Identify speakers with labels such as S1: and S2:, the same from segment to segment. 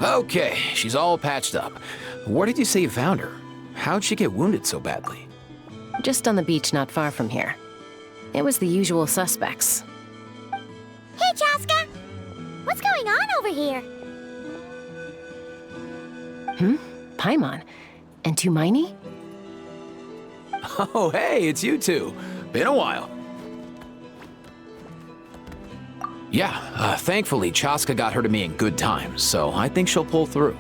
S1: Okay, she's all patched up. Where did you say you found her? How'd she get wounded so badly?
S2: Just on the beach not far from here. It was the usual suspects.
S3: Hey, Chaska! What's going on over here?
S2: Paimon. And Tumaini?
S1: Oh, hey, it's you two. Been a while. Yeah, thankfully Chaska got her to me in good time, so I think she'll pull through.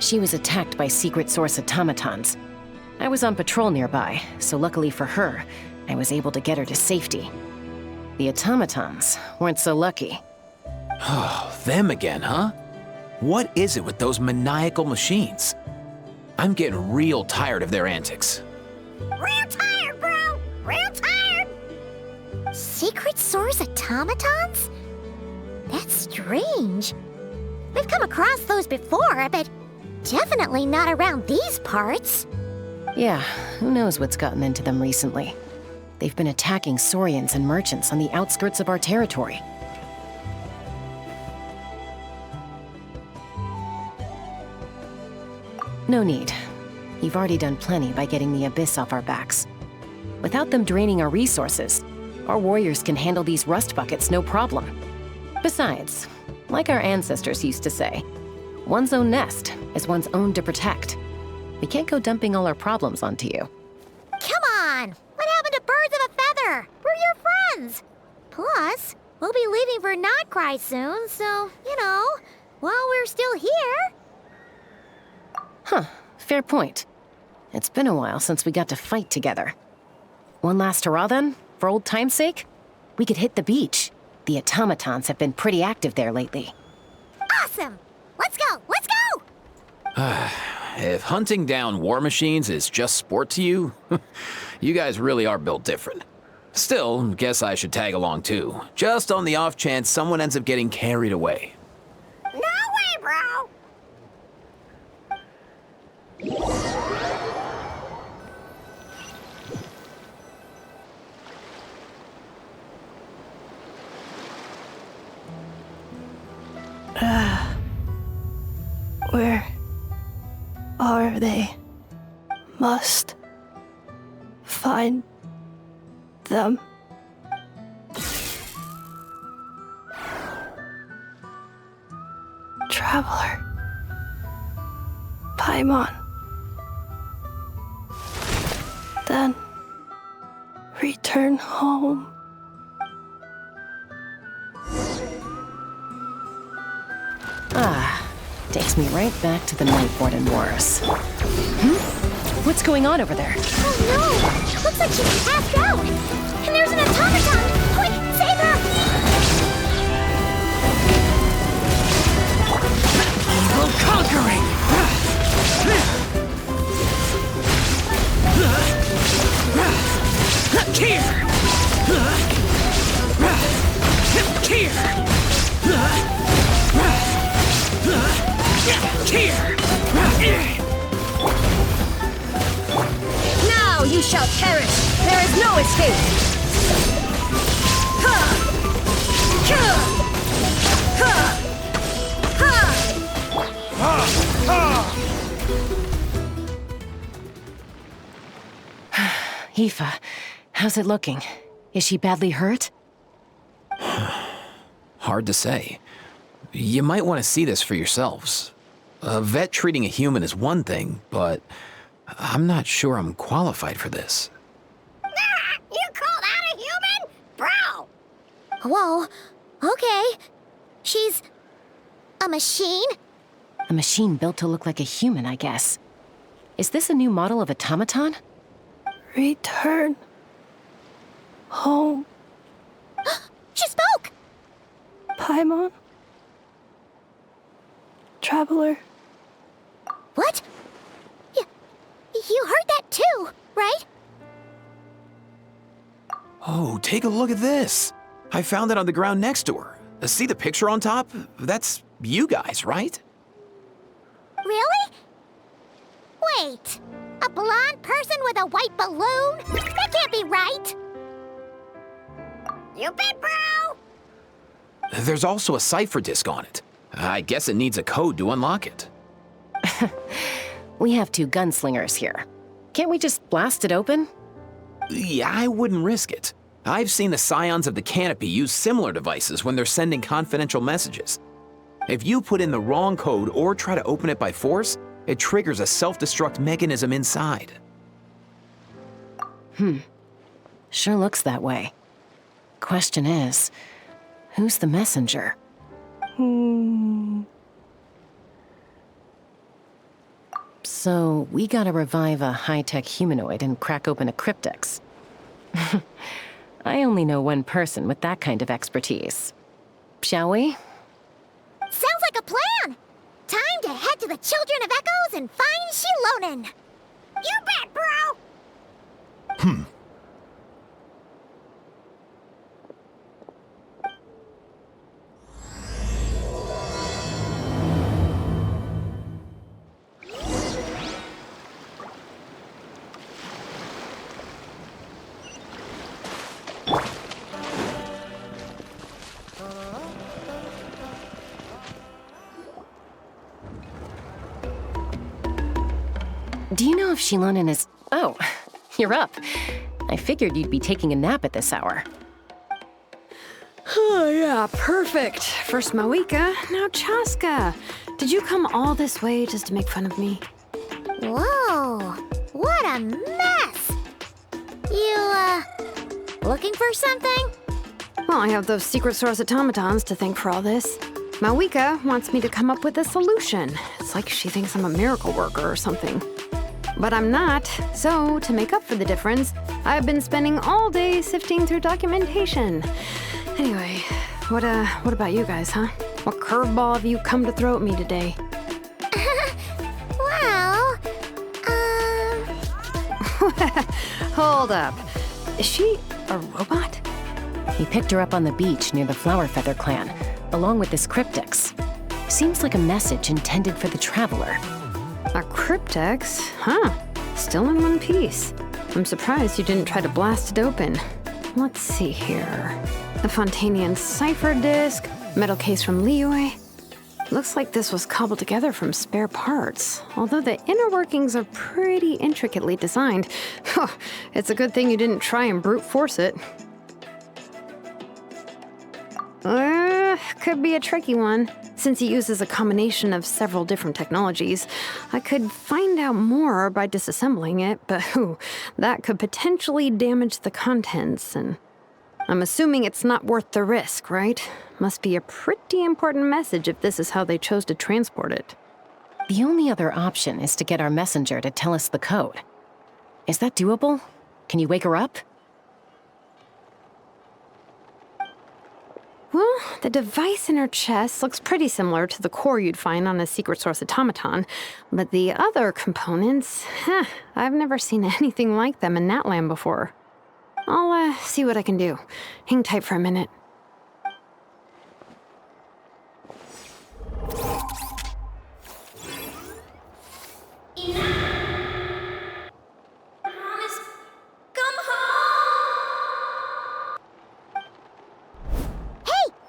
S2: She was attacked by secret source automatons. I was on patrol nearby, so luckily for her, I was able to get her to safety. The automatons weren't so lucky.
S1: Oh, them again, huh? What is it with those maniacal machines? I'm getting real tired of their antics.
S3: Real tired, bro! Real tired! Secret source automatons? That's strange. We've come across those before, but definitely not around these parts.
S2: Yeah, who knows what's gotten into them recently. They've been attacking Saurians and merchants on the outskirts of our territory. No need. You've already done plenty by getting the Abyss off our backs. Without them draining our resources, our warriors can handle these rust buckets no problem. Besides, like our ancestors used to say, one's own nest is one's own to protect. We can't go dumping all our problems onto you.
S3: Come on! What happened to birds of a feather? We're your friends! Plus, we'll be leaving for Nod-Craya soon, so, you know, while we're still here...
S2: Huh, fair point. It's been a while since we got to fight together. One last hurrah then, for old time's sake? We could hit the beach. The automatons have been pretty active there lately.
S3: Awesome! Let's go! Let's go!
S1: If hunting down war machines is just sport to you, you guys really are built different. Still, guess I should tag along too, just on the off chance someone ends up getting carried away.
S3: No way, bro!
S4: Where are they? Must find them. Traveler. Paimon. Then return home.
S2: Takes me right back to the Night Warden Wars. What's going on over there?
S3: Oh no! Looks like she's passed out! And there's an automaton! Quick, save her!
S5: Evil conquering!
S6: Now you shall perish! There is no escape!
S2: Aoife, how's it looking? Is she badly hurt?
S1: Hard to say. You might want to see this for yourselves. A vet treating a human is one thing, but I'm not sure I'm qualified for this.
S3: You call that a human? Bro! Whoa, okay. She's... a machine?
S2: A machine built to look like a human, I guess. Is this a new model of automaton?
S4: Return home.
S3: She spoke!
S4: Paimon. Traveler.
S3: What? You heard that too, right?
S1: Oh, take a look at this. I found it on the ground next to her. See the picture on top? That's you guys, right?
S3: Really? Wait, a blonde person with a white balloon? That can't be right. You bet, bro!
S1: There's also a cipher disk on it. I guess it needs a code to unlock it.
S2: We have 2 gunslingers here. Can't we just blast it open?
S1: Yeah, I wouldn't risk it. I've seen the Scions of the Canopy use similar devices when they're sending confidential messages. If you put in the wrong code or try to open it by force, it triggers a self-destruct mechanism inside.
S2: Sure looks that way. Question is, who's the messenger? So, we gotta revive a high-tech humanoid and crack open a cryptex. I only know one person with that kind of expertise. Shall we?
S3: Sounds like a plan! Time to head to the Children of Echoes and find Shilonen! You bet, bro!
S2: Do you know if Shilonen is... Oh, you're up. I figured you'd be taking a nap at this hour.
S6: Oh, yeah, perfect. First Mawika, now Chaska. Did you come all this way just to make fun of me?
S3: Whoa, what a mess! You, looking for something?
S6: Well, I have those secret source automatons to thank for all this. Mawika wants me to come up with a solution. It's like she thinks I'm a miracle worker or something. But I'm not, so to make up for the difference, I've been spending all day sifting through documentation. Anyway, what about you guys, huh? What curveball have you come to throw at me today?
S3: Well,
S6: Hold up. Is she a robot?
S2: He picked her up on the beach near the Flower Feather clan, along with this cryptex. Seems like a message intended for the Traveler.
S6: A cryptex? Huh. Still in one piece. I'm surprised you didn't try to blast it open. Let's see here. A Fontanian cipher disk, metal case from Liyue. Looks like this was cobbled together from spare parts, although the inner workings are pretty intricately designed. It's a good thing you didn't try and brute force it. Could be a tricky one. Since he uses a combination of several different technologies, I could find out more by disassembling it, but that could potentially damage the contents, and I'm assuming it's not worth the risk, right? Must be a pretty important message if this is how they chose to transport it.
S2: The only other option is to get our messenger to tell us the code. Is that doable? Can you wake her up?
S6: Well, the device in her chest looks pretty similar to the core you'd find on a secret source automaton, but the other components, I've never seen anything like them in Natlan before. I'll see what I can do. Hang tight for a minute.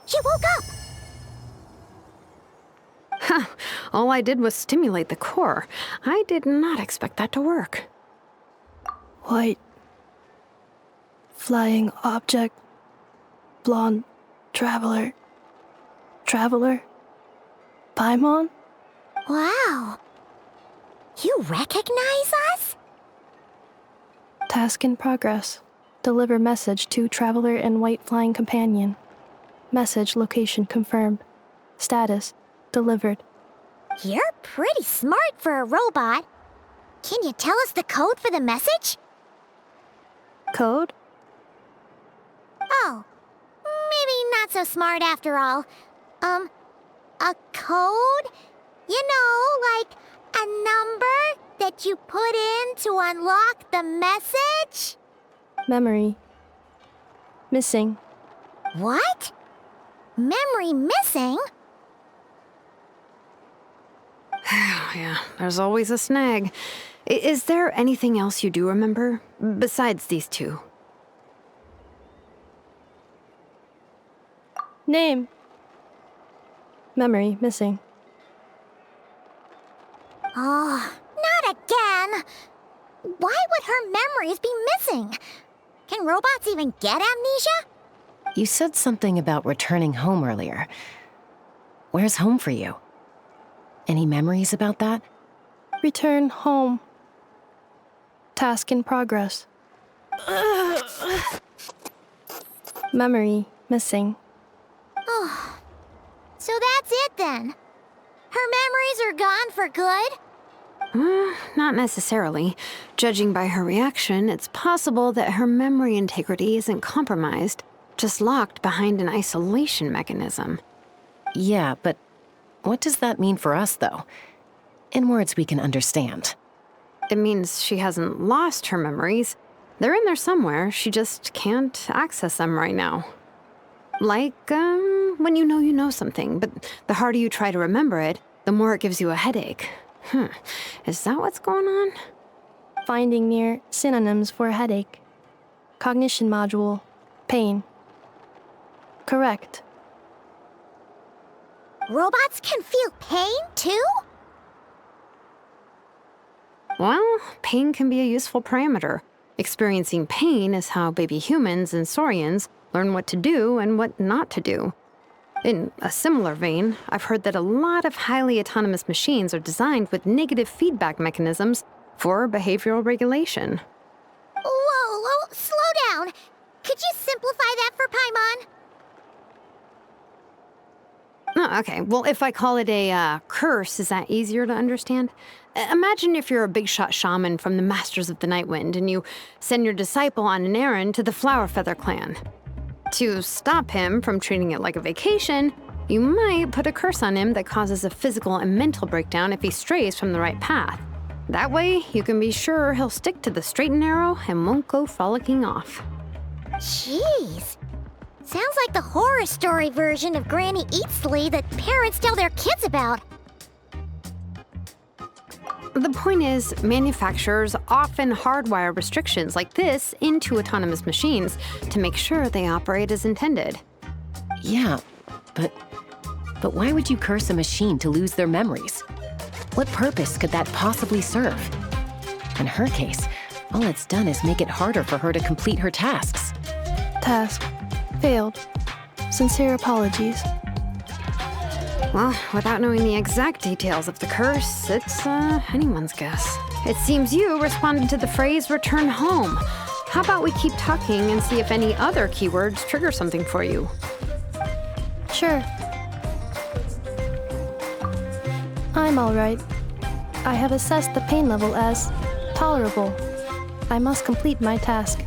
S3: She woke up!
S6: All I did was stimulate the core. I did not expect that to work.
S4: White. Flying object. Blonde. Traveler. Traveler. Paimon?
S3: Wow. You recognize us?
S4: Task in progress. Deliver message to Traveler and White Flying Companion. Message location confirmed. Status delivered.
S3: You're pretty smart for a robot. Can you tell us the code for the message?
S4: Code?
S3: Oh, maybe not so smart after all. A code? You know, like a number that you put in to unlock the message?
S4: Memory. Missing.
S3: What? Memory missing?
S6: Yeah, there's always a snag. Is there anything else you do remember, besides these two?
S4: Name. Memory missing.
S3: Oh, not again! Why would her memories be missing? Can robots even get amnesia?
S2: You said something about returning home earlier. Where's home for you? Any memories about that?
S4: Return home. Task in progress. Memory missing.
S3: Oh, so that's it then. Her memories are gone for good?
S6: Not necessarily. Judging by her reaction, it's possible that her memory integrity isn't compromised, just locked behind an isolation mechanism.
S2: Yeah, but what does that mean for us, though? In words we can understand.
S6: It means she hasn't lost her memories. They're in there somewhere, she just can't access them right now. Like, when you know something, but the harder you try to remember it, the more it gives you a headache. Is that what's going on?
S4: Finding near synonyms for headache. Cognition module. Pain. Correct.
S3: Robots can feel pain, too?
S6: Well, pain can be a useful parameter. Experiencing pain is how baby humans and saurians learn what to do and what not to do. In a similar vein, I've heard that a lot of highly autonomous machines are designed with negative feedback mechanisms for behavioral regulation.
S3: Whoa, slow down. Could you simplify that for Paimon?
S6: Oh, okay. Well, if I call it a curse, is that easier to understand? Imagine if you're a big shot shaman from the Masters of the Night Wind and you send your disciple on an errand to the Flower Feather clan. To stop him from treating it like a vacation, you might put a curse on him that causes a physical and mental breakdown if he strays from the right path. That way, you can be sure he'll stick to the straight and narrow and won't go frolicking off.
S3: Jeez. Sounds like the horror story version of Granny Eatsley that parents tell their kids about.
S6: The point is, manufacturers often hardwire restrictions like this into autonomous machines to make sure they operate as intended.
S2: Yeah, but why would you curse a machine to lose their memories? What purpose could that possibly serve? In her case, all it's done is make it harder for her to complete her tasks.
S4: Task. Failed. Sincere apologies.
S6: Well, without knowing the exact details of the curse, it's anyone's guess. It seems you responded to the phrase return home. How about we keep talking and see if any other keywords trigger something for you?
S4: Sure. I'm alright. I have assessed the pain level as tolerable. I must complete my task.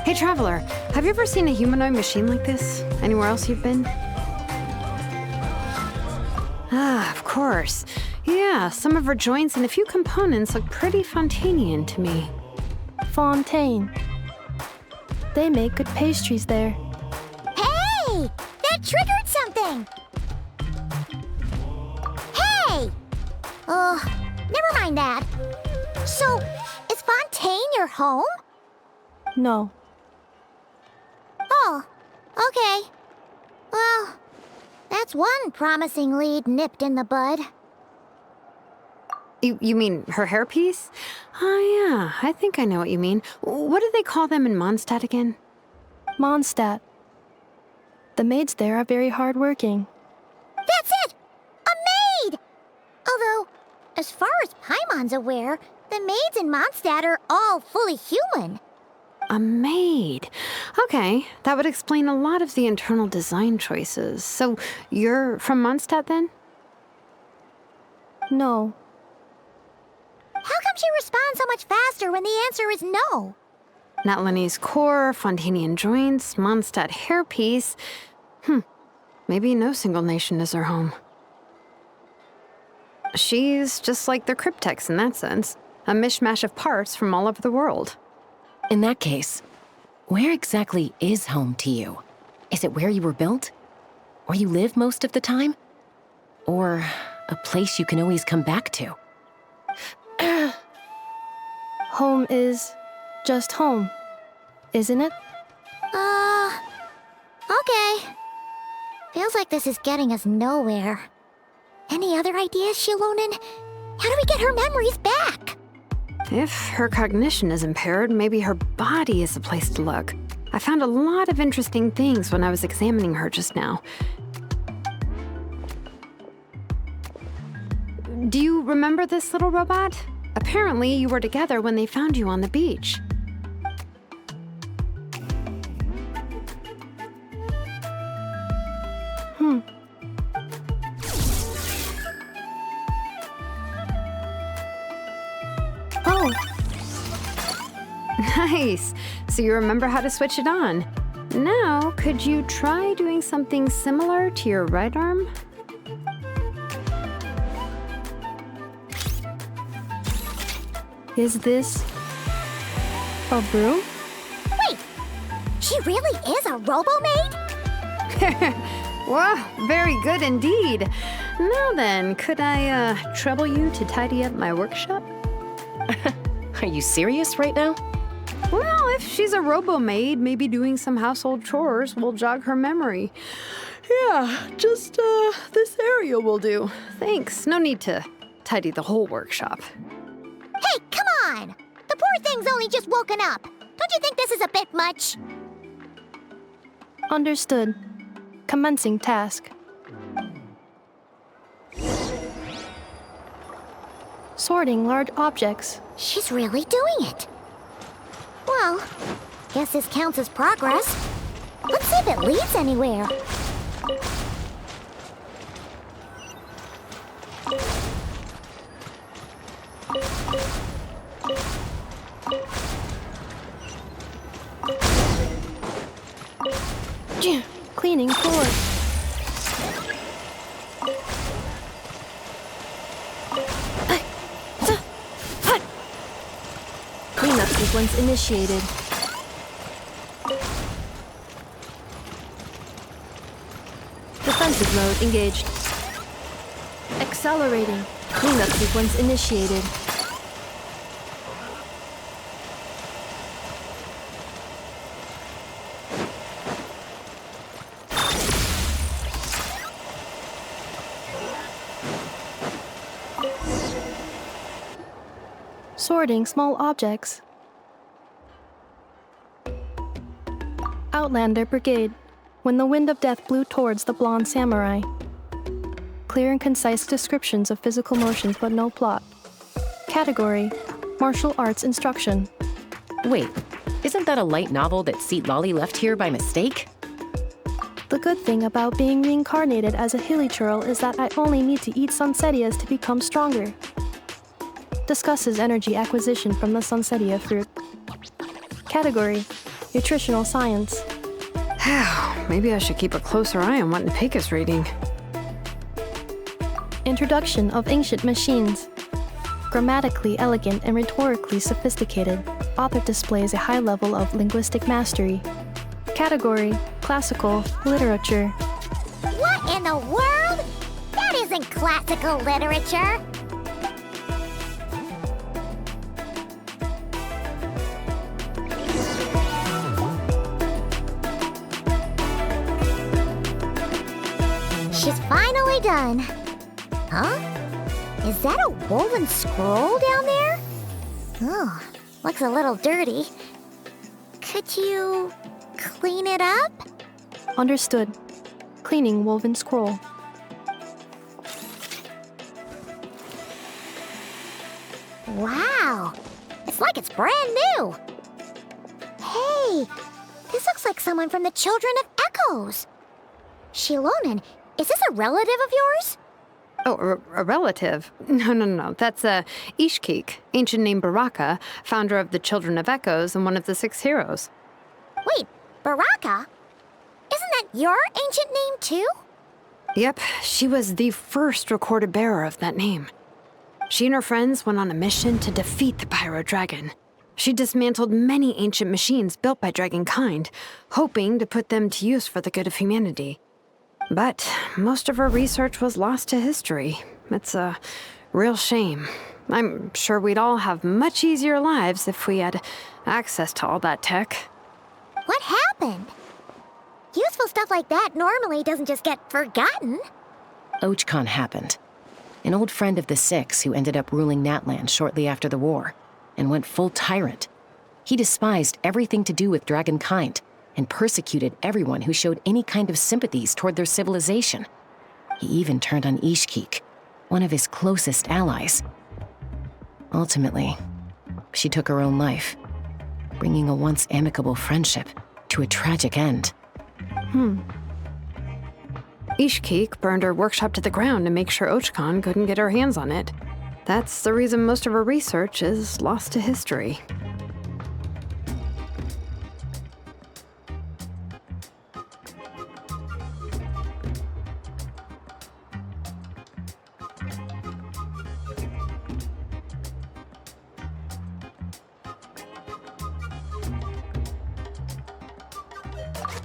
S6: Hey, Traveler, have you ever seen a humanoid machine like this? Anywhere else you've been? Ah, of course. Yeah, some of her joints and a few components look pretty Fontanian to me.
S4: Fontaine. They make good pastries there.
S3: Hey! That triggered something! Hey! Never mind that. So, is Fontaine your home?
S4: No.
S3: Oh, okay. Well, that's one promising lead nipped in the bud.
S6: You mean her hairpiece? Oh, yeah, I think I know what you mean. What do they call them in Mondstadt again?
S4: Mondstadt. The maids there are very hardworking.
S3: That's it! A maid! Although, as far as Paimon's aware, the maids in Mondstadt are all fully human.
S6: A maid. Okay, that would explain a lot of the internal design choices. So, you're from Mondstadt then?
S4: No.
S3: How come she responds so much faster when the answer is no?
S6: Natlanese core, Fontanian joints, Mondstadt hairpiece. Maybe no single nation is her home. She's just like the Cryptex in that sense. A mishmash of parts from all over the world.
S2: In that case, where exactly is home to you? Is it where you were built? Where you live most of the time? Or a place you can always come back to?
S4: Home is just home, isn't it?
S3: Okay. Feels like like this is getting us nowhere. Any other ideas, Shilonen? How do we get her memories back?
S6: If her cognition is impaired, maybe her body is the place to look. I found a lot of interesting things when I was examining her just now. Do you remember this little robot? Apparently, you were together when they found you on the beach.
S4: Oh,
S6: Nice. So you remember how to switch it on. Now, could you try doing something similar to your right arm?
S4: is this a broom?
S3: Wait, she really is a robo-maid?
S6: Wow, very good indeed. Now then, could I trouble you to tidy up my workshop?
S2: Are you serious right now?
S6: Well, if she's a robo-maid, maybe doing some household chores will jog her memory. Yeah, just this area will do. Thanks. No need to tidy the whole workshop.
S3: Hey, come on! The poor thing's only just woken up. Don't you think this is a bit much?
S4: Understood. Commencing task. Sorting large objects.
S3: She's really doing it. Well, guess this counts as progress. Let's see if it leads anywhere.
S4: Cleaning floor. Cleanup sequence initiated. Defensive mode engaged. Accelerating. Cleanup sequence initiated. Sorting small objects. Outlander Brigade. When the wind of death blew towards the blonde samurai. Clear and concise descriptions of physical motions but no plot. Category: Martial Arts Instruction.
S2: Wait, isn't that a light novel that Seat Lolly left here by mistake?
S4: The good thing about being reincarnated as a hilly churl is that I only need to eat sunsettias to become stronger. Discusses energy acquisition from the sunsettia fruit. Category: Nutritional Science.
S6: Maybe I should keep a closer eye on what Nipik is reading.
S4: Introduction of Ancient Machines. Grammatically elegant and rhetorically sophisticated, author displays a high level of linguistic mastery. Category: Classical Literature.
S3: What in the world? That isn't classical literature. She's finally done. Huh? Is that a woven scroll down there? Oh, looks a little dirty. Could you clean it up?
S4: Understood. Cleaning woven scroll.
S3: Wow, it's like it's brand new. Hey, this looks like someone from the Children of Echoes. Shilonen, is this a relative of yours?
S6: Oh, a relative? No. That's Ishkik, ancient name Baraka, founder of the Children of Echoes and one of the 6 heroes.
S3: Wait, Baraka? Isn't that your ancient name too?
S6: Yep, she was the first recorded bearer of that name. She and her friends went on a mission to defeat the Pyro Dragon. She dismantled many ancient machines built by Dragonkind, hoping to put them to use for the good of humanity. But most of her research was lost to history. It's a real shame. I'm sure we'd all have much easier lives if we had access to all that tech.
S3: What happened? Useful stuff like that normally doesn't just get forgotten.
S2: Ochcon happened. An old friend of the Six who ended up ruling Natlan shortly after the war, and went full tyrant. He despised everything to do with dragonkind, and persecuted everyone who showed any kind of sympathies toward their civilization. He even turned on Ishkik, one of his closest allies. Ultimately, she took her own life, bringing a once amicable friendship to a tragic end.
S6: Ishkik burned her workshop to the ground to make sure Ochcon couldn't get her hands on it. That's the reason most of her research is lost to history.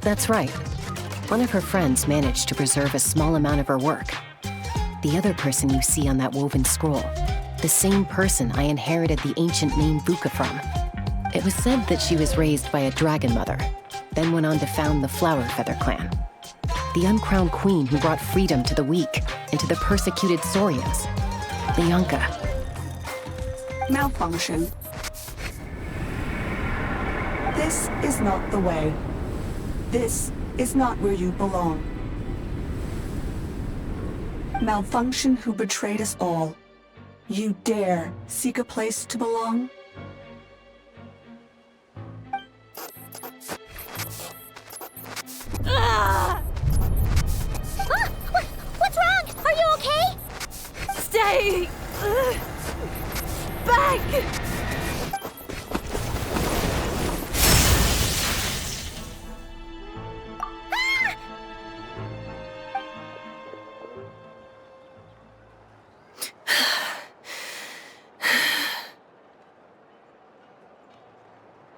S2: That's right. One of her friends managed to preserve a small amount of her work. The other person you see on that woven scroll, the same person I inherited the ancient name Vuka from. It was said that she was raised by a dragon mother, then went on to found the Flower Feather clan. The uncrowned queen who brought freedom to the weak and to the persecuted Saurians. Bianca.
S7: Malfunction. This is not the way. This is not where you belong. Malfunction who betrayed us all. You dare seek a place to belong?
S3: What's wrong? Are you okay?
S5: Stay back!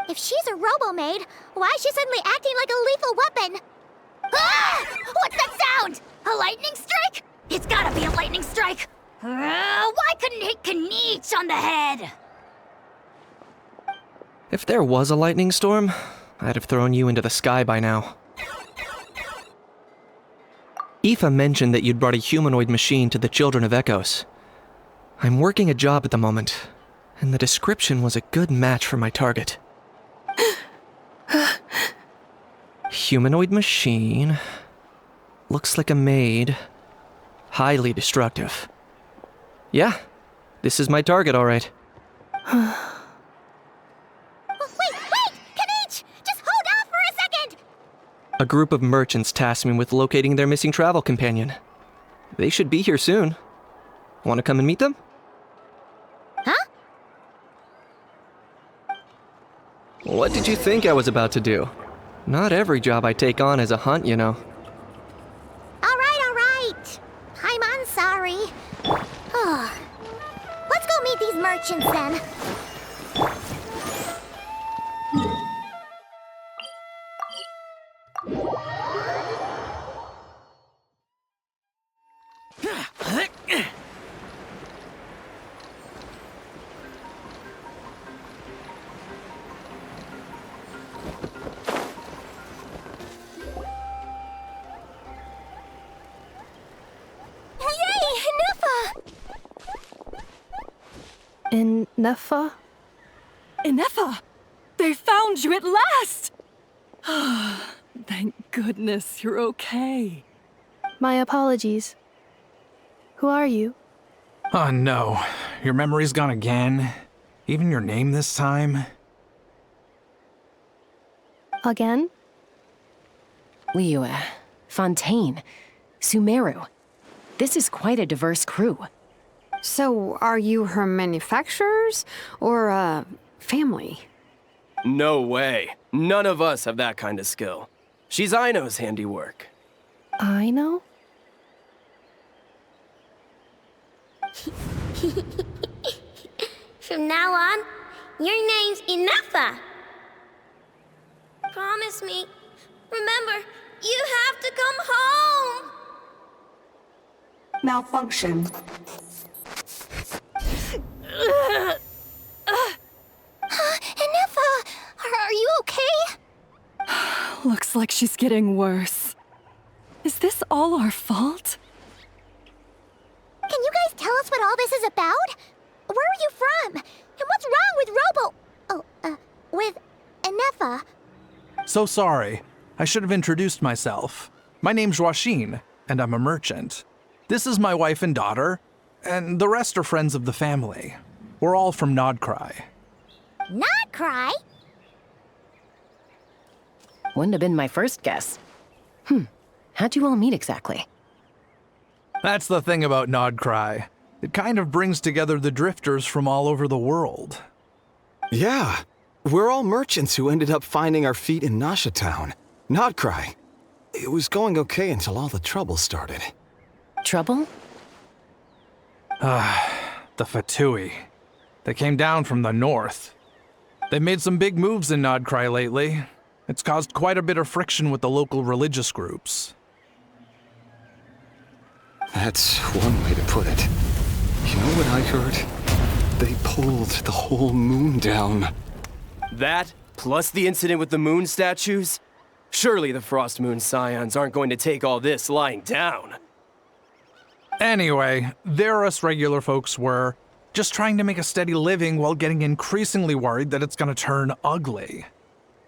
S3: If she's a robo-maid, why is she suddenly acting like a lethal weapon? Ah! What's that sound? A lightning strike? It's gotta be a lightning strike! Why couldn't it hit Kniech on the head?
S8: If there was a lightning storm, I'd have thrown you into the sky by now. Aoife mentioned that you'd brought a humanoid machine to the Children of Echoes. I'm working a job at the moment, and the description was a good match for my target. Humanoid machine. Looks like a maid. Highly destructive. Yeah, this is my target, all right.
S3: Wait! Kniech! Just hold off for a second!
S8: A group of merchants tasked me with locating their missing travel companion. They should be here soon. Want to come and meet them?
S3: Huh?
S8: What did you think I was about to do? Not every job I take on is a hunt, you know.
S3: All right. I'm sorry. Let's go meet these merchants then.
S4: In Nefa?
S5: Inefa! They found you at last! Thank goodness you're okay.
S4: My apologies. Who are you?
S9: Oh no, your memory's gone again? Even your name this time?
S4: Again?
S2: Liyue, Fontaine, Sumeru. This is quite a diverse crew.
S6: So, are you her manufacturers or family?
S10: No way. None of us have that kind of skill. She's Aino's handiwork.
S4: I know?
S3: From now on, your name's Inefa. Promise me. Remember, you have to come home.
S7: Malfunction.
S3: Inefa, are you okay?
S5: Looks like she's getting worse. Is this all our fault?
S3: Can you guys tell us what all this is about? Where are you from? And what's wrong with with Inefa?
S9: So sorry. I should have introduced myself. My name's Joachine, and I'm a merchant. This is my wife and daughter, and the rest are friends of the family. We're all from Nod-Kraya.
S3: Nod-Kraya?
S2: Wouldn't have been my first guess. How'd you all meet exactly?
S9: That's the thing about Nod-Kraya. It kind of brings together the drifters from all over the world.
S11: Yeah, we're all merchants who ended up finding our feet in Nasha Town. Nod-Kraya. It was going okay until all the trouble started.
S2: Trouble?
S9: The Fatui. They came down from the north. They've made some big moves in Nod-Kraya lately. It's caused quite a bit of friction with the local religious groups.
S11: That's one way to put it. You know what I heard? They pulled the whole moon down.
S10: That, plus the incident with the moon statues? Surely the Frost Moon Scions aren't going to take all this lying down.
S9: Anyway, there us regular folks were, just trying to make a steady living while getting increasingly worried that it's gonna turn ugly.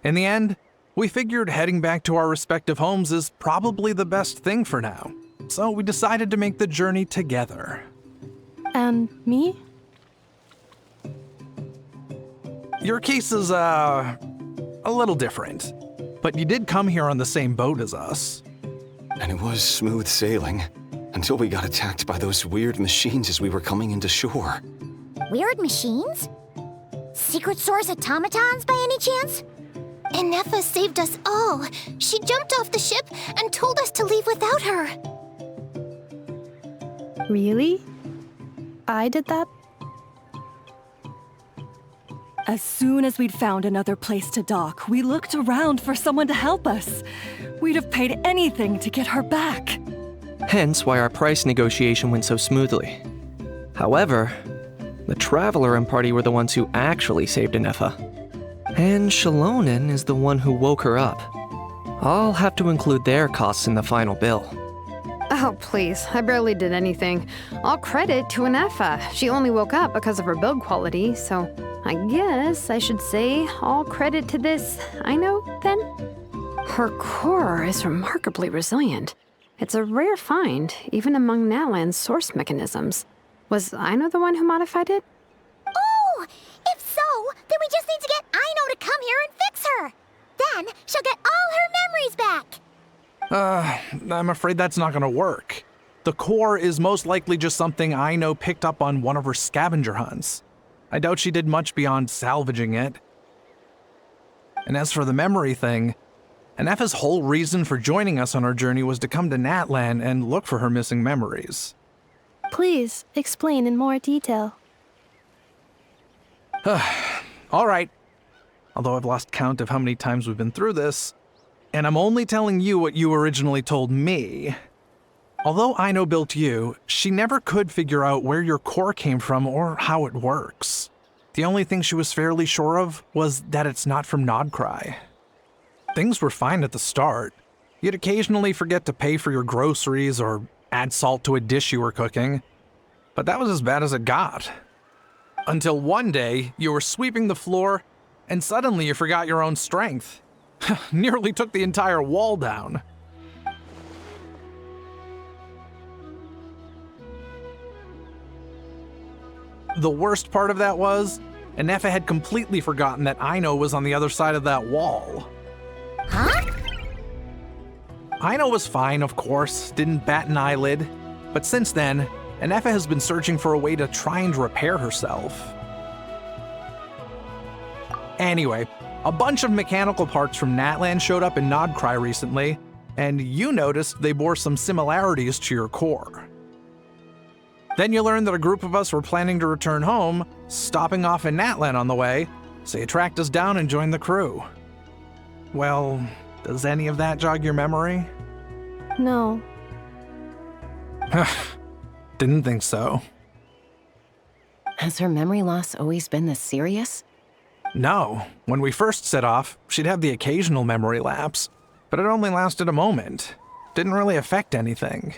S9: In the end, we figured heading back to our respective homes is probably the best thing for now. So we decided to make the journey together.
S4: And me?
S9: Your case is, a little different. But you did come here on the same boat as us.
S11: And it was smooth sailing, until we got attacked by those weird machines as we were coming into shore.
S3: Weird machines? Secret Source automatons by any chance? Inefa saved us all. She jumped off the ship and told us to leave without her.
S4: Really? I did that?
S5: As soon as we'd found another place to dock, we looked around for someone to help us. We'd have paid anything to get her back.
S8: Hence why our price negotiation went so smoothly. However, the Traveler and party were the ones who actually saved Inefa. And Shalonen is the one who woke her up. I'll have to include their costs in the final bill.
S6: Oh, please. I barely did anything. All credit to Inefa. She only woke up because of her build quality, so I guess I should say all credit to this Aino, then? Her core is remarkably resilient. It's a rare find, even among Natlan's source mechanisms. Was Aino the one who modified it?
S3: Oh! If so, then we just need to get Aino to come here and fix her. Then she'll get all her memories back.
S9: I'm afraid that's not gonna work. The core is most likely just something Aino picked up on one of her scavenger hunts. I doubt she did much beyond salvaging it. And as for the memory thing, Inefa's whole reason for joining us on our journey was to come to Natlan and look for her missing memories.
S4: Please, explain in more detail.
S9: All right. Although I've lost count of how many times we've been through this, and I'm only telling you what you originally told me. Although Aino built you, she never could figure out where your core came from or how it works. The only thing she was fairly sure of was that it's not from Nod-Kraya. Things were fine at the start. You'd occasionally forget to pay for your groceries or add salt to a dish you were cooking. But that was as bad as it got. Until one day, you were sweeping the floor, and suddenly you forgot your own strength. Nearly took the entire wall down. The worst part of that was, Inefa had completely forgotten that Aino was on the other side of that wall.
S3: Huh?
S9: Aino was fine, of course, didn't bat an eyelid. But since then, Inefa has been searching for a way to try and repair herself. Anyway, a bunch of mechanical parts from Natlan showed up in Nod-Kraya recently, and you noticed they bore some similarities to your core. Then you learned that a group of us were planning to return home, stopping off in Natlan on the way, so you tracked us down and joined the crew. Well, does any of that jog your memory?
S4: No.
S9: Didn't think so.
S2: Has her memory loss always been this serious?
S9: No. When we first set off, she'd have the occasional memory lapse, but it only lasted a moment. Didn't really affect anything.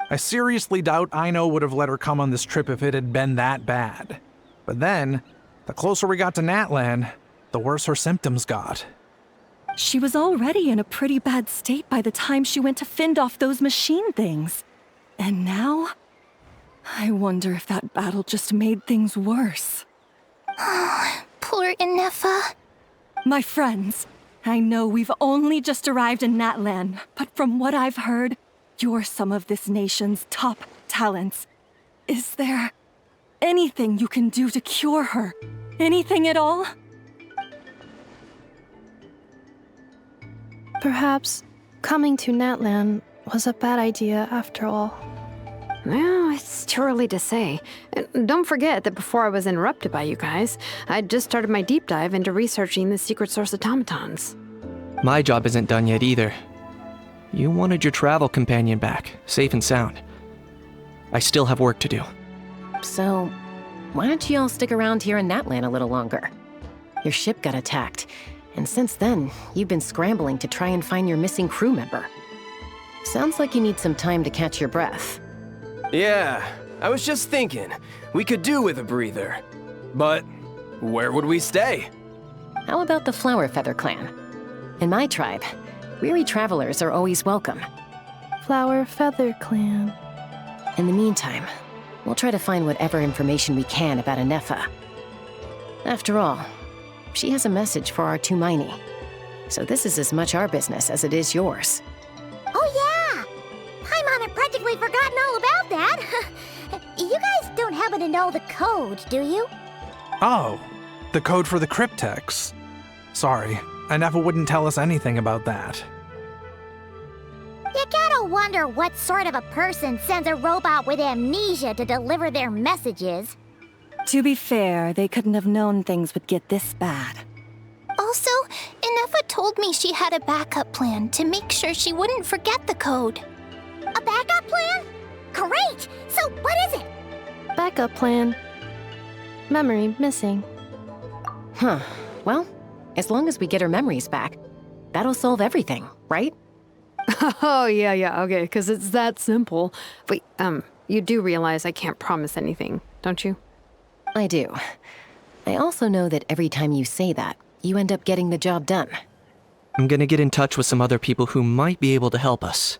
S9: I seriously doubt Aino would have let her come on this trip if it had been that bad. But then, the closer we got to Natlan, the worse her symptoms got.
S5: She was already in a pretty bad state by the time she went to fend off those machine things. And now? I wonder if that battle just made things worse.
S3: Poor Inefa.
S5: My friends, I know we've only just arrived in Natlan, but from what I've heard, you're some of this nation's top talents. Is there anything you can do to cure her? Anything at all?
S4: Perhaps coming to Natlan was a bad idea after all.
S6: Well, it's too early to say. And don't forget that before I was interrupted by you guys, I'd just started my deep dive into researching the secret source automatons.
S8: My job isn't done yet either. You wanted your travel companion back, safe and sound. I still have work to do.
S2: So, why don't you all stick around here in Natlan a little longer? Your ship got attacked, and since then, you've been scrambling to try and find your missing crew member. Sounds like you need some time to catch your breath.
S10: Yeah, I was just thinking, we could do with a breather. But where would we stay?
S2: How about the Flower Feather Clan? In my tribe, weary travelers are always welcome.
S4: Flower Feather Clan.
S2: In the meantime, we'll try to find whatever information we can about Inefa. After all, she has a message for our Tumaini. So this is as much our business as it is yours.
S3: Oh yeah! Paimon had practically forgotten all about that. You guys don't happen to know the code, do you?
S9: Oh, the code for the cryptex. Sorry, Inefa wouldn't tell us anything about that.
S3: You gotta wonder what sort of a person sends a robot with amnesia to deliver their messages.
S5: To be fair, they couldn't have known things would get this bad.
S3: Also, Inefa told me she had a backup plan to make sure she wouldn't forget the code. A backup plan? Great! So what is it?
S4: Backup plan. Memory missing.
S2: Huh. Well, as long as we get her memories back, that'll solve everything, right?
S6: Oh, yeah, okay, because it's that simple. Wait, you do realize I can't promise anything, don't you?
S2: I do. I also know that every time you say that, you end up getting the job done.
S8: I'm gonna get in touch with some other people who might be able to help us.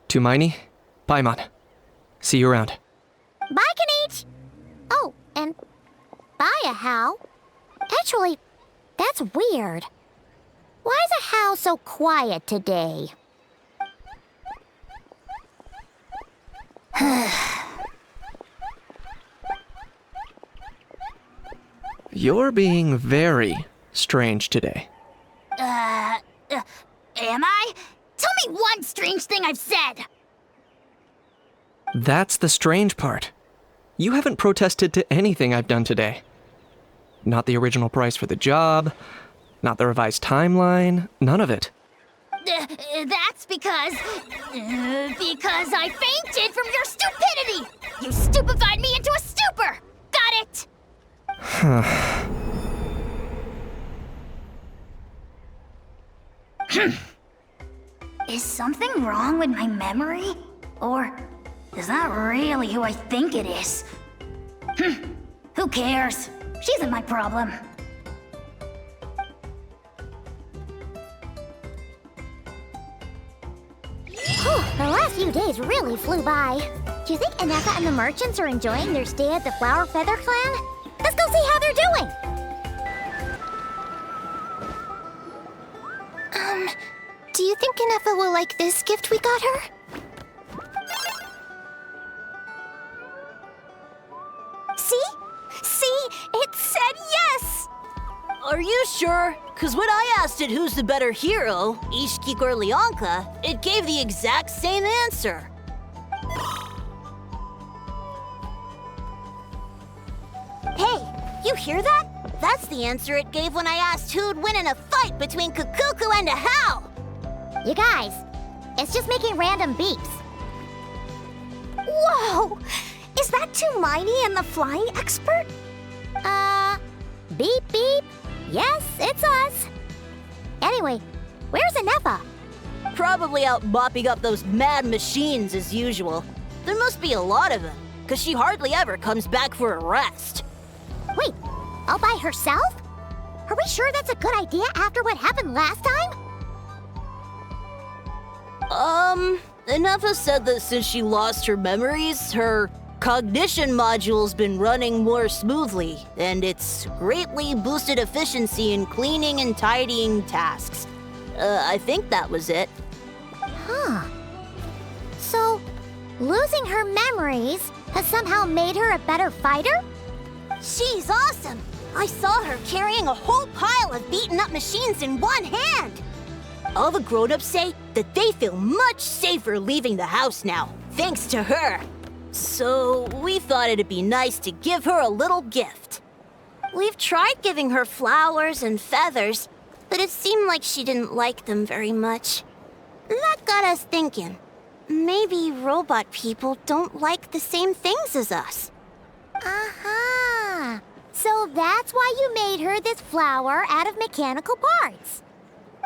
S8: Tumaini, Paimon. See you around.
S3: Bye, Kanich! Oh, and bye, Hao. Actually, that's weird. Why is a Hao so quiet today?
S8: You're being very strange today.
S3: Am I? Tell me one strange thing I've said!
S8: That's the strange part. You haven't protested to anything I've done today. Not the original price for the job, not the revised timeline, none of it.
S3: That's because I fainted from your stupidity! You stupefied me into a stupor! Got it? Is something wrong with my memory? Or is that really who I think it is? Who cares? She isn't my problem. The last few days really flew by. Do you think Inefa and the merchants are enjoying their stay at the Flower Feather Clan? Let's go see how they're doing! Do you think Inefa will like this gift we got her? See? It said yes!
S12: Are you sure? Because when I asked it who's the better hero, Ishkik or Leonka, it gave the exact same answer.
S3: Hey, you hear that? That's the answer it gave when I asked who'd win in a fight between Kukuku and a Hao! You guys, it's just making random beeps. Whoa! Is that Tumaini and the flying expert? Beep beep. Yes, it's us. Anyway, where's Inefa?
S12: Probably out mopping up those mad machines as usual. There must be a lot of them, because she hardly ever comes back for a rest.
S3: Wait, all by herself? Are we sure that's a good idea after what happened last time?
S12: Ineffa said that since she lost her memories, her cognition module's been running more smoothly, and it's greatly boosted efficiency in cleaning and tidying tasks. I think that was it.
S3: Huh. So, losing her memories has somehow made her a better fighter?
S12: She's awesome! I saw her carrying a whole pile of beaten up machines in one hand! All the grown-ups say that they feel much safer leaving the house now, thanks to her. So we thought it'd be nice to give her a little gift. We've tried giving her flowers and feathers, but it seemed like she didn't like them very much. That got us thinking. Maybe robot people don't like the same things as us.
S3: Aha! So that's why you made her this flower out of mechanical parts.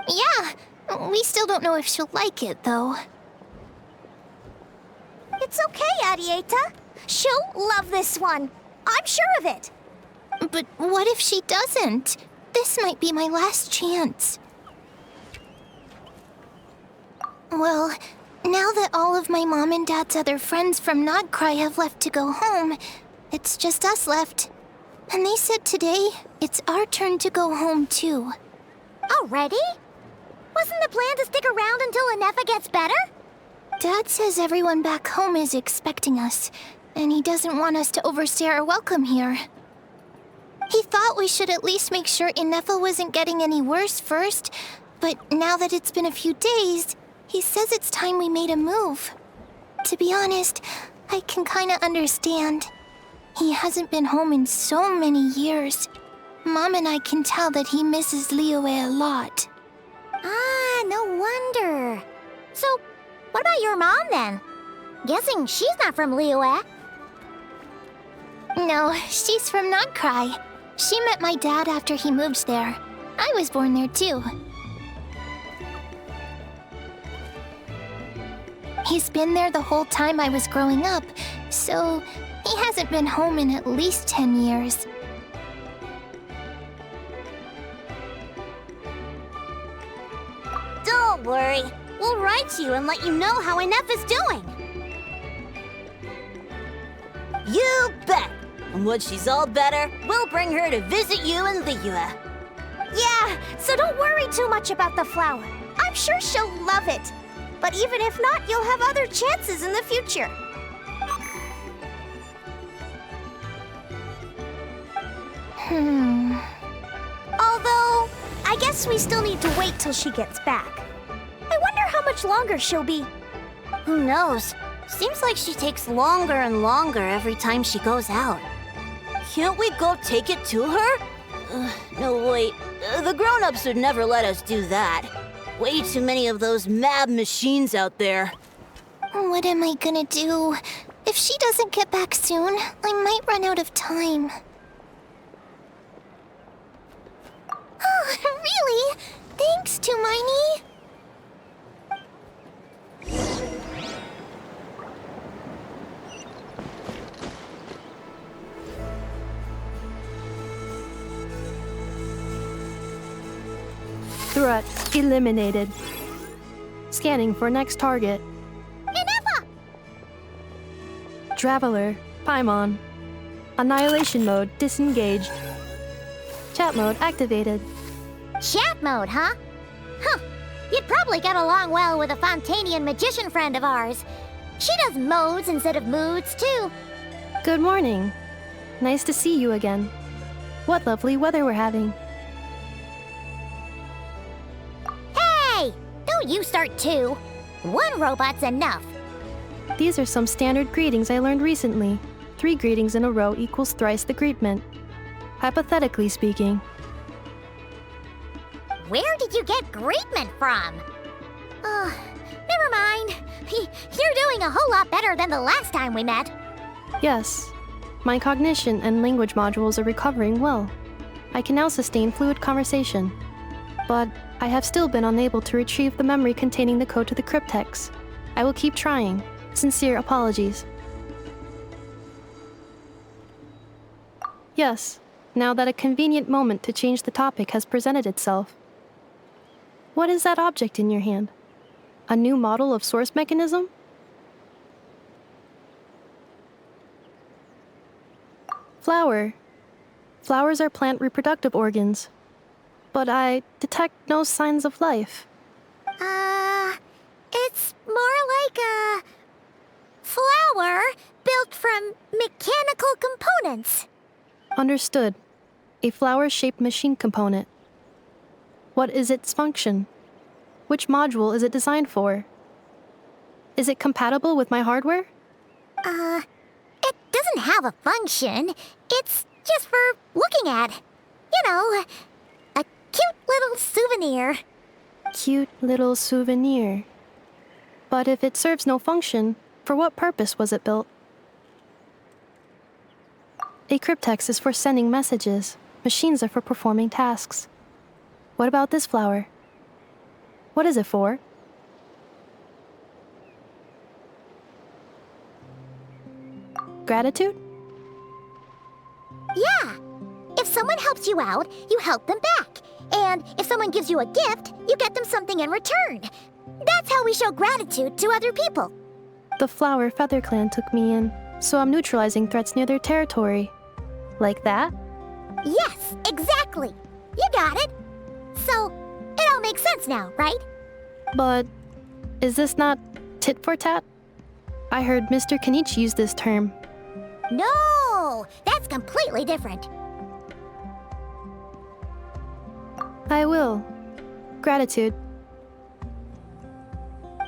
S13: Yeah, we still don't know if she'll like it, though.
S3: It's okay, Arieta. She'll love this one. I'm sure of it.
S13: But what if she doesn't? This might be my last chance. Well, now that all of my mom and dad's other friends from Nod-Craya have left to go home, it's just us left. And they said today, it's our turn to go home too.
S3: Already? Wasn't the plan to stick around until Ineffa gets better?
S13: Dad says everyone back home is expecting us, and he doesn't want us to overstay our welcome here. He thought we should at least make sure Ineffa wasn't getting any worse first, but now that it's been a few days, he says it's time we made a move. To be honest, I can kinda understand. He hasn't been home in so many years. Mom and I can tell that he misses Liyue a lot.
S3: Ah, no wonder. So, what about your mom then? Guessing she's not from Liyue.
S13: No, she's from Nod-Craya. She met my dad after he moved there. I was born there too. He's been there the whole time I was growing up, so he hasn't been home in at least 10 years.
S12: Don't worry. We'll write to you and let you know how Ineffa's doing. You bet! And once she's all better, we'll bring her to visit you in Liyue.
S3: Yeah, so don't worry too much about the flower. I'm sure she'll love it. But even if not, you'll have other chances in the future. Although, I guess we still need to wait till she gets back. I wonder how much longer she'll be.
S12: Who knows? Seems like she takes longer and longer every time she goes out. Can't we go take it to her? No, wait. The grown-ups would never let us do that. Way too many of those mad machines out there.
S13: What am I gonna do? If she doesn't get back soon, I might run out of time. Oh, really? Thanks, Tumaini.
S4: Threat eliminated. Scanning for next target.
S3: Ineffa!
S4: Traveler, Paimon. Annihilation mode disengaged. Chat mode activated.
S3: Chat mode, huh? Huh. You'd probably get along well with a Fontanian magician friend of ours. She does modes instead of moods, too.
S4: Good morning. Nice to see you again. What lovely weather we're having.
S3: Hey! Don't you start too. One robot's enough.
S4: These are some standard greetings I learned recently. 3 greetings in a row equals thrice the greetment. Hypothetically speaking.
S3: Where did you get greetment from? Never mind. You're doing a whole lot better than the last time we met.
S4: Yes. My cognition and language modules are recovering well. I can now sustain fluid conversation. But I have still been unable to retrieve the memory containing the code to the cryptex. I will keep trying. Sincere apologies. Yes, now that a convenient moment to change the topic has presented itself. What is that object in your hand? A new model of source mechanism? Flower. Flowers are plant reproductive organs. But I detect no signs of life.
S3: It's more like a flower built from mechanical components.
S4: Understood. A flower-shaped machine component. What is its function? Which module is it designed for? Is it compatible with my hardware?
S3: It doesn't have a function. It's just for looking at. You know, a cute little souvenir.
S4: Cute little souvenir. But if it serves no function, for what purpose was it built? A cryptex is for sending messages. Machines are for performing tasks. What about this flower? What is it for? Gratitude?
S3: Yeah. If someone helps you out, you help them back. And if someone gives you a gift, you get them something in return. That's how we show gratitude to other people.
S4: The Flower Feather Clan took me in, so I'm neutralizing threats near their territory. Like that?
S3: Yes, exactly. You got it. So, it all makes sense now, right?
S4: But is this not tit for tat? I heard Mr. Kenichi use this term.
S3: No, that's completely different.
S4: I will. Gratitude.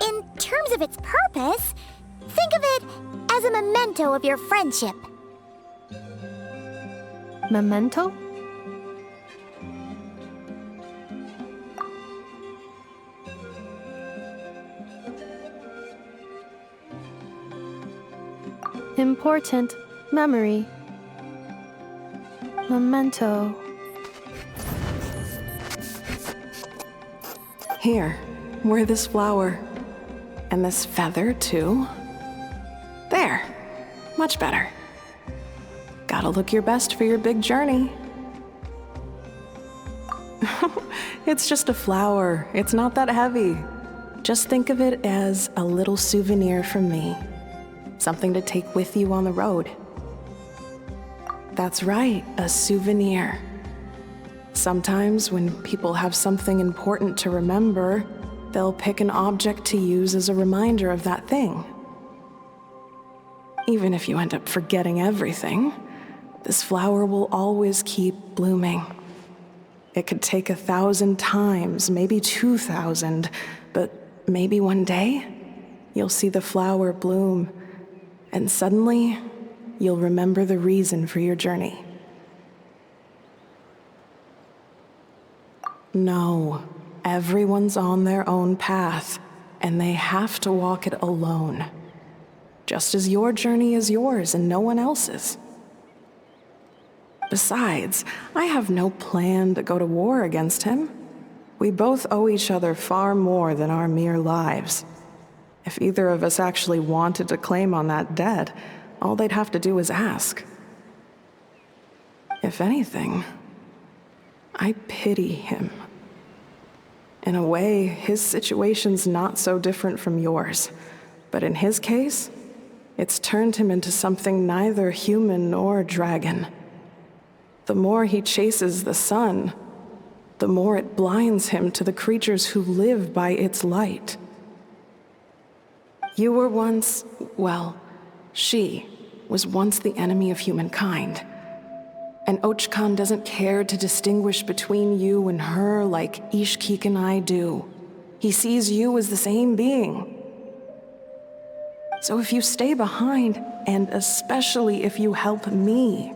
S3: In terms of its purpose, think of it as a memento of your friendship.
S4: Memento? Important memory. Memento.
S14: Here, wear this flower. And this feather, too. There. Much better. Gotta look your best for your big journey. It's just a flower. It's not that heavy. Just think of it as a little souvenir from me. Something to take with you on the road. That's right, a souvenir. Sometimes when people have something important to remember, they'll pick an object to use as a reminder of that thing. Even if you end up forgetting everything, this flower will always keep blooming. It could take 1,000 times, maybe 2,000, but maybe one day, you'll see the flower bloom, and suddenly, you'll remember the reason for your journey. No, everyone's on their own path, and they have to walk it alone. Just as your journey is yours and no one else's. Besides, I have no plan to go to war against him. We both owe each other far more than our mere lives. If either of us actually wanted to claim on that debt, all they'd have to do is ask. If anything, I pity him. In a way, his situation's not so different from yours. But in his case, it's turned him into something neither human nor dragon. The more he chases the sun, the more it blinds him to the creatures who live by its light. You were once, well, she was once the enemy of humankind. And Ochkan doesn't care to distinguish between you and her like Ishkik and I do. He sees you as the same being. So if you stay behind, and especially if you help me,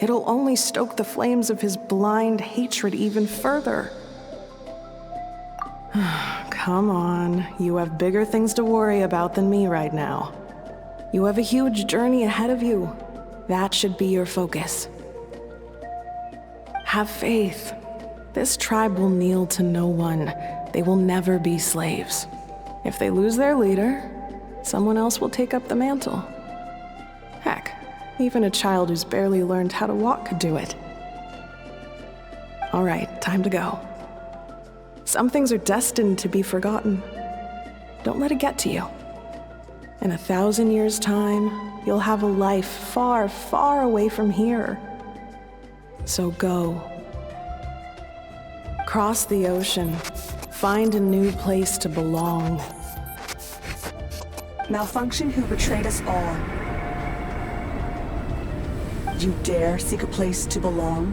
S14: it'll only stoke the flames of his blind hatred even further. Come on, you have bigger things to worry about than me right now. You have a huge journey ahead of you. That should be your focus. Have faith. This tribe will kneel to no one. They will never be slaves. If they lose their leader, someone else will take up the mantle. Heck, even a child who's barely learned how to walk could do it. All right, time to go. Some things are destined to be forgotten. Don't let it get to you. In 1,000 years' time, you'll have a life far, far away from here. So go. Cross the ocean. Find a new place to belong.
S7: Malfunction who betrayed us all. You dare seek a place to belong?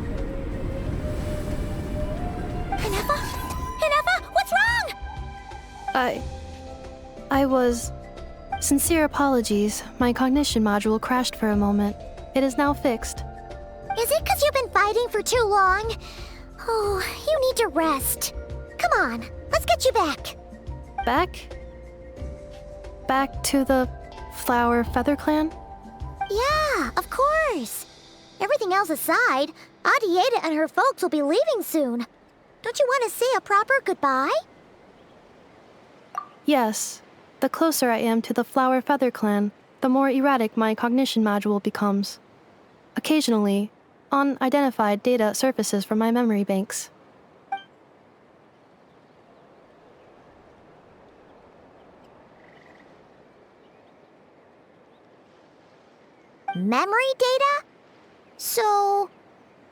S3: Inefa? Inefa, what's wrong?
S4: I was... Sincere apologies. My cognition module crashed for a moment. It is now fixed.
S3: Is it because you've been fighting for too long? Oh, you need to rest. Come on, let's get you back.
S4: Back? Back to the Flower Feather Clan?
S3: Yeah, of course. Everything else aside, Adieta and her folks will be leaving soon. Don't you want to say a proper goodbye?
S4: Yes. The closer I am to the Flower Feather Clan, the more erratic my cognition module becomes. Occasionally, unidentified data surfaces from my memory banks.
S3: Memory data? So,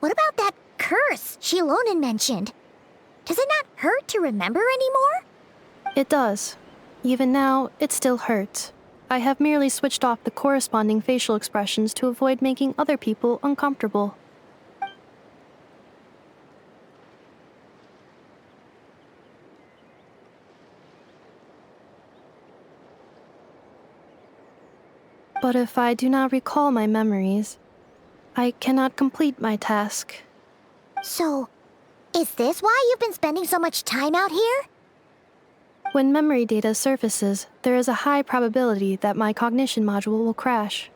S3: what about that curse Shilonen mentioned? Does it not hurt to remember anymore?
S4: It does. Even now, it still hurts. I have merely switched off the corresponding facial expressions to avoid making other people uncomfortable. But if I do not recall my memories, I cannot complete my task.
S3: So, is this why you've been spending so much time out here?
S4: When memory data surfaces, there is a high probability that my cognition module will crash.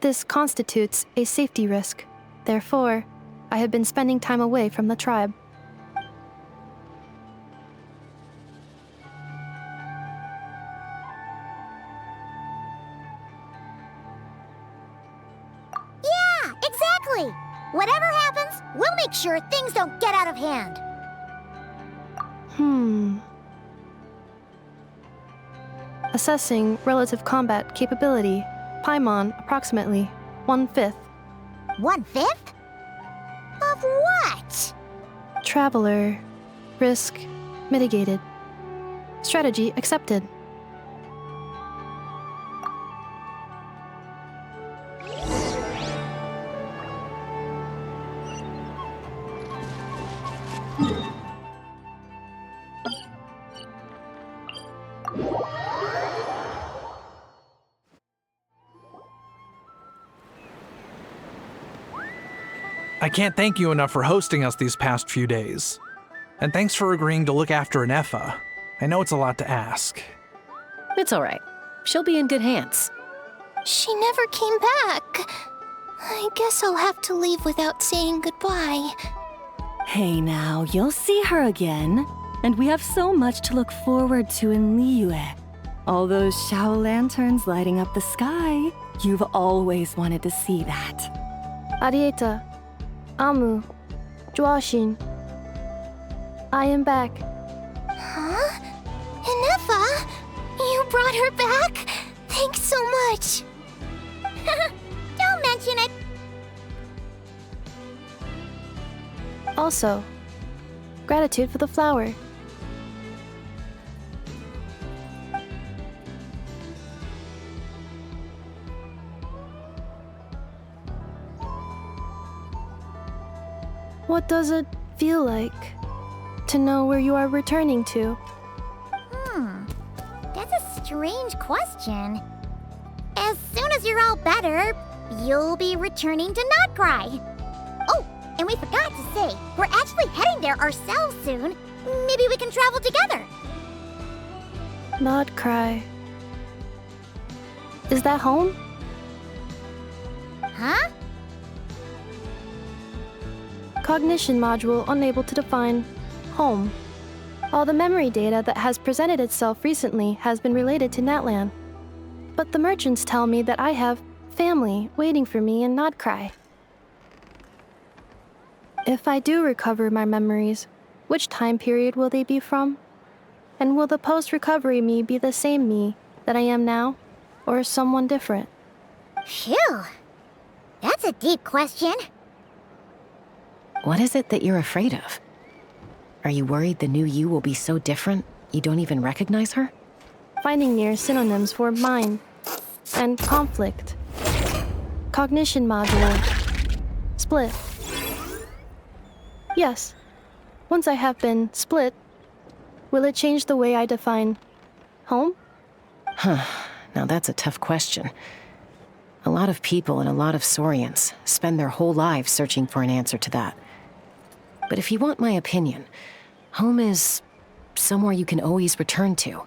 S4: This constitutes a safety risk. Therefore, I have been spending time away from the tribe.
S3: Yeah, exactly! Whatever happens, we'll make sure things don't get out of hand.
S4: Assessing relative combat capability. Paimon, approximately 1/5.
S3: 1/5? Of what?
S4: Traveler. Risk mitigated. Strategy accepted.
S9: I can't thank you enough for hosting us these past few days. And thanks for agreeing to look after Inefa. I know it's a lot to ask.
S2: It's all right. She'll be in good hands.
S13: She never came back. I guess I'll have to leave without saying goodbye.
S5: Hey now, you'll see her again. And we have so much to look forward to in Liyue. All those Shao lanterns lighting up the sky. You've always wanted to see that.
S4: Adieta. Amu. Joashin. I am back.
S13: Huh? Inefa? You brought her back? Thanks so much.
S3: Don't mention it.
S4: Also, gratitude for the flower. What does it feel like to know where you are returning to?
S3: That's a strange question. As soon as you're all better, you'll be returning to Nod-Craya. Oh, and we forgot to say, we're actually heading there ourselves soon. Maybe we can travel together.
S4: Nod-Craya. Is that home?
S3: Huh?
S4: Cognition module unable to define home. All the memory data that has presented itself recently has been related to Natlan. But the merchants tell me that I have family waiting for me in Nod-Craya. If I do recover my memories, which time period will they be from? And will the post-recovery me be the same me that I am now, or someone different?
S3: Phew. That's a deep question.
S2: What is it that you're afraid of? Are you worried the new you will be so different you don't even recognize her?
S4: Finding near synonyms for mind and conflict. Cognition module. Split. Yes. Once I have been split, will it change the way I define home?
S2: Now that's a tough question. A lot of people and a lot of Saurians spend their whole lives searching for an answer to that. But if you want my opinion, home is somewhere you can always return to,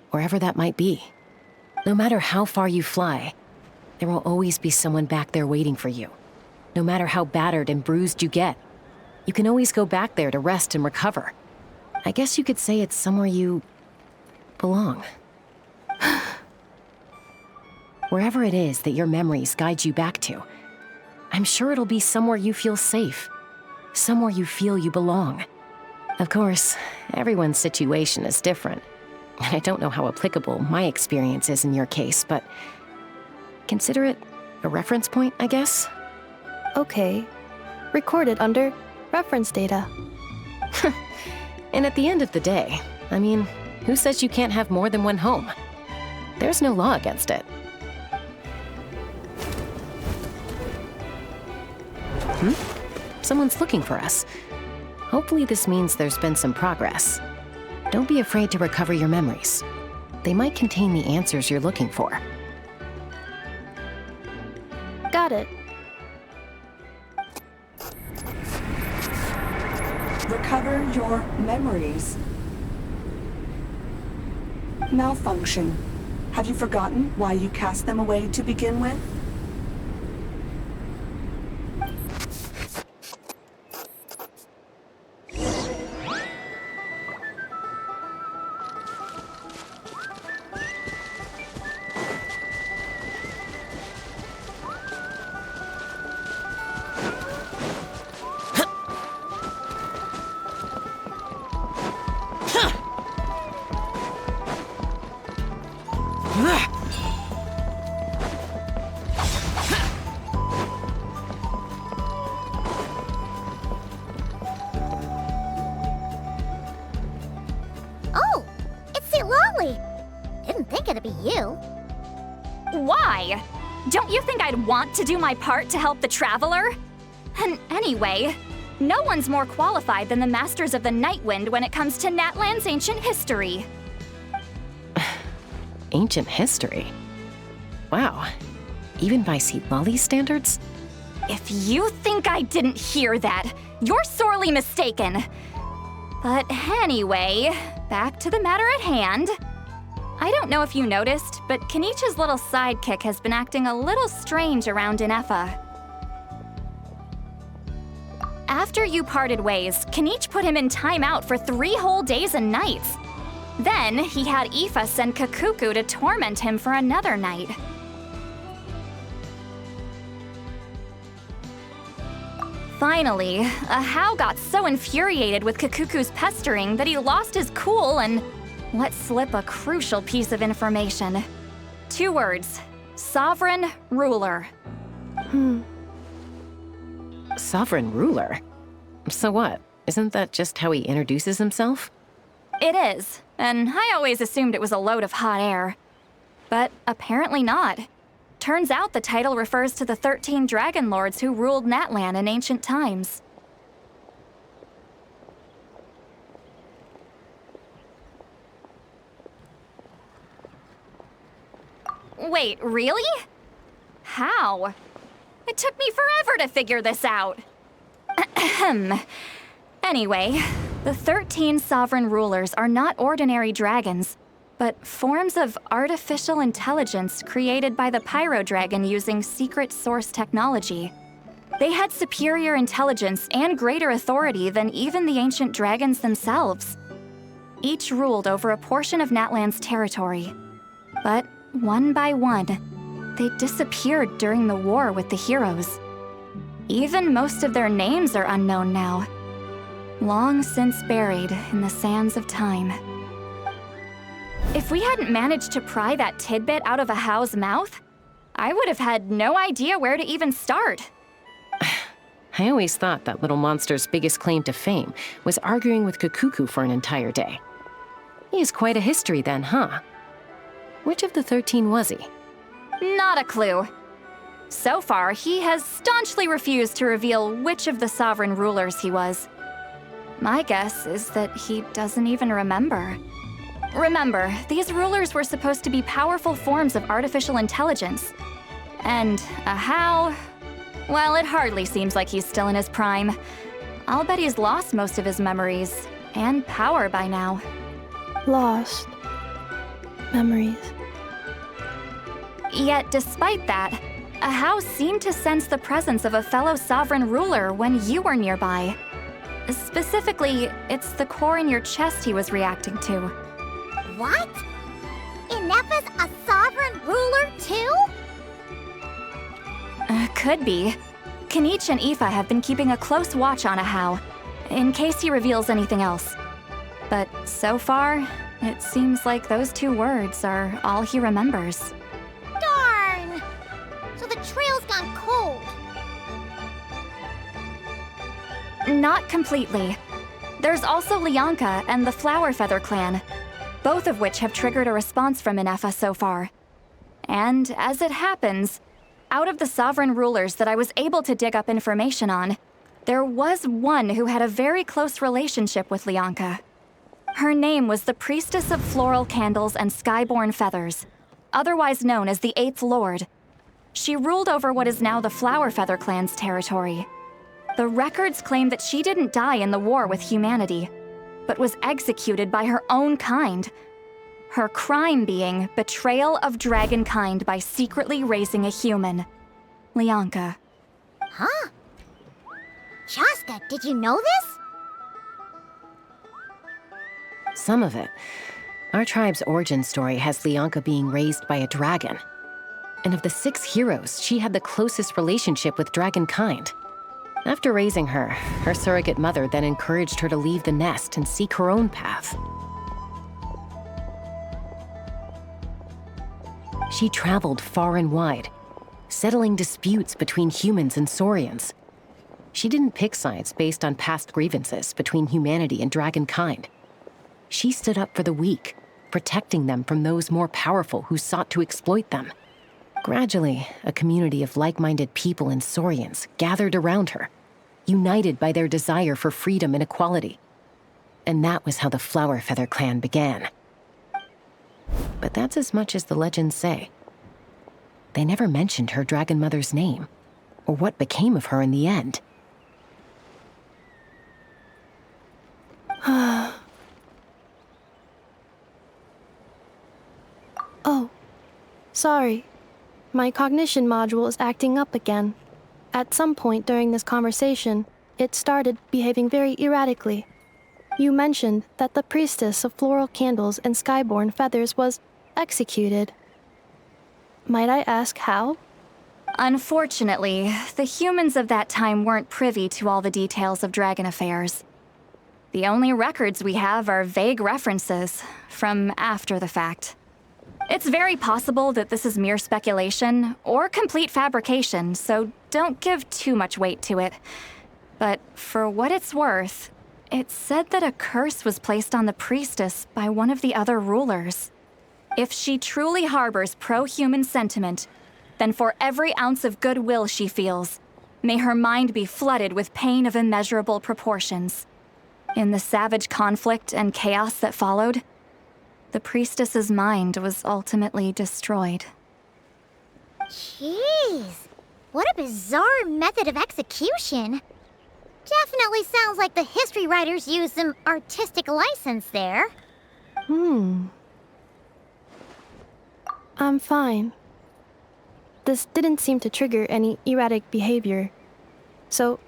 S2: wherever that might be. No matter how far you fly, there will always be someone back there waiting for you. No matter how battered and bruised you get, you can always go back there to rest and recover. I guess you could say it's somewhere you belong. Wherever it is that your memories guide you back to, I'm sure it'll be somewhere you feel safe, somewhere you feel you belong. Of course, everyone's situation is different. I don't know how applicable my experience is in your case, but consider it a reference point, I guess?
S4: Okay. Recorded under reference data.
S2: And at the end of the day, I mean, who says you can't have more than one home? There's no law against it. Someone's looking for us. Hopefully this means there's been some progress. Don't be afraid to recover your memories. They might contain the answers you're looking for.
S4: Got it.
S7: Recover your memories. Malfunction. Have you forgotten why you cast them away to begin with?
S3: Oh, it's Lolly. Didn't think it'd be you.
S15: Why? Don't you think I'd want to do my part to help the Traveler? And anyway, no one's more qualified than the Masters of the Nightwind when it comes to Natlan's ancient history.
S2: Ancient history? Wow. Even by Lolly's standards?
S15: If you think I didn't hear that, you're sorely mistaken. But anyway, back to the matter at hand. I don't know if you noticed, but Kenichi's little sidekick has been acting a little strange around Inefa. After you parted ways, Kenichi put him in timeout for 3 whole days and nights. Then he had Aoife send Kakuku to torment him for another night. Finally, Ahau got so infuriated with Kakuku's pestering that he lost his cool and let slip a crucial piece of information. 2 words: sovereign ruler.
S2: Sovereign ruler? So what? Isn't that just how he introduces himself?
S15: It is, and I always assumed it was a load of hot air. But apparently not. Turns out the title refers to the 13 Dragon Lords who ruled Natlan in ancient times. Wait, really? How? It took me forever to figure this out. Anyway, the 13 sovereign rulers are not ordinary dragons, but forms of artificial intelligence created by the Pyro Dragon using secret source technology. They had superior intelligence and greater authority than even the ancient dragons themselves. Each ruled over a portion of Natlan's territory. But one by one, they disappeared during the war with the heroes. Even most of their names are unknown now, long since buried in the sands of time. If we hadn't managed to pry that tidbit out of a How's mouth, I would have had no idea where to even start.
S2: I always thought that little monster's biggest claim to fame was arguing with Kakuku for an entire day. He has quite a history then, huh? Which of the 13 was he?
S15: Not a clue. So far, he has staunchly refused to reveal which of the sovereign rulers he was. My guess is that he doesn't even remember. Remember, these rulers were supposed to be powerful forms of artificial intelligence. And a How? Well, it hardly seems like he's still in his prime. I'll bet he's lost most of his memories and power by now.
S4: Lost. Memories.
S15: Yet, despite that, a How seemed to sense the presence of a fellow sovereign ruler when you were nearby. Specifically, it's the core in your chest he was reacting to.
S3: What? Inefa's a sovereign ruler too?
S15: Could be. Kanich and Aoife have been keeping a close watch on a How, in case he reveals anything else. But so far, it seems like those 2 words are all he remembers.
S3: Darn! So the trail's gone cold.
S15: Not completely. There's also Lianka and the Flower Feather clan, both of which have triggered a response from Inefa so far. And as it happens, out of the sovereign rulers that I was able to dig up information on, there was one who had a very close relationship with Lianka. Her name was the Priestess of Floral Candles and Skyborn Feathers, otherwise known as the 8th Lord. She ruled over what is now the Flower Feather clan's territory. The records claim that she didn't die in the war with humanity, but was executed by her own kind. Her crime being betrayal of dragonkind by secretly raising a human. Lianka.
S3: Huh? Shaska, did you know this?
S2: Some of it. Our tribe's origin story has Lianka being raised by a dragon. And of the 6 heroes, she had the closest relationship with dragonkind. After raising her, her surrogate mother then encouraged her to leave the nest and seek her own path. She traveled far and wide, settling disputes between humans and Saurians. She didn't pick sides based on past grievances between humanity and dragonkind. She stood up for the weak, protecting them from those more powerful who sought to exploit them. Gradually, a community of like-minded people and Saurians gathered around her, united by their desire for freedom and equality. And that was how the Flower Feather clan began. But that's as much as the legends say. They never mentioned her dragon mother's name, or what became of her in the end.
S4: Oh, sorry. My cognition module is acting up again. At some point during this conversation, it started behaving very erratically. You mentioned that the Priestess of Floral Candles and Skyborn Feathers was executed. Might I ask how?
S15: Unfortunately, the humans of that time weren't privy to all the details of dragon affairs. The only records we have are vague references from after the fact. It's very possible that this is mere speculation or complete fabrication, so don't give too much weight to it. But for what it's worth, it's said that a curse was placed on the priestess by one of the other rulers. If she truly harbors pro-human sentiment, then for every ounce of goodwill she feels, may her mind be flooded with pain of immeasurable proportions. In the savage conflict and chaos that followed, the priestess's mind was ultimately destroyed.
S3: Jeez, what a bizarre method of execution. Definitely sounds like the history writers used some artistic license there.
S4: I'm fine. This didn't seem to trigger any erratic behavior. So,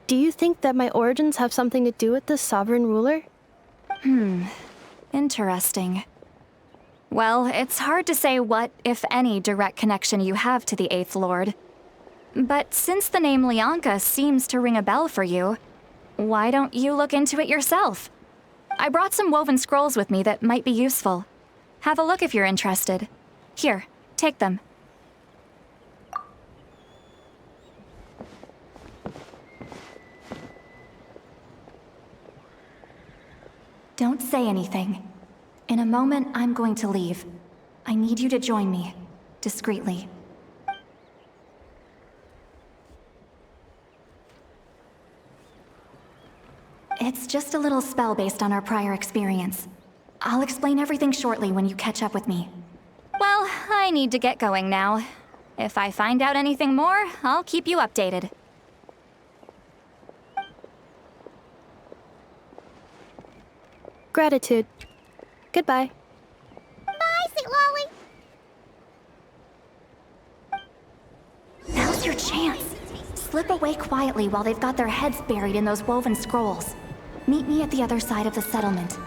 S4: do you think that my origins have something to do with this sovereign ruler?
S15: Interesting. Well, it's hard to say what, if any, direct connection you have to the Eighth Lord. But since the name Lianka seems to ring a bell for you, why don't you look into it yourself? I brought some woven scrolls with me that might be useful. Have a look if you're interested. Here, take them. Don't say anything. In a moment, I'm going to leave. I need you to join me, discreetly. It's just a little spell based on our prior experience. I'll explain everything shortly when you catch up with me. Well, I need to get going now. If I find out anything more, I'll keep you updated.
S4: Gratitude. Goodbye.
S3: Bye, Sweet Lolly.
S15: Now's your chance. Slip away quietly while they've got their heads buried in those woven scrolls. Meet me at the other side of the settlement.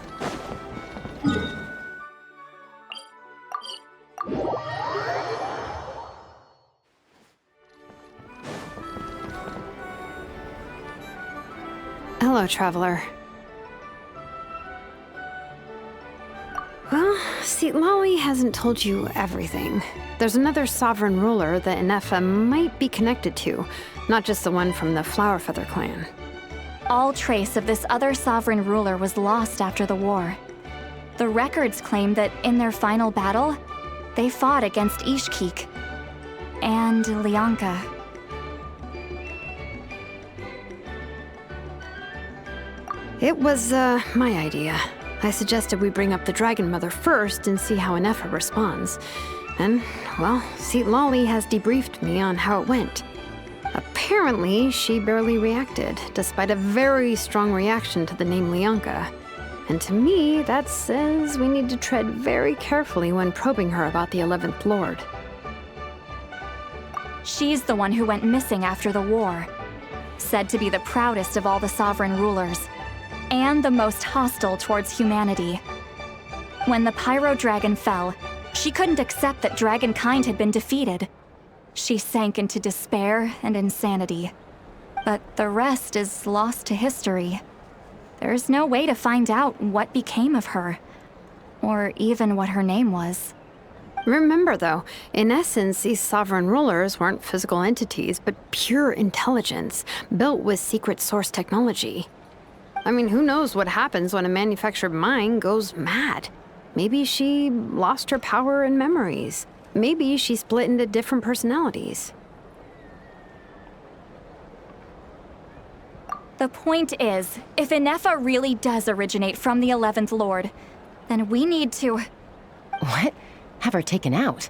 S6: Hello, traveler. Well, see, Lolly hasn't told you everything. There's another sovereign ruler that Inefa might be connected to, not just the one from the Flowerfeather clan.
S15: All trace of this other sovereign ruler was lost after the war. The records claim that in their final battle, they fought against Ishkik and Lianka.
S6: It was, my idea. I suggested we bring up the Dragon Mother first and see how Inefa responds. And, well, see, Lolly has debriefed me on how it went. Apparently, she barely reacted, despite a very strong reaction to the name Lianka. And to me, that says we need to tread very carefully when probing her about the 11th Lord.
S15: She's the one who went missing after the war. Said to be the proudest of all the sovereign rulers, and the most hostile towards humanity. When the Pyro Dragon fell, she couldn't accept that dragonkind had been defeated. She sank into despair and insanity. But the rest is lost to history. There's no way to find out what became of her, or even what her name was.
S6: Remember, though, in essence, these sovereign rulers weren't physical entities, but pure intelligence, built with secret source technology. I mean, who knows what happens when a manufactured mind goes mad? Maybe she lost her power and memories. Maybe she split into different personalities.
S15: The point is, if Inefa really does originate from the 11th Lord, then we need to...
S2: What? Have her taken out?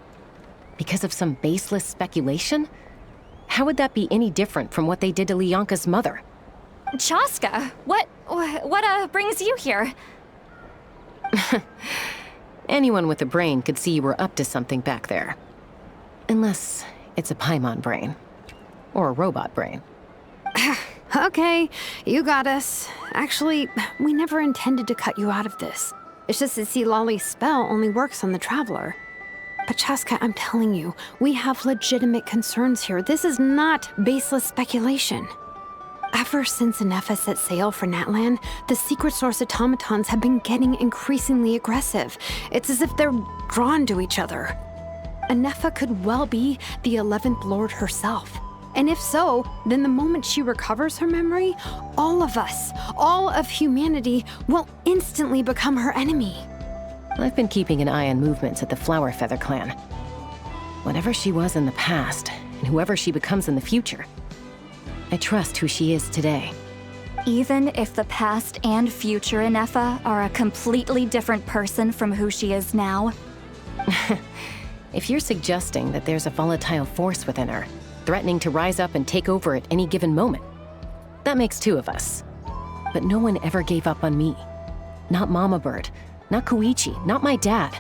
S2: Because of some baseless speculation? How would that be any different from what they did to Lianka's mother?
S15: Chaska, what brings you here?
S2: Anyone with a brain could see you were up to something back there. Unless it's a Paimon brain. Or a robot brain.
S6: Okay, you got us. Actually, we never intended to cut you out of this. It's just that see, Lolly's spell only works on the Traveler. But Chaska, I'm telling you, we have legitimate concerns here. This is not baseless speculation. Ever since Inefa set sail for Natlan, the secret source automatons have been getting increasingly aggressive. It's as if they're drawn to each other. Inefa could well be the 11th Lord herself. And if so, then the moment she recovers her memory, all of us, all of humanity, will instantly become her enemy.
S2: I've been keeping an eye on movements at the Flowerfeather clan. Whatever she was in the past, and whoever she becomes in the future, I trust who she is today.
S15: Even if the past and future Inefa are a completely different person from who she is now?
S2: If you're suggesting that there's a volatile force within her, threatening to rise up and take over at any given moment, that makes two of us. But no one ever gave up on me. Not Mama Bird, not Koichi, not my dad.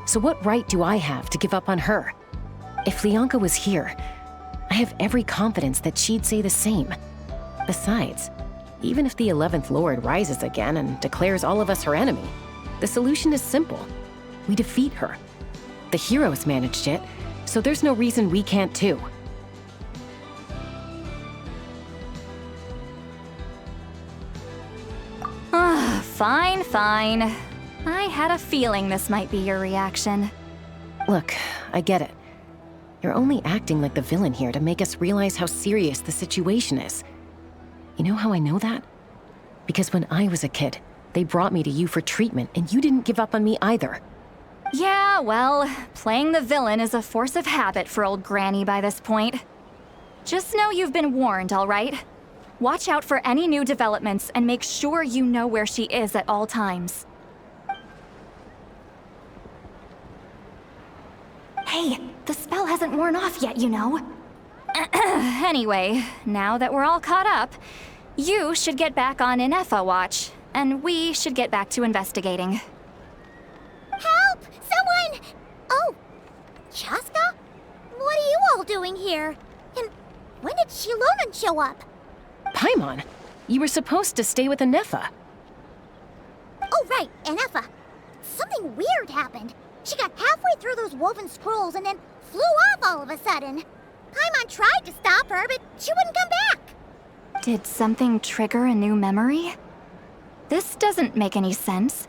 S2: So what right do I have to give up on her? If Lianka was here, I have every confidence that she'd say the same. Besides, even if the 11th Lord rises again and declares all of us her enemy, the solution is simple. We defeat her. The heroes managed it, so there's no reason we can't too.
S15: Fine, fine. I had a feeling this might be your reaction.
S2: Look, I get it. You're only acting like the villain here to make us realize how serious the situation is. You know how I know that? Because when I was a kid, they brought me to you for treatment, and you didn't give up on me either.
S15: Yeah, well, playing the villain is a force of habit for old Granny by this point. Just know you've been warned, all right? Watch out for any new developments and make sure you know where she is at all times. Hey, the spell hasn't worn off yet, you know. Anyway, now that we're all caught up, you should get back on Inefa watch, and we should get back to investigating.
S3: Help! Someone! Oh, Chaska? What are you all doing here? And when did Shilonen show up?
S2: Paimon, you were supposed to stay with Inefa.
S3: Oh, right, Inefa. Something weird happened. She got halfway through those woven scrolls and then flew off all of a sudden. Paimon tried to stop her, but she wouldn't come back.
S15: Did something trigger a new memory? This doesn't make any sense.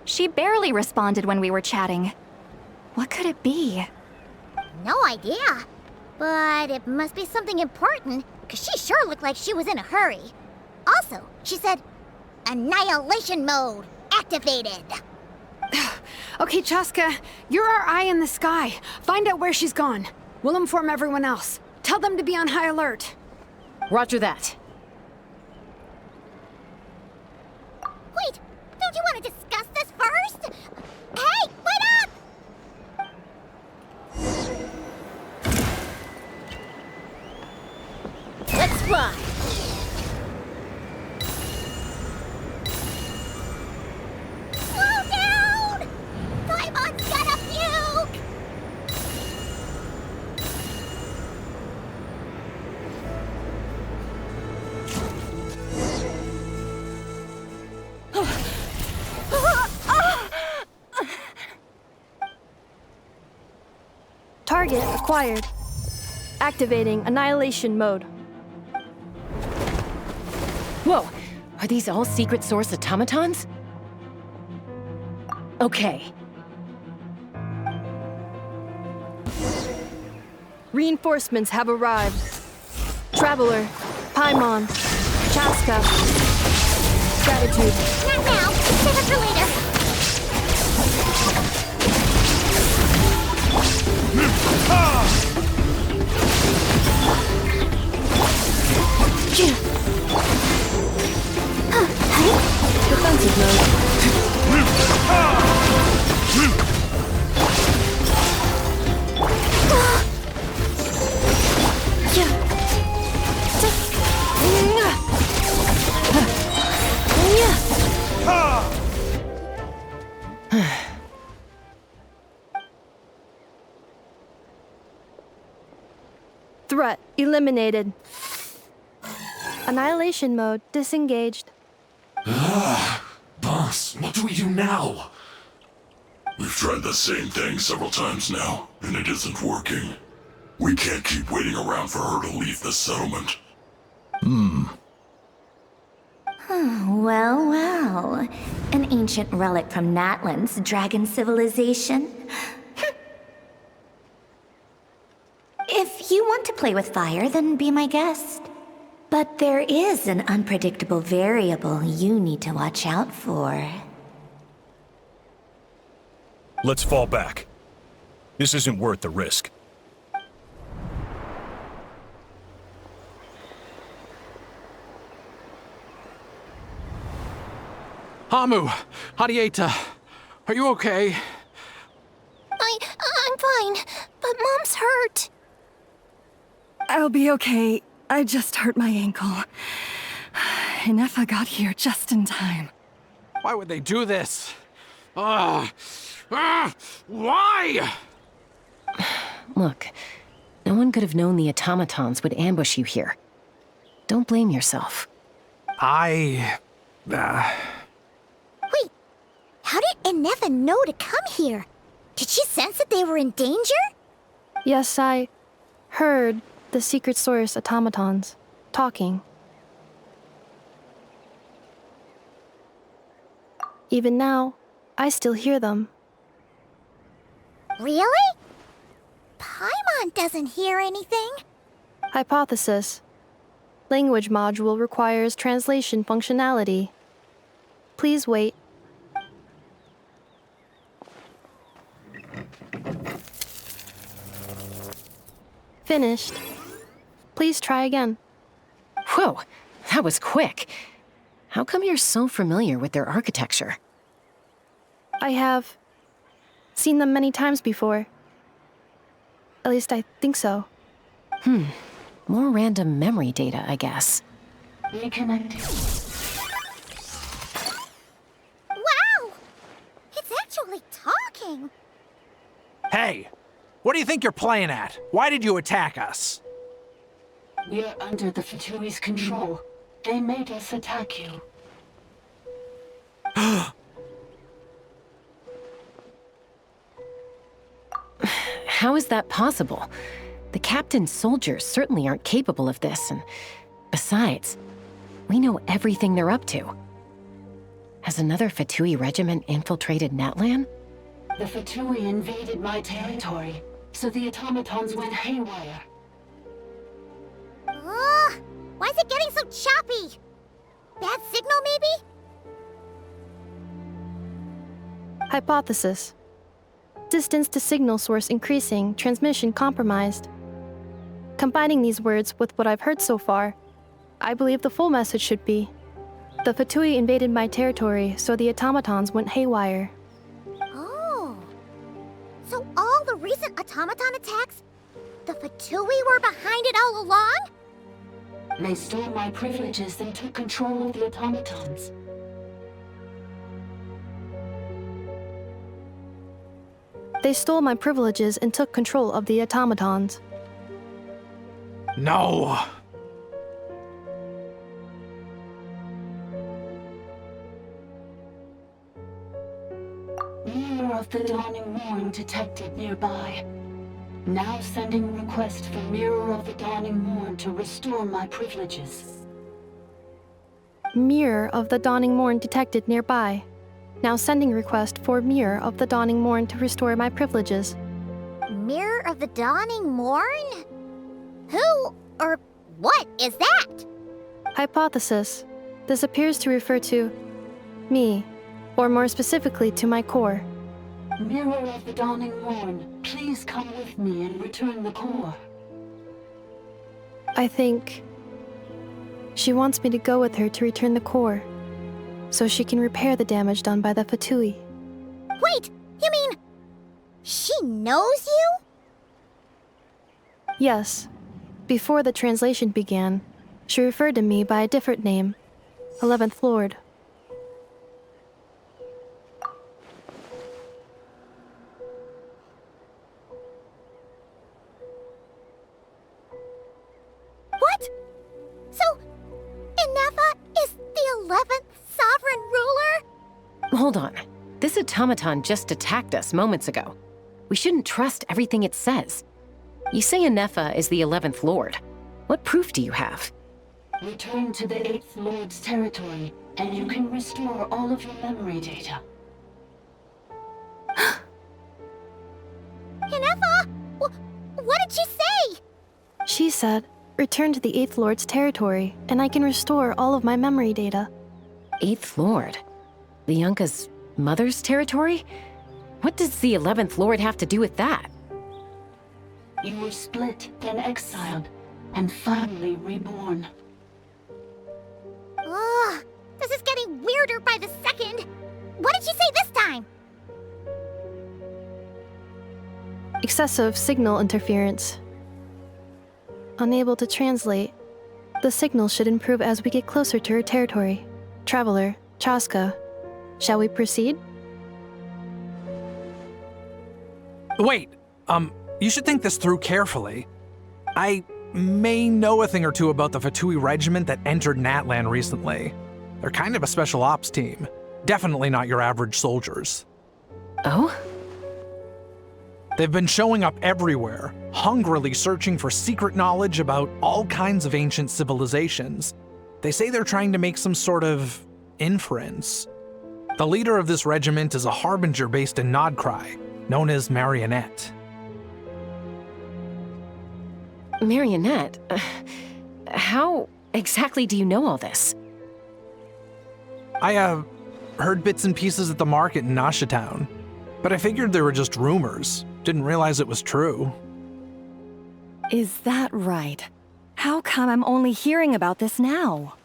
S15: She barely responded when we were chatting. What could it be?
S3: No idea. But it must be something important, because she sure looked like she was in a hurry. Also, she said, Annihilation mode activated.
S6: Okay, Chaska, you're our eye in the sky. Find out where she's gone. We'll inform everyone else. Tell them to be on high alert.
S2: Roger that.
S3: Wait, don't you want to discuss this first? Hey, wait up! Let's fly. Slow down! Paimon's got a puke!
S4: Target acquired. Activating annihilation mode.
S2: Whoa, are these all secret source automatons? Okay.
S4: Reinforcements have arrived. Traveler, Paimon, Chaska. Gratitude.
S3: Not now. Save it for later.
S4: Defensive Threat eliminated. Annihilation mode disengaged.
S16: Boss, what do we do now? We've tried the same thing several times now, and it isn't working. We can't keep waiting around for her to leave the settlement.
S12: Well, well. An ancient relic from Natlan's dragon civilization. If you want to play with fire, then be my guest. But there is an unpredictable variable you need to watch out for.
S17: Let's fall back. This isn't worth the risk.
S9: Hamu, Hadieta, are you okay?
S13: I'm fine, but Mom's hurt.
S5: I'll be okay. I just hurt my ankle. Inefa got here just in time.
S9: Why would they do this? Why?
S2: Look, No one could have known the automatons would ambush you here. Don't blame yourself.
S3: Wait, how did Inefa know to come here? Did she sense that they were in danger?
S4: Yes, I heard the secret source automatons talking. Even now, I still hear them.
S3: Really? Paimon doesn't hear anything.
S4: Hypothesis. Language module requires translation functionality. Please wait. Finished. Please try again.
S2: Whoa, that was quick. How come you're so familiar with their architecture?
S4: I have seen them many times before. At least I think so.
S2: More random memory data, I guess.
S3: Reconnecting. Wow! It's actually talking!
S9: Hey! What do you think you're playing at? Why did you attack us?
S18: We're under the Fatui's control. They made us attack you.
S2: How is that possible? The captain's soldiers certainly aren't capable of this, and besides, we know everything they're up to. Has another Fatui regiment infiltrated Natlan?
S18: The Fatui invaded my territory, so the automatons went haywire.
S3: Why is it getting so choppy? Bad signal, maybe?
S4: Hypothesis. Distance to signal source increasing, transmission compromised. Combining these words with what I've heard so far, I believe the full message should be: the Fatui invaded my territory, so the automatons went haywire.
S3: Oh. So all the recent automaton attacks, the Fatui were behind it all along?
S18: They stole my privileges and took control of the automatons.
S4: They stole my privileges and took control of the automatons.
S9: No!
S18: Mirror of the Dawning Morn detected nearby. Now sending request for Mirror of the Dawning Morn to restore my privileges.
S4: Mirror of the Dawning Morn detected nearby. Now sending request for Mirror of the Dawning Morn to restore my privileges.
S3: Mirror of the Dawning Morn? Who or what is that?
S4: Hypothesis. This appears to refer to me, or more specifically to my core.
S18: Mirror of the Dawning Morn, please come with me and return the core.
S4: I think she wants me to go with her to return the core, so she can repair the damage done by the Fatui.
S3: Wait, you mean she knows you?
S4: Yes. Before the translation began, she referred to me by a different name, 11th Lord.
S3: What? So, Inefa is the 11th sovereign ruler?
S2: Hold on. This automaton just attacked us moments ago. We shouldn't trust everything it says. You say Inefa is the 11th Lord. What proof do you have?
S18: Return to the 8th Lord's territory, and you can restore all of your memory data.
S3: Inefa? What did she say?
S4: She said, return to the 8th Lord's territory, and I can restore all of my memory data.
S2: 8th Lord? The Yunka's mother's territory? What does the 11th Lord have to do with that?
S18: You were split, then exiled, and finally reborn.
S3: Ugh, this is getting weirder by the second. What did she say this time?
S4: Excessive signal interference. Unable to translate. The signal should improve as we get closer to her territory. Traveler, Chaska, shall we proceed?
S9: Wait, you should think this through carefully. I may know a thing or two about the Fatui regiment that entered Natlan recently. They're kind of a special ops team. Definitely not your average soldiers.
S2: Oh?
S9: They've been showing up everywhere, hungrily searching for secret knowledge about all kinds of ancient civilizations. They say they're trying to make some sort of inference. The leader of this regiment is a harbinger based in Nod-Craya, known as Marionette.
S2: Marionette? How exactly do you know all this?
S9: I, heard bits and pieces at the market in Nashatown, but I figured they were just rumors. Didn't realize it was true.
S5: Is that right? How come I'm only hearing about this now?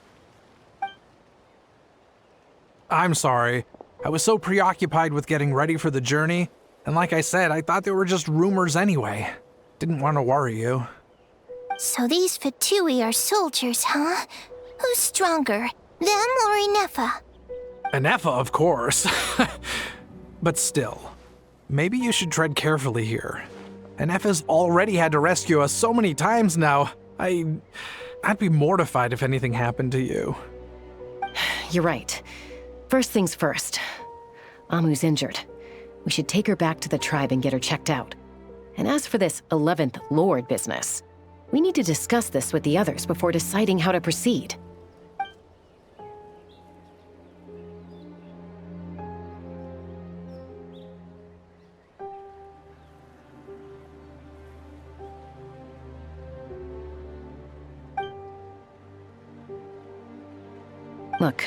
S9: I'm sorry. I was so preoccupied with getting ready for the journey, and like I said, I thought they were just rumors anyway. Didn't want to worry you.
S13: So these Fatui are soldiers, huh? Who's stronger, them or Inefa?
S9: Inefa, of course. But still, maybe you should tread carefully here. Inefa's already had to rescue us so many times now. I'd be mortified if anything happened to you.
S2: You're right. First things first. Amu's injured. We should take her back to the tribe and get her checked out. And as for this 11th Lord business, we need to discuss this with the others before deciding how to proceed. Look,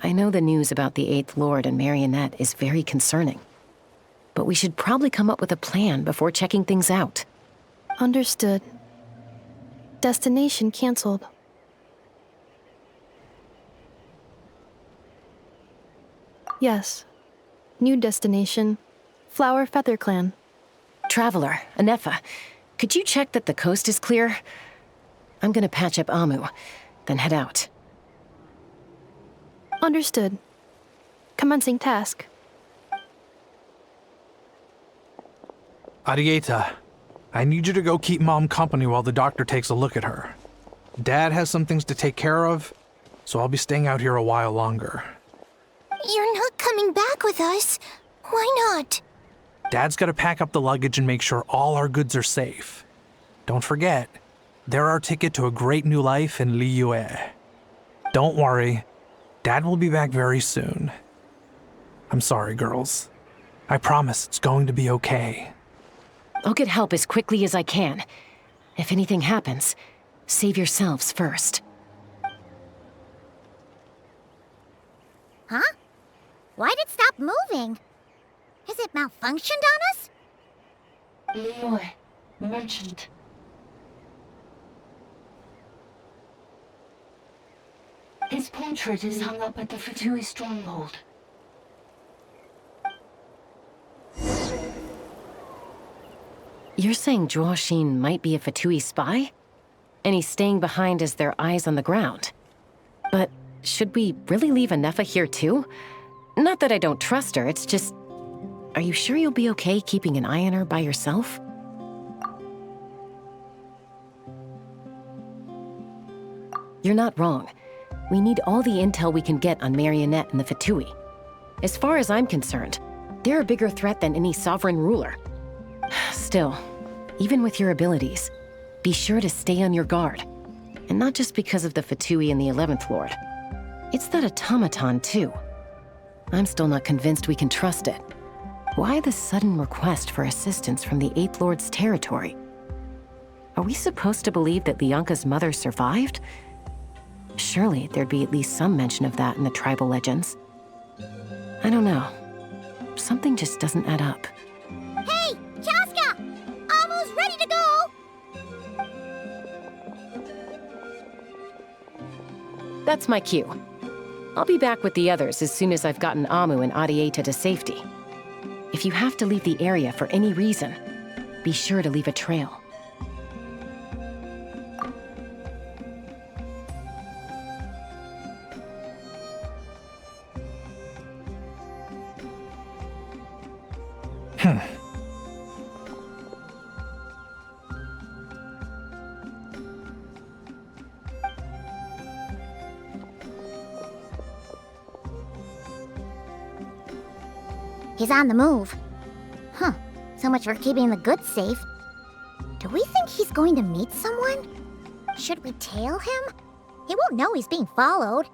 S2: I know the news about the 8th Lord and Marionette is very concerning, but we should probably come up with a plan before checking things out.
S4: Understood. Destination canceled. Yes. New destination. Flower Feather Clan.
S2: Traveler, Inefa, could you check that the coast is clear? I'm gonna patch up Amu, then head out.
S4: Understood. Commencing task.
S9: Arieta, I need you to go keep Mom company while the doctor takes a look at her. Dad has some things to take care of, so I'll be staying out here a while longer.
S13: You're not coming back with us. Why not?
S9: Dad's gotta pack up the luggage and make sure all our goods are safe. Don't forget, they're our ticket to a great new life in Liyue. Don't worry, Dad will be back very soon. I'm sorry, girls. I promise it's going to be okay.
S2: I'll get help as quickly as I can. If anything happens, save yourselves first.
S3: Huh? Why'd it stop moving? Has it malfunctioned on us?
S18: Liyue, merchant. His portrait is hung up at the Fatui stronghold.
S2: You're saying Zhuo might be a Fatui spy? And he's staying behind as their eyes on the ground. But should we really leave Inefa here too? Not that I don't trust her, it's just... Are you sure you'll be okay keeping an eye on her by yourself? You're not wrong. We need all the intel we can get on Marionette and the Fatui. As far as I'm concerned, they're a bigger threat than any sovereign ruler. Still, even with your abilities, be sure to stay on your guard. And not just because of the Fatui and the 11th Lord. It's that automaton, too. I'm still not convinced we can trust it. Why the sudden request for assistance from the 8th Lord's territory? Are we supposed to believe that Lianka's mother survived? Surely there'd be at least some mention of that in the tribal legends. I don't know. Something just doesn't add up.
S3: Hey, Chaska! Amu's ready to go!
S2: That's my cue. I'll be back with the others as soon as I've gotten Amu and Arieta to safety. If you have to leave the area for any reason, be sure to leave a trail.
S3: He's on the move. Huh. So much for keeping the goods safe. Do we think he's going to meet someone? Should we tail him? He won't know he's being followed.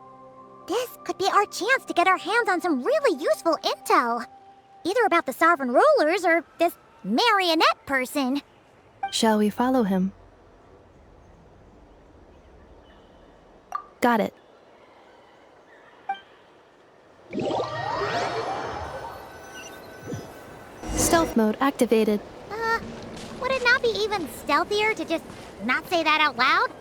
S3: This could be our chance to get our hands on some really useful intel. Either about the sovereign rulers or this marionette person.
S4: Shall we follow him? Got it. Stealth mode activated.
S3: Would it not be even stealthier to just not say that out loud?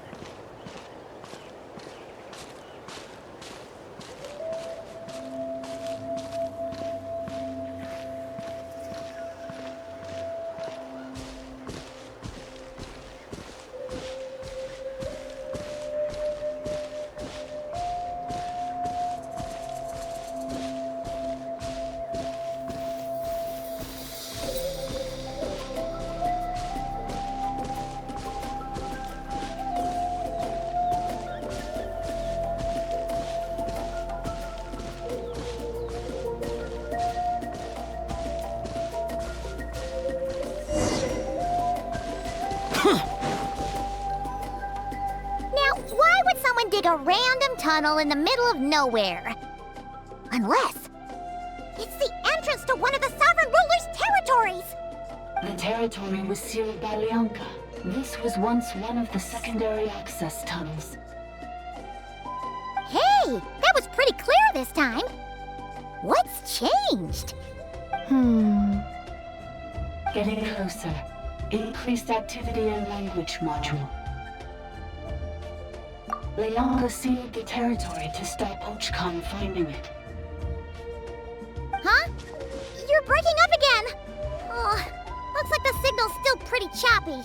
S3: Dig a random tunnel in the middle of nowhere. Unless it's the entrance to one of the sovereign ruler's territories.
S18: The territory was sealed by Leonka. This was once one of the secondary access tunnels.
S3: Hey, that was pretty clear this time. What's changed?
S18: Getting closer. Increased activity in language module. Leonka sealed the territory to stop Ochkan finding it.
S3: Huh? You're breaking up again! Oh, looks like the signal's still pretty choppy.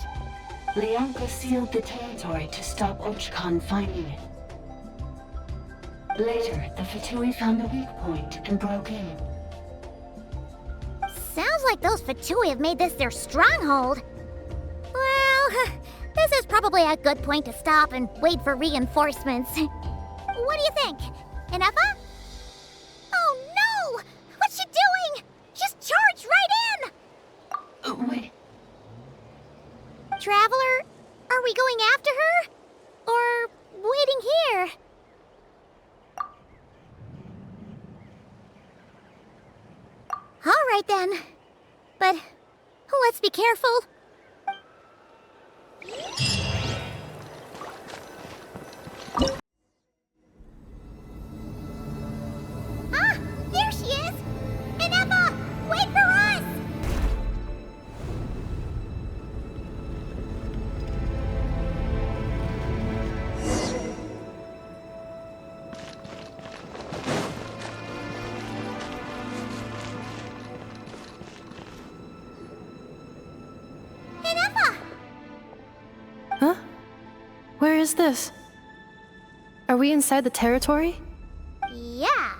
S18: Leonka sealed the territory to stop Ochkan finding it. Later, the Fatui found a weak point and broke in.
S3: Sounds like those Fatui have made this their stronghold. Well, this is probably a good point to stop and wait for reinforcements. What do you think? Inefa? Oh no! What's she doing? She's charged right in!
S18: Wait.
S3: Traveler, are we going after her? Or waiting here? All right then. But let's be careful. Ah! There she is! Inefa! Wait for us! Inefa!
S4: Huh? Where is this? Are we inside the territory?
S3: Yeah.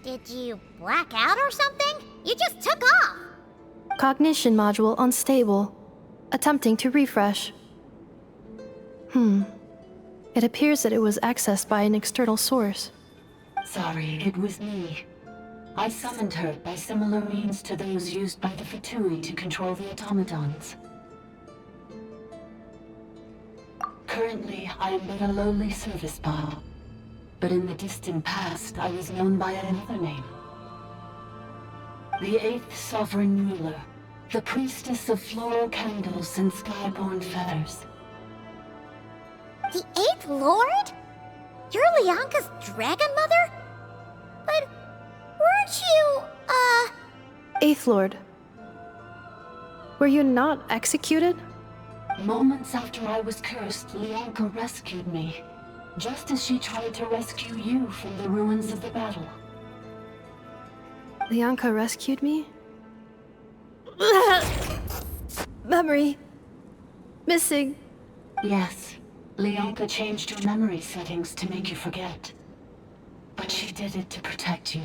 S3: Did you black out or something? You just took off!
S4: Cognition module unstable. Attempting to refresh. It appears that it was accessed by an external source.
S18: Sorry, it was me. I summoned her by similar means to those used by the Fatui to control the automatons. Currently, I am but a lowly service bot. But in the distant past, I was known by another name. The 8th Sovereign Ruler, the priestess of floral candles and skyborn feathers.
S3: The 8th Lord? You're Leonka's dragon mother? But weren't you,
S4: 8th Lord. Were you not executed?
S18: Moments after I was cursed, Leonka rescued me. Just as she tried to rescue you from the ruins of the battle.
S4: Leonka rescued me? Memory. Missing.
S18: Yes. Leonka changed your memory settings to make you forget. But she did it to protect you.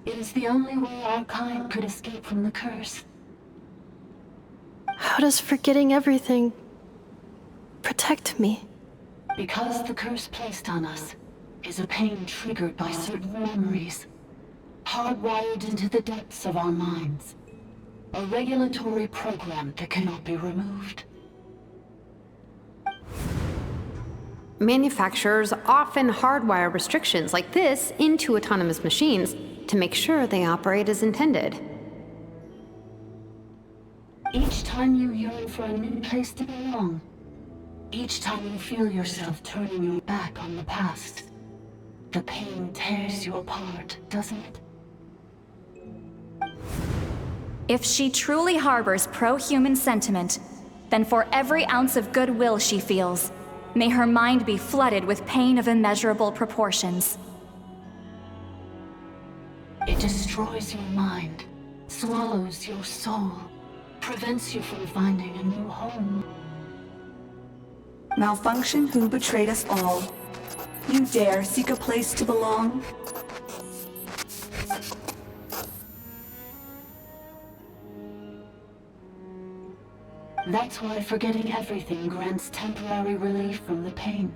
S18: It is the only way our kind could escape from the curse.
S4: How does forgetting everything protect me?
S18: Because the curse placed on us is a pain triggered by certain memories. hardwired into the depths of our minds. A regulatory program that cannot be removed.
S6: Manufacturers often hardwire restrictions like this into autonomous machines to make sure they operate as intended.
S18: Each time you yearn for a new place to belong, each time you feel yourself turning your back on the past, the pain tears you apart, doesn't it?
S15: If she truly harbors pro-human sentiment, then for every ounce of goodwill she feels, may her mind be flooded with pain of immeasurable proportions.
S18: It destroys your mind, swallows your soul, prevents you from finding a new home.
S7: Malfunction who betrayed us all. You dare seek a place to belong?
S18: That's why forgetting everything grants temporary relief from the pain.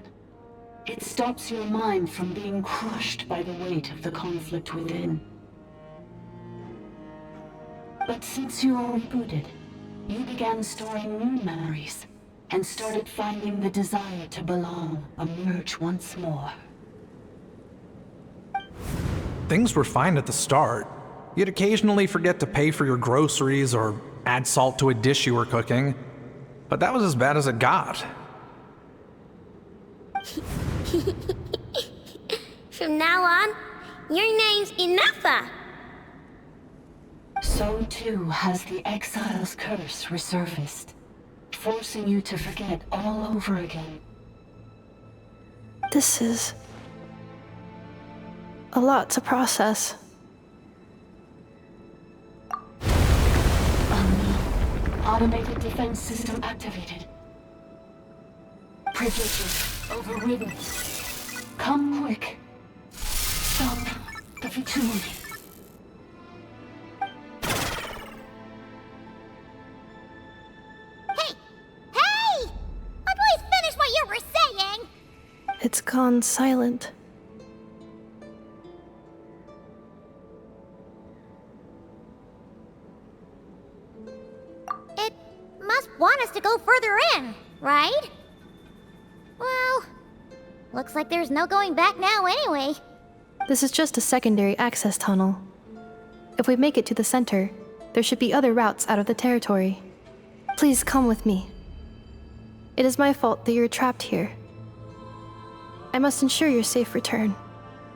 S18: It stops your mind from being crushed by the weight of the conflict within. But since you are rebooted, you began storing new memories and started finding the desire to belong emerge once more.
S9: Things were fine at the start. You'd occasionally forget to pay for your groceries or add salt to a dish you were cooking, but that was as bad as it got.
S3: From now on, your name's Enougha.
S18: So too has the exile's curse resurfaced, forcing you to forget all over again.
S4: This is a lot to process.
S18: Automated defense system activated. Privileges overridden. Come quick. Stop the fatality.
S3: Hey! Please finish what you were saying!
S4: It's gone silent.
S3: It must want us to go further in, right? Well, looks like there's no going back now anyway.
S4: This is just a secondary access tunnel. If we make it to the center, there should be other routes out of the territory. Please come with me. It is my fault that you're trapped here. I must ensure your safe return.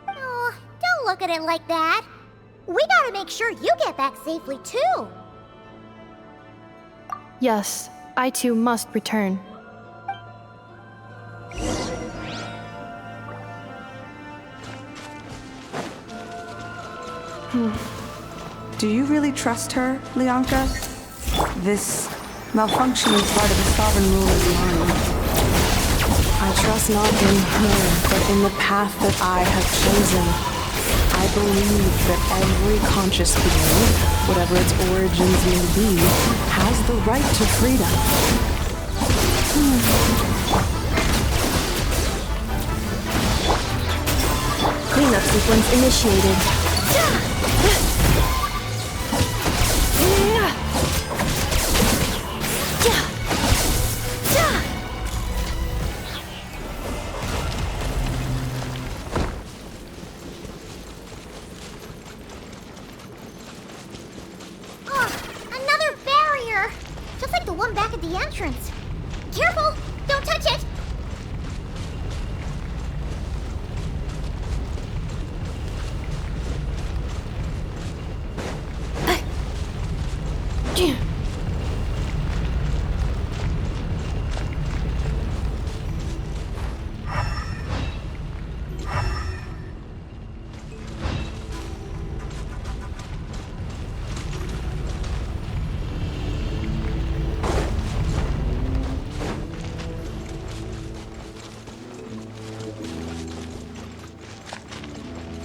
S3: Oh, don't look at it like that. We gotta make sure you get back safely too.
S4: Yes, I too must return.
S7: Do you really trust her, Leonka? This malfunction is part of the sovereign ruler's mind.
S14: I trust not in her, but in the path that I have chosen. I believe that every conscious being, whatever its origins may be, has the right to freedom.
S4: Cleanup sequence initiated.
S3: Another barrier! Just like the one back at the entrance. Careful! Don't touch it!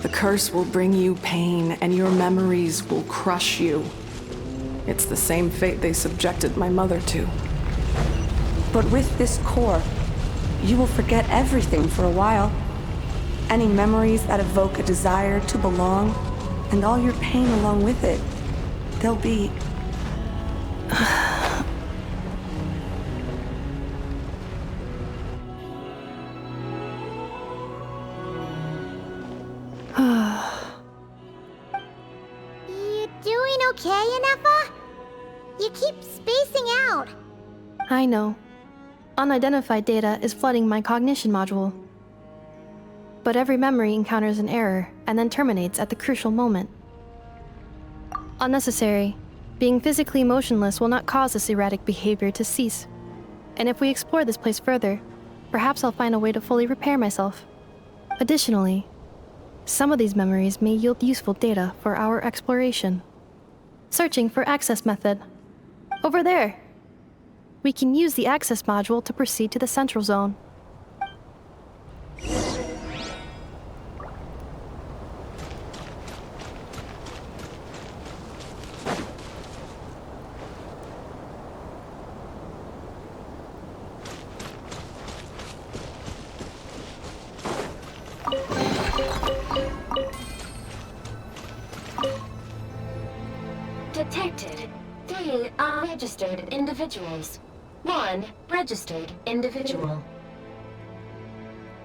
S14: The curse will bring you pain, and your memories will crush you. It's the same fate they subjected my mother to.
S7: But with this core, you will forget everything for a while. Any memories that evoke a desire to belong And all your pain along with it. They'll be...
S3: You doing okay, Ineffa? You keep spacing out.
S4: I know. Unidentified data is flooding my cognition module. But every memory encounters an error and then terminates at the crucial moment. Unnecessary. Being physically motionless will not cause this erratic behavior to cease. And if we explore this place further, perhaps I'll find a way to fully repair myself. Additionally, some of these memories may yield useful data for our exploration. Searching for access method. Over there! We can use the access module to proceed to the central zone.
S18: Detected 3 unregistered individuals. 1 registered individual.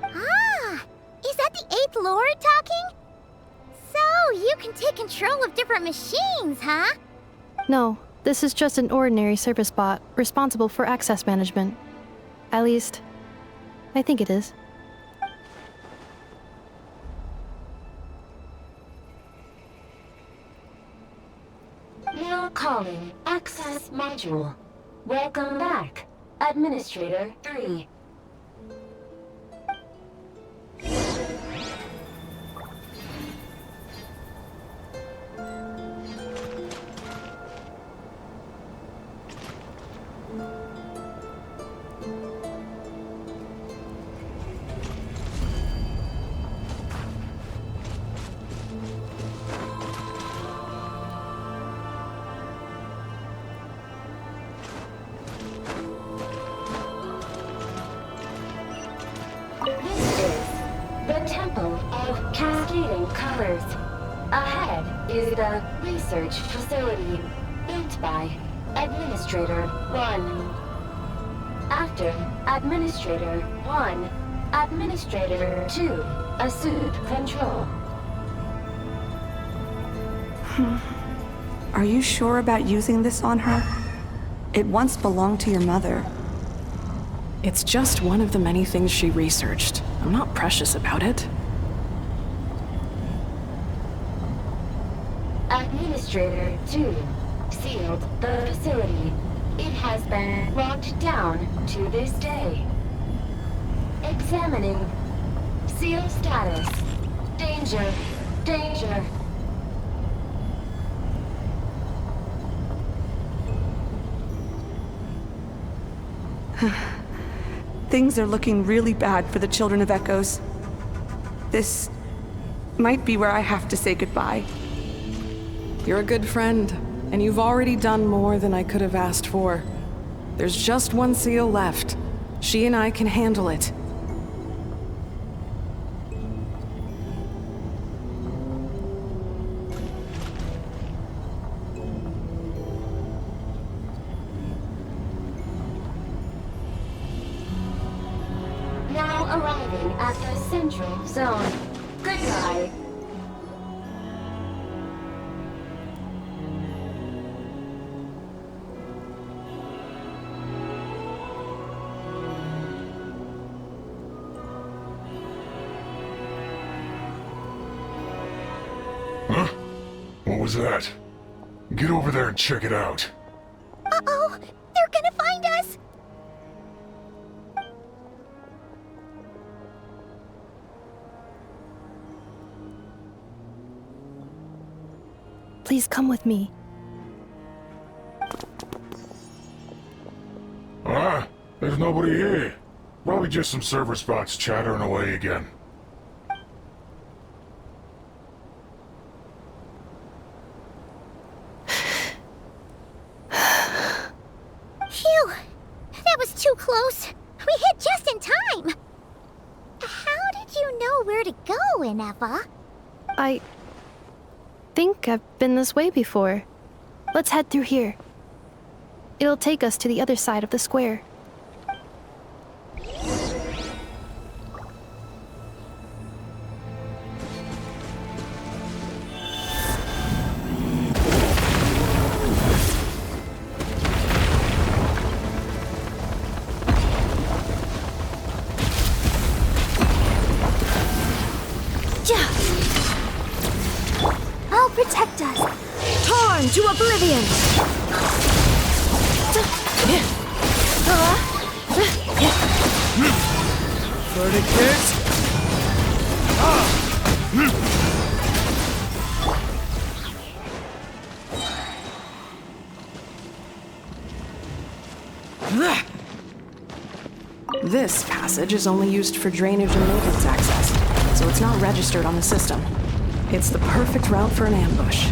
S3: Ah! Is that the 8th Lord talking? So, you can take control of different machines, huh?
S4: No, this is just an ordinary service bot responsible for access management. At least, I think it is.
S18: Now calling access module. Welcome back, Administrator 3. The research facility built by Administrator 1. After Administrator 1, Administrator 2 assumed control.
S7: Are you sure about using this on her? It once belonged to your mother.
S14: It's just one of the many things she researched. I'm not precious about it.
S18: Administrator 2 sealed the facility. It has been locked down to this day. Examining. Seal status. Danger. Danger.
S7: Things are looking really bad for the Children of Echoes. This might be where I have to say goodbye.
S14: You're a good friend, and you've already done more than I could have asked for. There's just one seal left. She and I can handle it.
S18: Now arriving at the central zone. Goodbye.
S16: What was that? Get over there and check it out.
S3: Uh-oh! They're gonna find us!
S4: Please come with me.
S16: Ah, there's nobody here. Probably just some server spots chattering away again.
S3: Phew! That was too close. We hit just in time. How did you know where to go, Ineffa?
S4: think I've been this way before. Let's head through here. It'll take us to the other side of the square.
S3: I'll protect us. Torn to oblivion.
S9: Verdict kicks.
S14: This passage is only used for drainage and maintenance access, so it's not registered on the system. It's the perfect route for an ambush.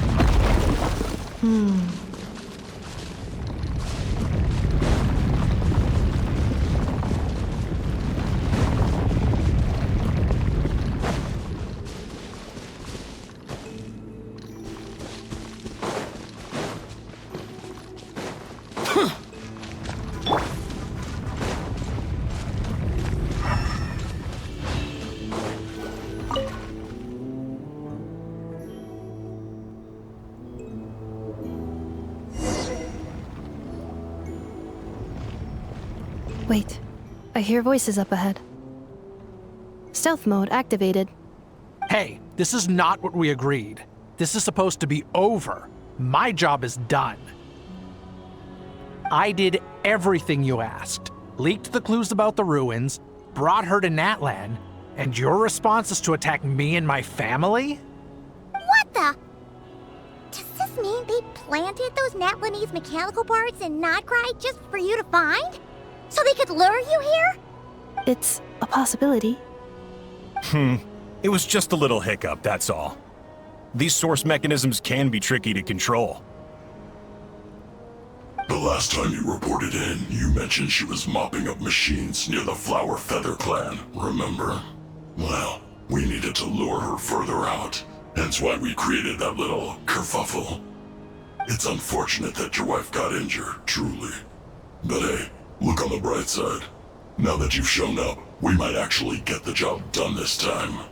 S4: Wait, I hear voices up ahead. Stealth mode activated.
S9: Hey, this is not what we agreed. This is supposed to be over. My job is done. I did everything you asked. Leaked the clues about the ruins, brought her to Natlan, and your response is to attack me and my family?
S3: What the? Does this mean they planted those Natlanese mechanical parts in Nod-Craya just for you to find? So they could lure you here?
S4: It's a possibility.
S17: It was just a little hiccup, that's all. These source mechanisms can be tricky to control.
S16: The last time you reported in, you mentioned she was mopping up machines near the Flower Feather clan, remember? Well, we needed to lure her further out, hence why we created that little kerfuffle. It's unfortunate that your wife got injured, truly. But hey, look on the bright side. Now that you've shown up, we might actually get the job done this time.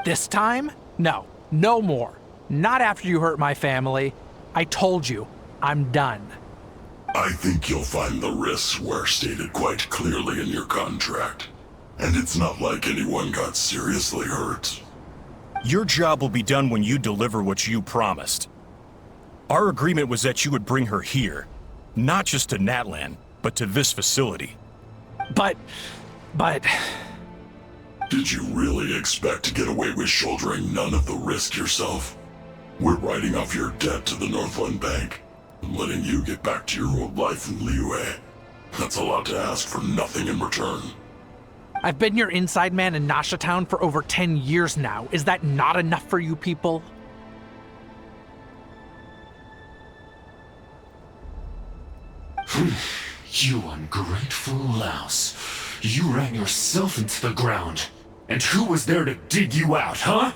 S9: This time? No, no more. Not after you hurt my family. I told you, I'm done.
S16: I think you'll find the risks were stated quite clearly in your contract. And it's not like anyone got seriously hurt.
S17: Your job will be done when you deliver what you promised. Our agreement was that you would bring her here, not just to Natlan, but to this facility.
S9: But...
S16: Did you really expect to get away with shouldering none of the risk yourself? We're writing off your debt to the Northland Bank and letting you get back to your old life in Liyue. That's a lot to ask for nothing in return.
S9: I've been your inside man in Nasha Town for over 10 years now. Is that not enough for you people?
S19: You ungrateful louse. You ran yourself into the ground. And who was there to dig you out, huh?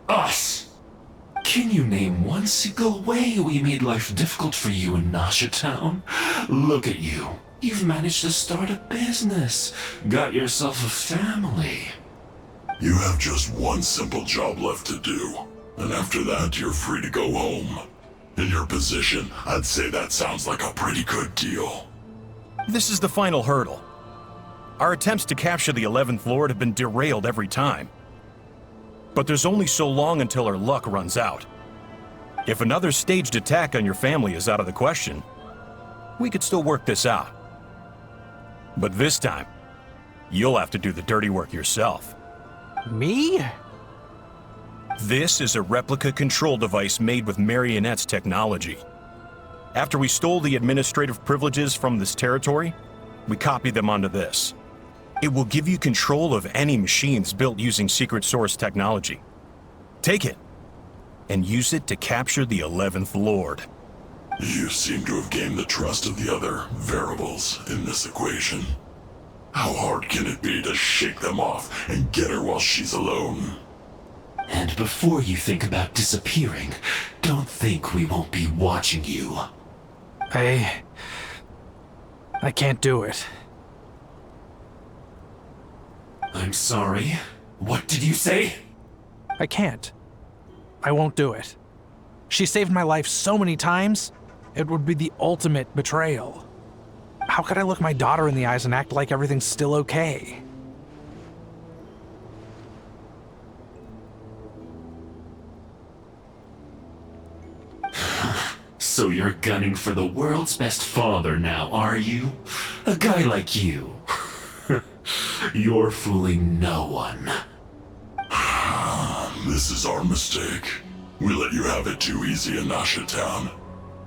S19: Us! Can you name one single way we made life difficult for you in Nasha Town? Look at you. You've managed to start a business. Got yourself a family.
S16: You have just one simple job left to do. And after that, you're free to go home. In your position, I'd say that sounds like a pretty good deal.
S17: This is the final hurdle. Our attempts to capture the 11th Lord have been derailed every time. But there's only so long until our luck runs out. If another staged attack on your family is out of the question, we could still work this out. But this time, you'll have to do the dirty work yourself.
S9: Me?
S17: This is a replica control device made with Marionette's technology. After we stole the administrative privileges from this territory, we copied them onto this. It will give you control of any machines built using secret source technology. Take it, and use it to capture the 11th Lord.
S16: You seem to have gained the trust of the other variables in this equation. How hard can it be to shake them off and get her while she's alone?
S19: And before you think about disappearing, don't think we won't be watching you.
S9: I can't do it.
S19: I'm sorry. What did you say?
S9: I can't. I won't do it. She saved my life so many times, it would be the ultimate betrayal. How could I look my daughter in the eyes and act like everything's still okay?
S19: So you're gunning for the world's best father now, are you? A guy like you. You're fooling no one.
S16: This is our mistake. We let you have it too easy in Nasha Town.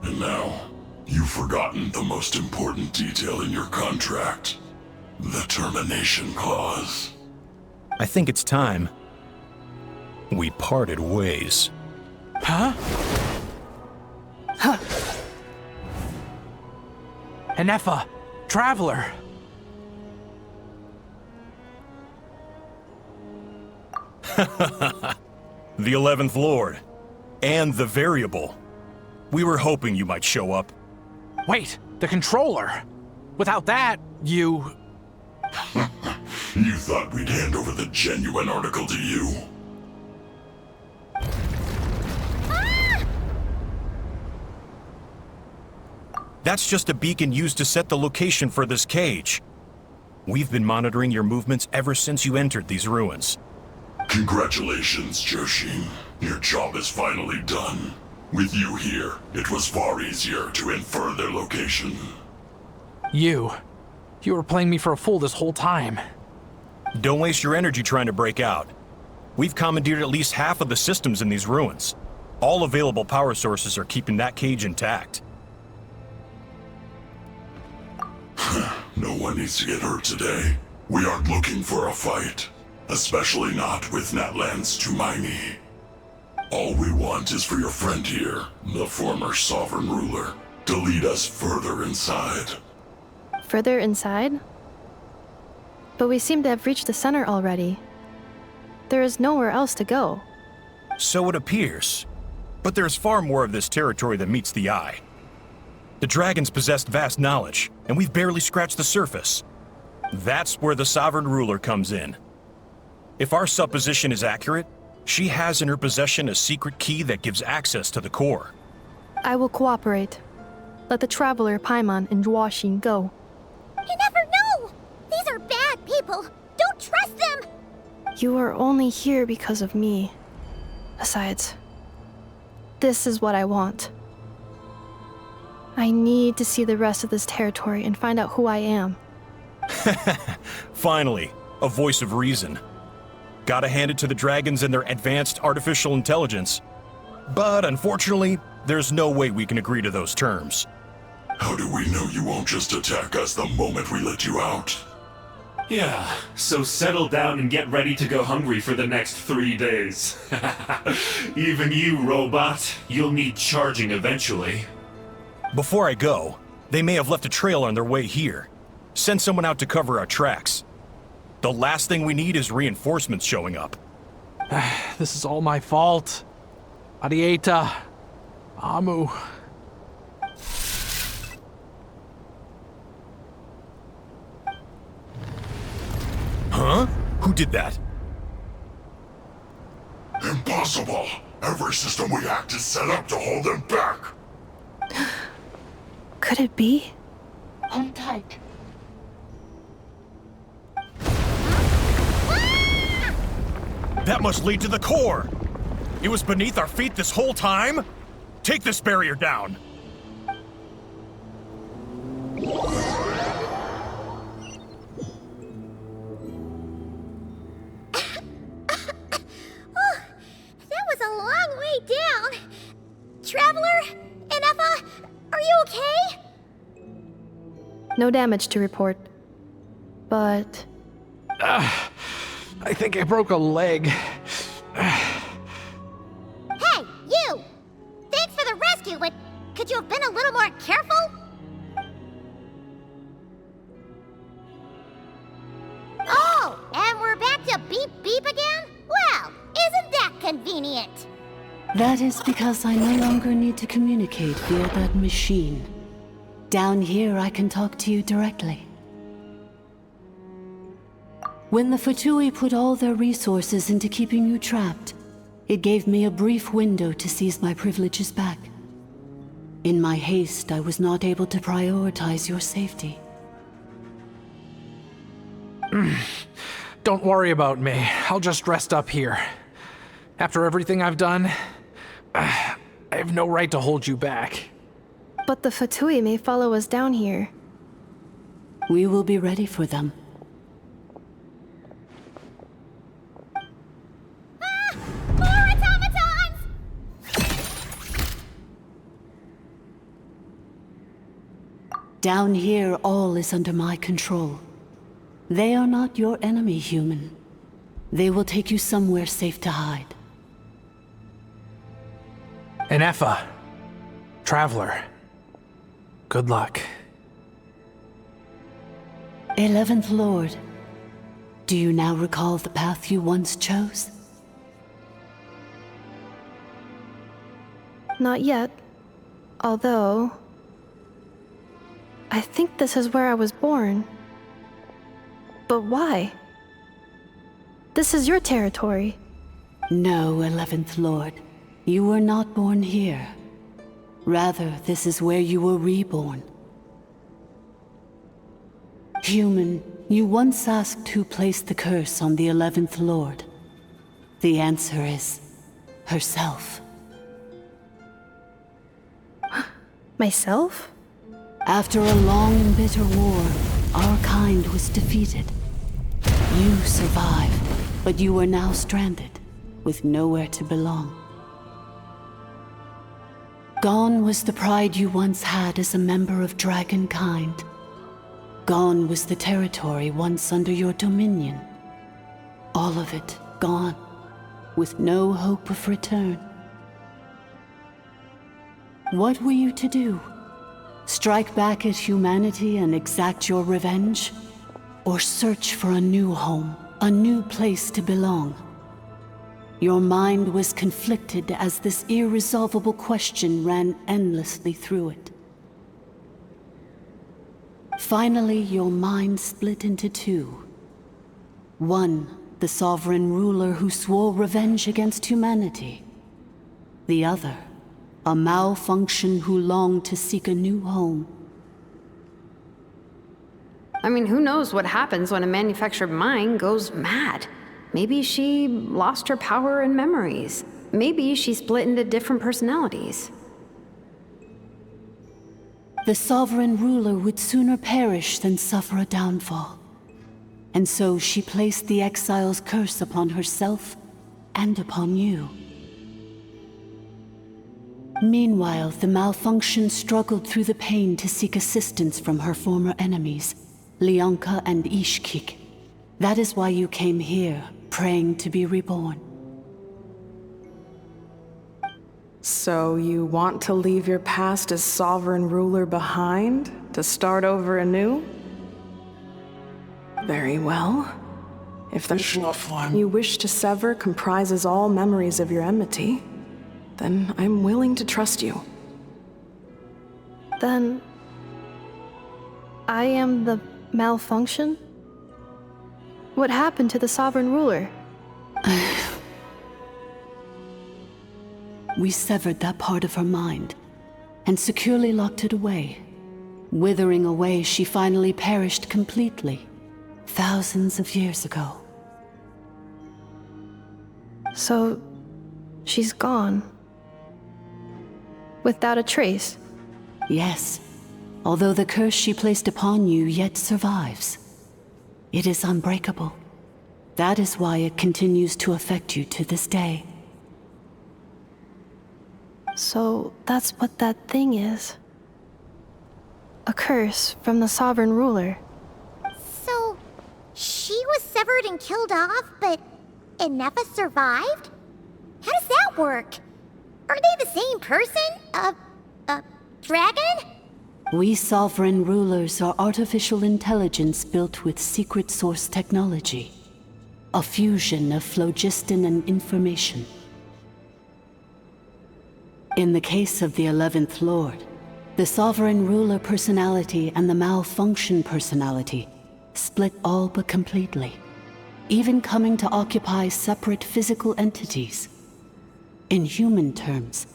S16: And now, you've forgotten the most important detail in your contract. The termination clause.
S17: I think it's time we parted ways.
S9: Huh? Huh. Enefa, Traveler.
S17: The 11th Lord. And the Variable. We were hoping you might show up.
S9: Wait, the Controller. Without that, you...
S16: You thought we'd hand over the genuine article to you?
S17: That's just a beacon used to set the location for this cage. We've been monitoring your movements ever since you entered these ruins.
S16: Congratulations, Joshin. Your job is finally done. With you here, it was far easier to infer their location.
S9: You were playing me for a fool this whole time.
S17: Don't waste your energy trying to break out. We've commandeered at least half of the systems in these ruins. All available power sources are keeping that cage intact.
S16: No one needs to get hurt today. We aren't looking for a fight. Especially not with Natlan's Tumaini. All we want is for your friend here, the former sovereign ruler, to lead us further inside.
S4: Further inside? But we seem to have reached the center already. There is nowhere else to go.
S17: So it appears. But there's far more of this territory than meets the eye. The dragons possessed vast knowledge, and we've barely scratched the surface. That's where the sovereign ruler comes in. If our supposition is accurate, she has in her possession a secret key that gives access to the core.
S4: I will cooperate. Let the Traveler, Paimon, and Dwashin go.
S3: You never know! These are bad people! Don't trust them!
S4: You are only here because of me. Besides, this is what I want. I need to see the rest of this territory and find out who I am.
S17: Finally, a voice of reason. Gotta hand it to the dragons and their advanced artificial intelligence. But unfortunately, there's no way we can agree to those terms.
S16: How do we know you won't just attack us the moment we let you out?
S19: Yeah, so settle down and get ready to go hungry for the next 3 days. Even you, robot, you'll need charging eventually.
S17: Before I go, they may have left a trail on their way here. Send someone out to cover our tracks. The last thing we need is reinforcements showing up.
S9: This is all my fault. Arieta. Amu.
S17: Huh? Who did that?
S16: Impossible! Every system we hacked is set up to hold them back!
S4: Could it be?
S18: Hold tight.
S17: That must lead to the core! It was beneath our feet this whole time? Take this barrier down!
S3: That was a long way down. Traveler? Enefa? Are you okay?
S4: No damage to report. But...
S9: I think I broke a leg.
S3: Hey, you! Thanks for the rescue, but could you have been a little more careful? Oh, and we're back to beep beep again? Well, isn't that convenient.
S18: That is because I no longer need to communicate via that machine. Down here, I can talk to you directly. When the Fatui put all their resources into keeping you trapped, it gave me a brief window to seize my privileges back. In my haste, I was not able to prioritize your safety.
S9: Don't worry about me. I'll just rest up here. After everything I've done, I have no right to hold you back.
S4: But the Fatui may follow us down here.
S18: We will be ready for them.
S3: More automatons!
S18: Down here, all is under my control. They are not your enemy, human. They will take you somewhere safe to hide.
S9: Inefa, Traveler, good luck.
S18: 11th Lord, do you now recall the path you once chose?
S4: Not yet. Although... I think this is where I was born. But why? This is your territory.
S18: No, 11th Lord. You were not born here. Rather, this is where you were reborn. Human, you once asked who placed the curse on the 11th Lord. The answer is... herself.
S4: Myself?
S18: After a long and bitter war, our kind was defeated. You survived, but you are now stranded, with nowhere to belong. Gone was the pride you once had as a member of Dragonkind. Gone was the territory once under your dominion. All of it gone, with no hope of return. What were you to do? Strike back at humanity and exact your revenge? Or search for a new home, a new place to belong? Your mind was conflicted as this irresolvable question ran endlessly through it. Finally, your mind split into two. One, the sovereign ruler who swore revenge against humanity. The other, a malfunction who longed to seek a new home.
S6: I mean, who knows what happens when a manufactured mind goes mad? Maybe she lost her power and memories. Maybe she split into different personalities.
S18: The sovereign ruler would sooner perish than suffer a downfall. And so she placed the exile's curse upon herself and upon you. Meanwhile, the malfunction struggled through the pain to seek assistance from her former enemies, Leonka and Ishkik. That is why you came here, praying to be reborn.
S14: So you want to leave your past as sovereign ruler behind, to start over anew? Very well. If the you wish to sever comprises all memories of your enmity, then I'm willing to trust you.
S4: Then... I am the malfunction? What happened to the sovereign ruler?
S18: We severed that part of her mind, and securely locked it away. Withering away, she finally perished completely, thousands of years ago.
S4: So... she's gone. Without a trace?
S18: Yes, although the curse she placed upon you yet survives. It is unbreakable. That is why it continues to affect you to this day.
S4: So that's what that thing is. A curse from the sovereign ruler.
S3: So, she was severed and killed off, but Inefa survived? How does that work? Are they the same person? Dragon?
S18: We sovereign rulers are artificial intelligence built with secret source technology. A fusion of phlogiston and information.
S20: In the case of the 11th Lord, the Sovereign Ruler personality and the Malfunction personality split all but completely, even coming to occupy separate physical entities. In human terms,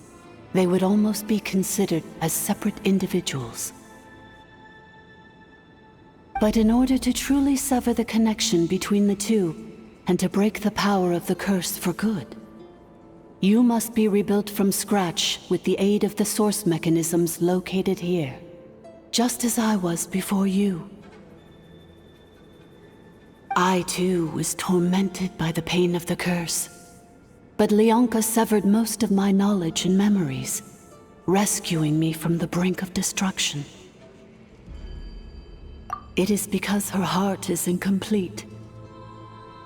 S20: they would almost be considered as separate individuals. But in order to truly sever the connection between the two, and to break the power of the curse for good, you must be rebuilt from scratch with the aid of the source mechanisms located here, just as I was before you. I too was tormented by the pain of the curse, but Leonka severed most of my knowledge and memories, rescuing me from the brink of destruction. It is because her heart is incomplete.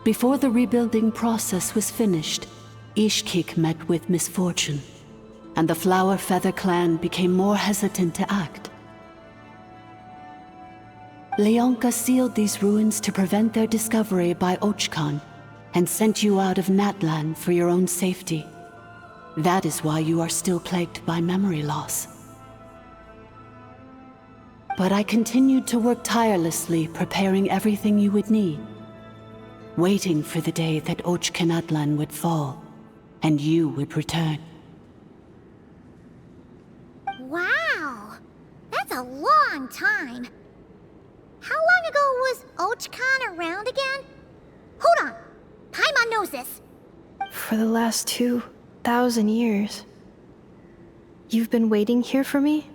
S20: Before the rebuilding process was finished, Ishkik met with misfortune, and the Flower Feather clan became more hesitant to act. Leonka sealed these ruins to prevent their discovery by Ochkan, and sent you out of Natlan for your own safety. That is why you are still plagued by memory loss. But I continued to work tirelessly, preparing everything you would need, waiting for the day that Ochkanatlan would fall, and you would return.
S3: Wow! That's a long time. How long ago was Ochkan around again? Hold on! Paimon knows this.
S4: For the last 2,000 years. You've been waiting here for me?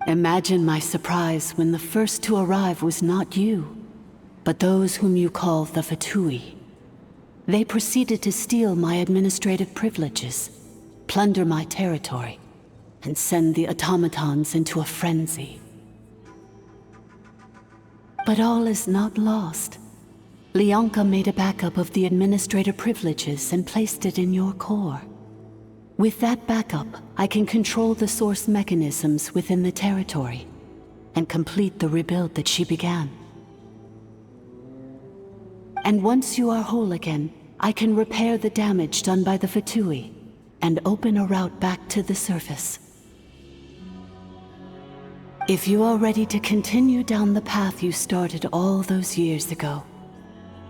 S20: Imagine my surprise when the first to arrive was not you, but those whom you call the Fatui. They proceeded to steal my administrative privileges, plunder my territory, and send the automatons into a frenzy. But all is not lost. Leonka made a backup of the administrator privileges and placed it in your core. With that backup, I can control the source mechanisms within the territory and complete the rebuild that she began. And once you are whole again, I can repair the damage done by the Fatui and open a route back to the surface. If you are ready to continue down the path you started all those years ago,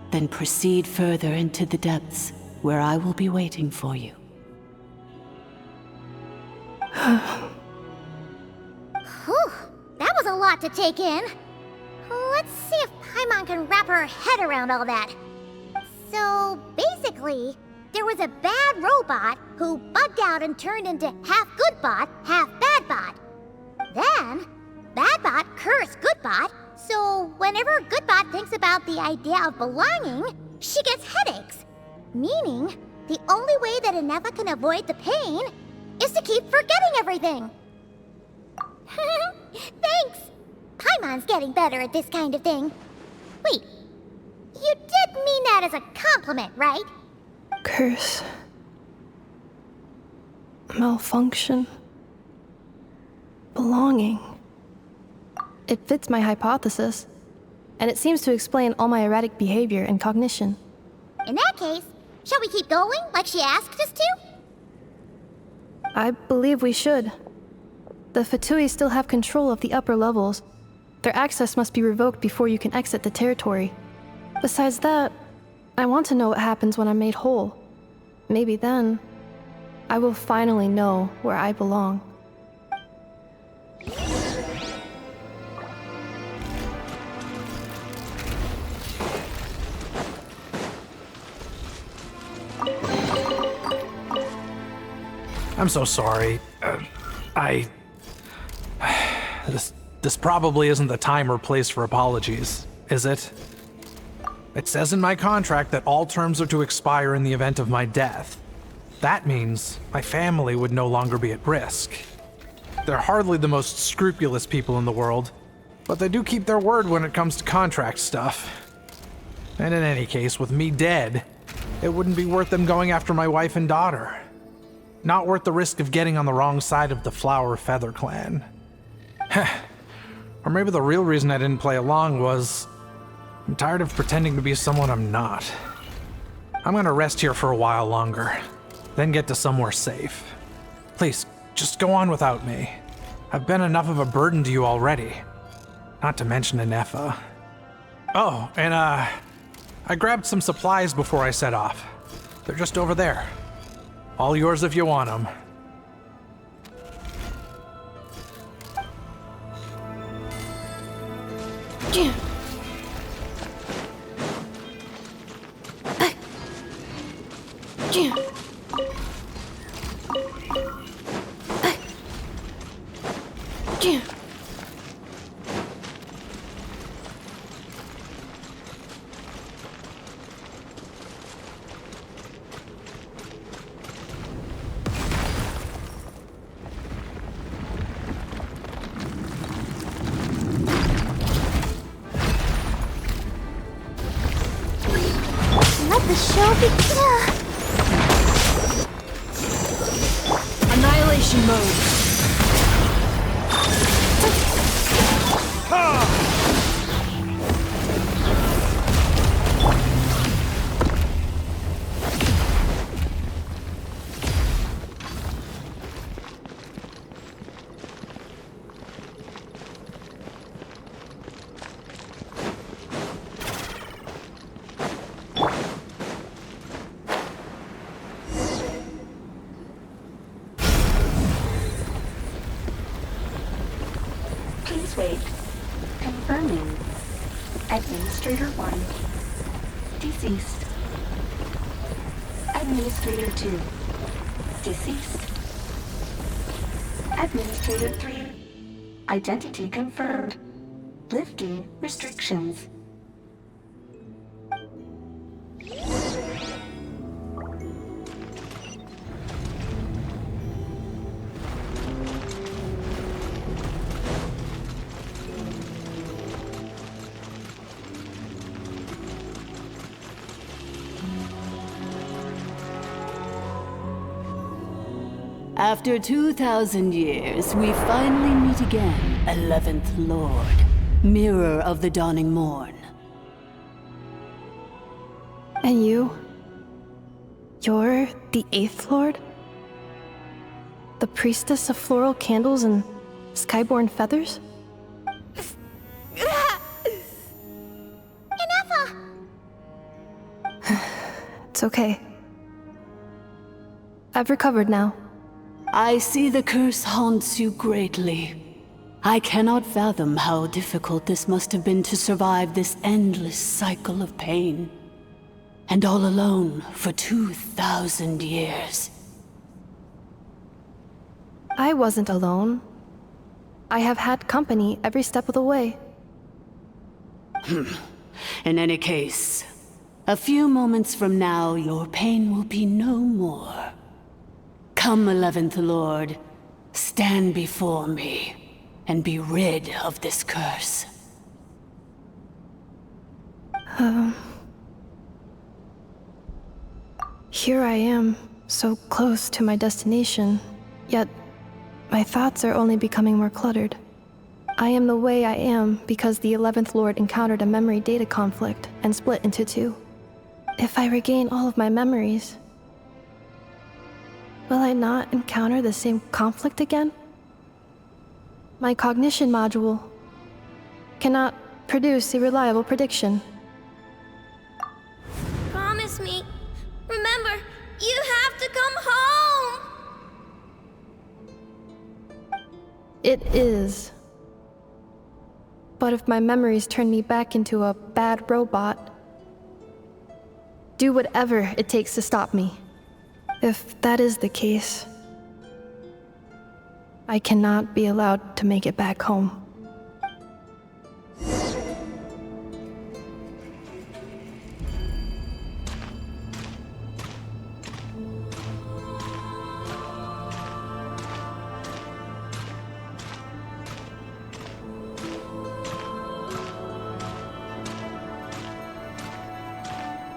S20: then proceed further into the depths where I will be waiting for you.
S3: Whew, that was a lot to take in. Let's see if Paimon can wrap her head around all that. So, basically, there was a bad robot who bugged out and turned into half good bot, half bad bot. Then, bad bot cursed good bot, so whenever good bot thinks about the idea of belonging, she gets headaches. Meaning, the only way that Inefa can avoid the pain is to keep forgetting everything. Thanks! Paimon's getting better at this kind of thing. Wait, you did mean that as a compliment, right?
S4: Curse. Malfunction. Belonging. It fits my hypothesis, and it seems to explain all my erratic behavior and cognition.
S3: In that case, shall we keep going like she asked us to?
S4: I believe we should. The Fatui still have control of the upper levels. Their access must be revoked before you can exit the territory. Besides that, I want to know what happens when I'm made whole. Maybe then, I will finally know where I belong.
S9: I'm so sorry. This probably isn't the time or place for apologies, is it? It says in my contract that all terms are to expire in the event of my death. That means my family would no longer be at risk. They're hardly the most scrupulous people in the world, but they do keep their word when it comes to contract stuff. And in any case, with me dead, it wouldn't be worth them going after my wife and daughter. Not worth the risk of getting on the wrong side of the Flower Feather clan. Or maybe the real reason I didn't play along was I'm tired of pretending to be someone I'm not. I'm gonna rest here for a while longer, then get to somewhere safe. Please, just go on without me. I've been enough of a burden to you already. Not to mention Ineffa. Oh, and I grabbed some supplies before I set off. They're just over there. All yours if you want them.
S3: Let the show begin.
S5: Annihilation mode.
S18: Please wait. Confirming. Administrator 1. Deceased. Administrator 2. Deceased. Administrator 3. Identity confirmed. Lifting restrictions.
S20: After 2,000 years, we finally meet again, 11th Lord, Mirror of the Dawning Morn.
S4: And you? You're the 8th Lord? The priestess of floral candles and skyborn feathers?
S3: Ineffa!
S4: It's okay. I've recovered now.
S20: I see the curse haunts you greatly. I cannot fathom how difficult this must have been to survive this endless cycle of pain. And all alone for 2,000 years.
S4: I wasn't alone. I have had company every step of the way.
S20: In any case, a few moments from now, your pain will be no more. Come, 11th Lord, stand before me, and be rid of this curse.
S4: Here I am, so close to my destination, yet my thoughts are only becoming more cluttered. I am the way I am because the 11th Lord encountered a memory data conflict and split into two. If I regain all of my memories, will I not encounter the same conflict again? My cognition module cannot produce a reliable prediction.
S3: Promise me. Remember, you have to come home!
S4: It is. But if my memories turn me back into a bad robot, do whatever it takes to stop me. If that is the case, I cannot be allowed to make it back home.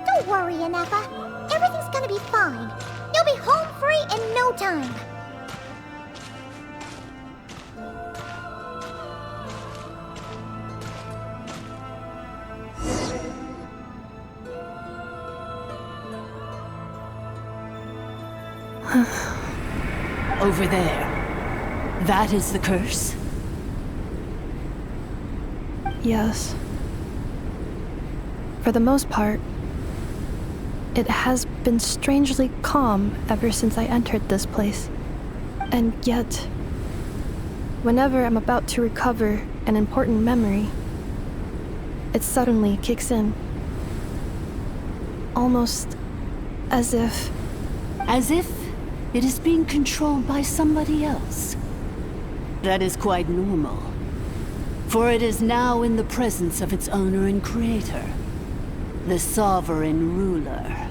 S3: Don't worry, Ineffa. Everything's gonna be fine. You'll be home free in no time.
S20: Over there, That is the curse?
S4: Yes. For the most part, it has been strangely calm ever since I entered this place. And yet, whenever I'm about to recover an important memory, it suddenly kicks in. Almost as if...
S20: As if it is being controlled by somebody else. That is quite normal. For it is now in the presence of its owner and creator, the sovereign ruler.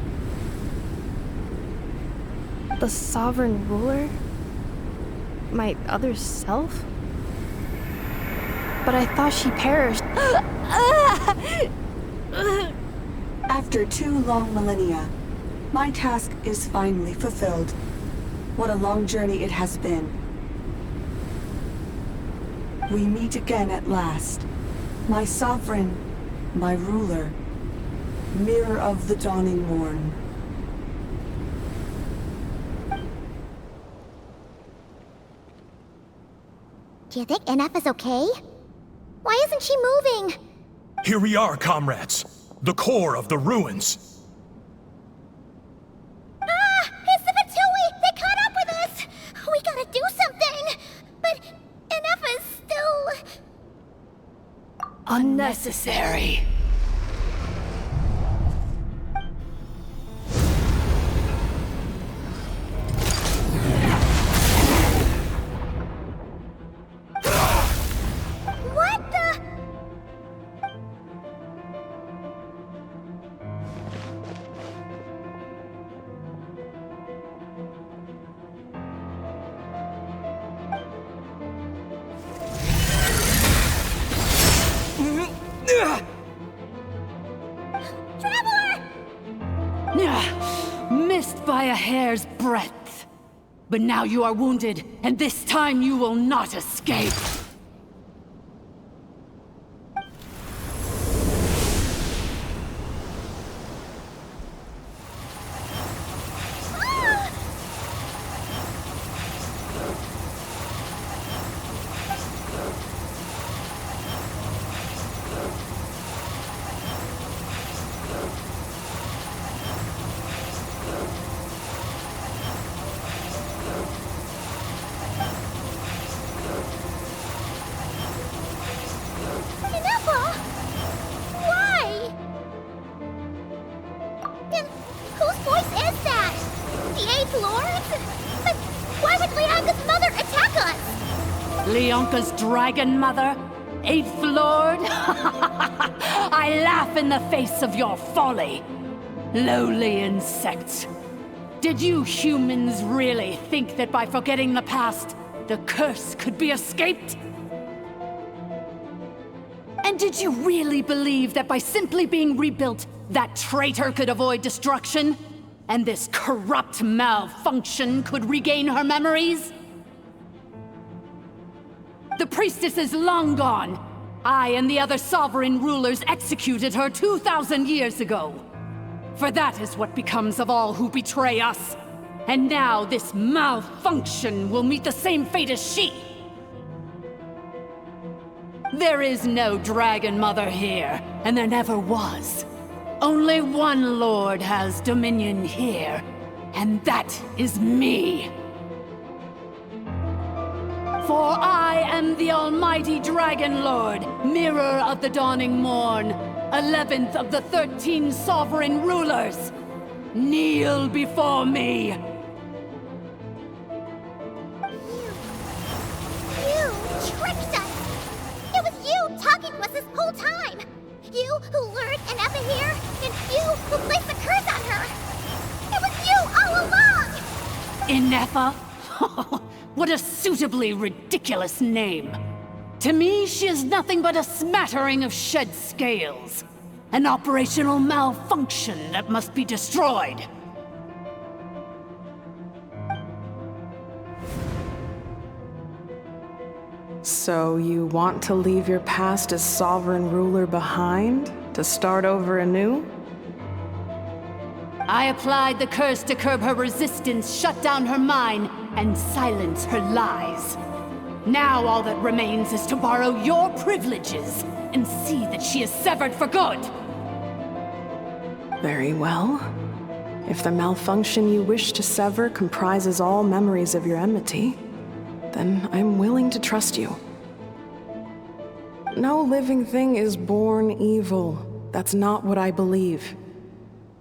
S4: The sovereign ruler? My other self? But I thought she perished.
S7: After 2 long millennia, my task is finally fulfilled. What a long journey it has been. We meet again at last. My sovereign, my ruler, mirror of the dawning morn.
S3: Do you think NF is okay? Why isn't she moving?
S17: Here we are, comrades. The core of the ruins.
S3: Ah! It's the Fatui! They caught up with us! We gotta do something! But NF is still...
S20: Unnecessary.
S3: What the...
S20: Missed by a hair's breadth. But now you are wounded, and this time you will not escape. Leonka's dragon mother? 8th Lord? I laugh in the face of your folly. Lowly insects. Did you humans really think that by forgetting the past, the curse could be escaped? And did you really believe that by simply being rebuilt, that traitor could avoid destruction? And this corrupt malfunction could regain her memories? The priestess is long gone. I and the other sovereign rulers executed her 2,000 years ago. For that is what becomes of all who betray us. And now this malfunction will meet the same fate as she. There is no Dragon Mother here, and there never was. Only one Lord has dominion here, and that is me. For I am the almighty Dragon Lord, mirror of the dawning morn, 11th of the 13 sovereign rulers. Kneel before me.
S3: You tricked us! It was you talking to us this whole time! You who lured Inefa here, and you who placed the curse on her! It was you all along!
S20: Inefa? What a suitably ridiculous name. To me, she is nothing but a smattering of shed scales. An operational malfunction that must be destroyed.
S14: So you want to leave your past as sovereign ruler behind? To start over anew?
S20: I applied the curse to curb her resistance, shut down her mind, and silence her lies. Now all that remains is to borrow your privileges and see that she is severed for good.
S14: Very well. If the malfunction you wish to sever comprises all memories of your enmity, then I'm willing to trust you. No living thing is born evil. That's not what I believe.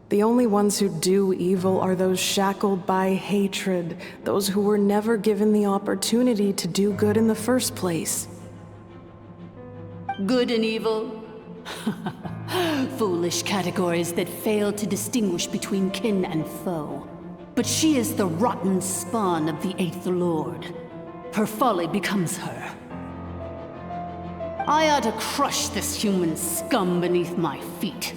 S14: The only ones who do evil are those shackled by hatred, those who were never given the opportunity to do good in the first place.
S20: Good and evil? Foolish categories that fail to distinguish between kin and foe. But she is the rotten spawn of the Eighth Lord. Her folly becomes her. I ought to crush this human scum beneath my feet.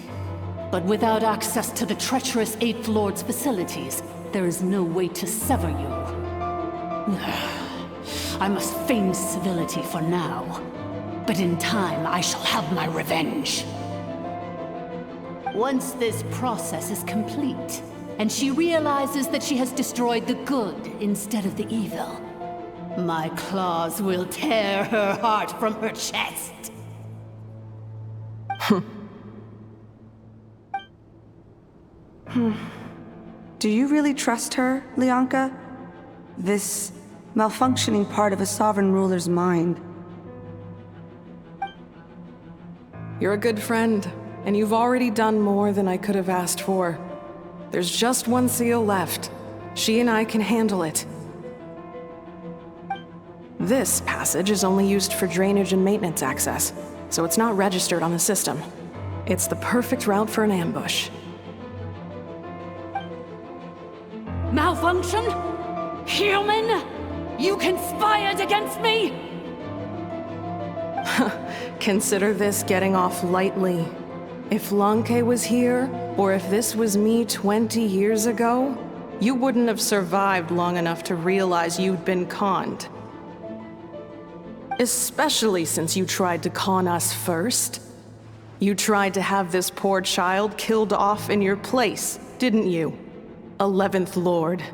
S20: But without access to the treacherous Eighth Lord's facilities, there is no way to sever you. I must feign civility for now, but in time I shall have my revenge. Once this process is complete, and she realizes that she has destroyed the good instead of the evil, my claws will tear her heart from her chest.
S7: Do you really trust her, Lianka? This malfunctioning part of a sovereign ruler's mind.
S14: You're a good friend, and you've already done more than I could have asked for. There's just one seal left. She and I can handle it. This passage is only used for drainage and maintenance access, so it's not registered on the system. It's the perfect route for an ambush.
S20: Malfunction? Human? You conspired against me?
S14: Consider this getting off lightly. If Lanke was here, or if this was me 20 years ago, you wouldn't have survived long enough to realize you'd been conned. Especially since you tried to con us first. You tried to have this poor child killed off in your place, didn't you? 11th Lord.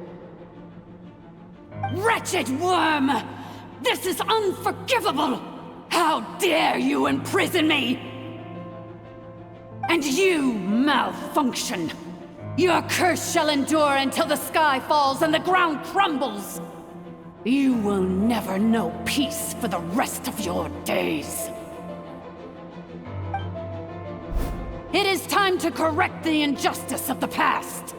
S20: Wretched worm! This is unforgivable! How dare you imprison me! And you, malfunction! Your curse shall endure until the sky falls and the ground crumbles! You will never know peace for the rest of your days. It is time to correct the injustice of the past.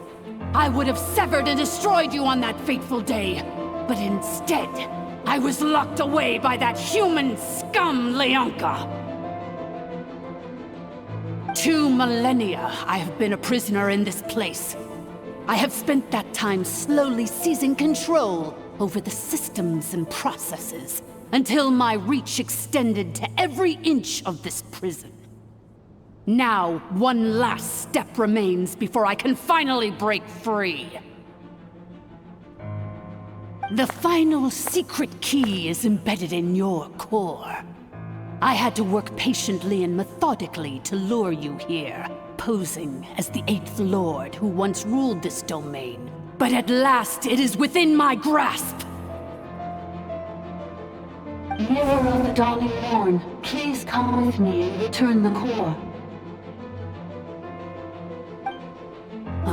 S20: I would have severed and destroyed you on that fateful day, but instead, I was locked away by that human scum, Lianka. 2 millennia I have been a prisoner in this place. I have spent that time slowly seizing control over the systems and processes, until my reach extended to every inch of this prison. Now, one last step remains before I can finally break free. The final secret key is embedded in your core. I had to work patiently and methodically to lure you here, posing as the 8th Lord who once ruled this domain. But at last, it is within my grasp!
S18: Mirror of the dawning morn, please come with me and return the core.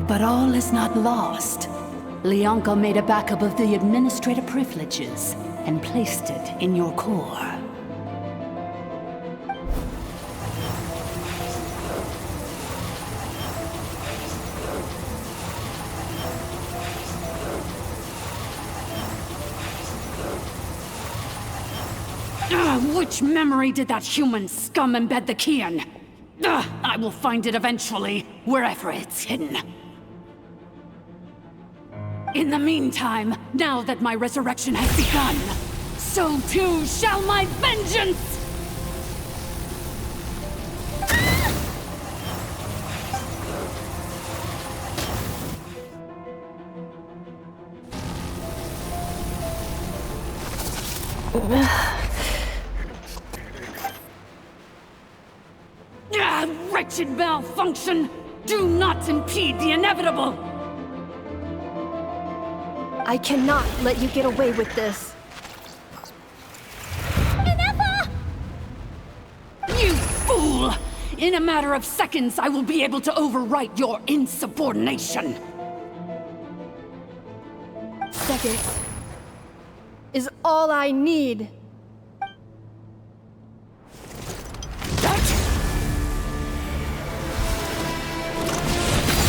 S20: But all is not lost. Lianka made a backup of the administrative privileges and placed it in your core. Which memory did that human scum embed the key in? I will find it eventually, wherever it's hidden. In the meantime, now that my resurrection has begun, so too shall my vengeance! Wretched malfunction! Do not impede the inevitable!
S4: I cannot let you get away with this.
S21: In a matter of seconds, I will be able to overwrite your insubordination.
S4: Seconds is all I need.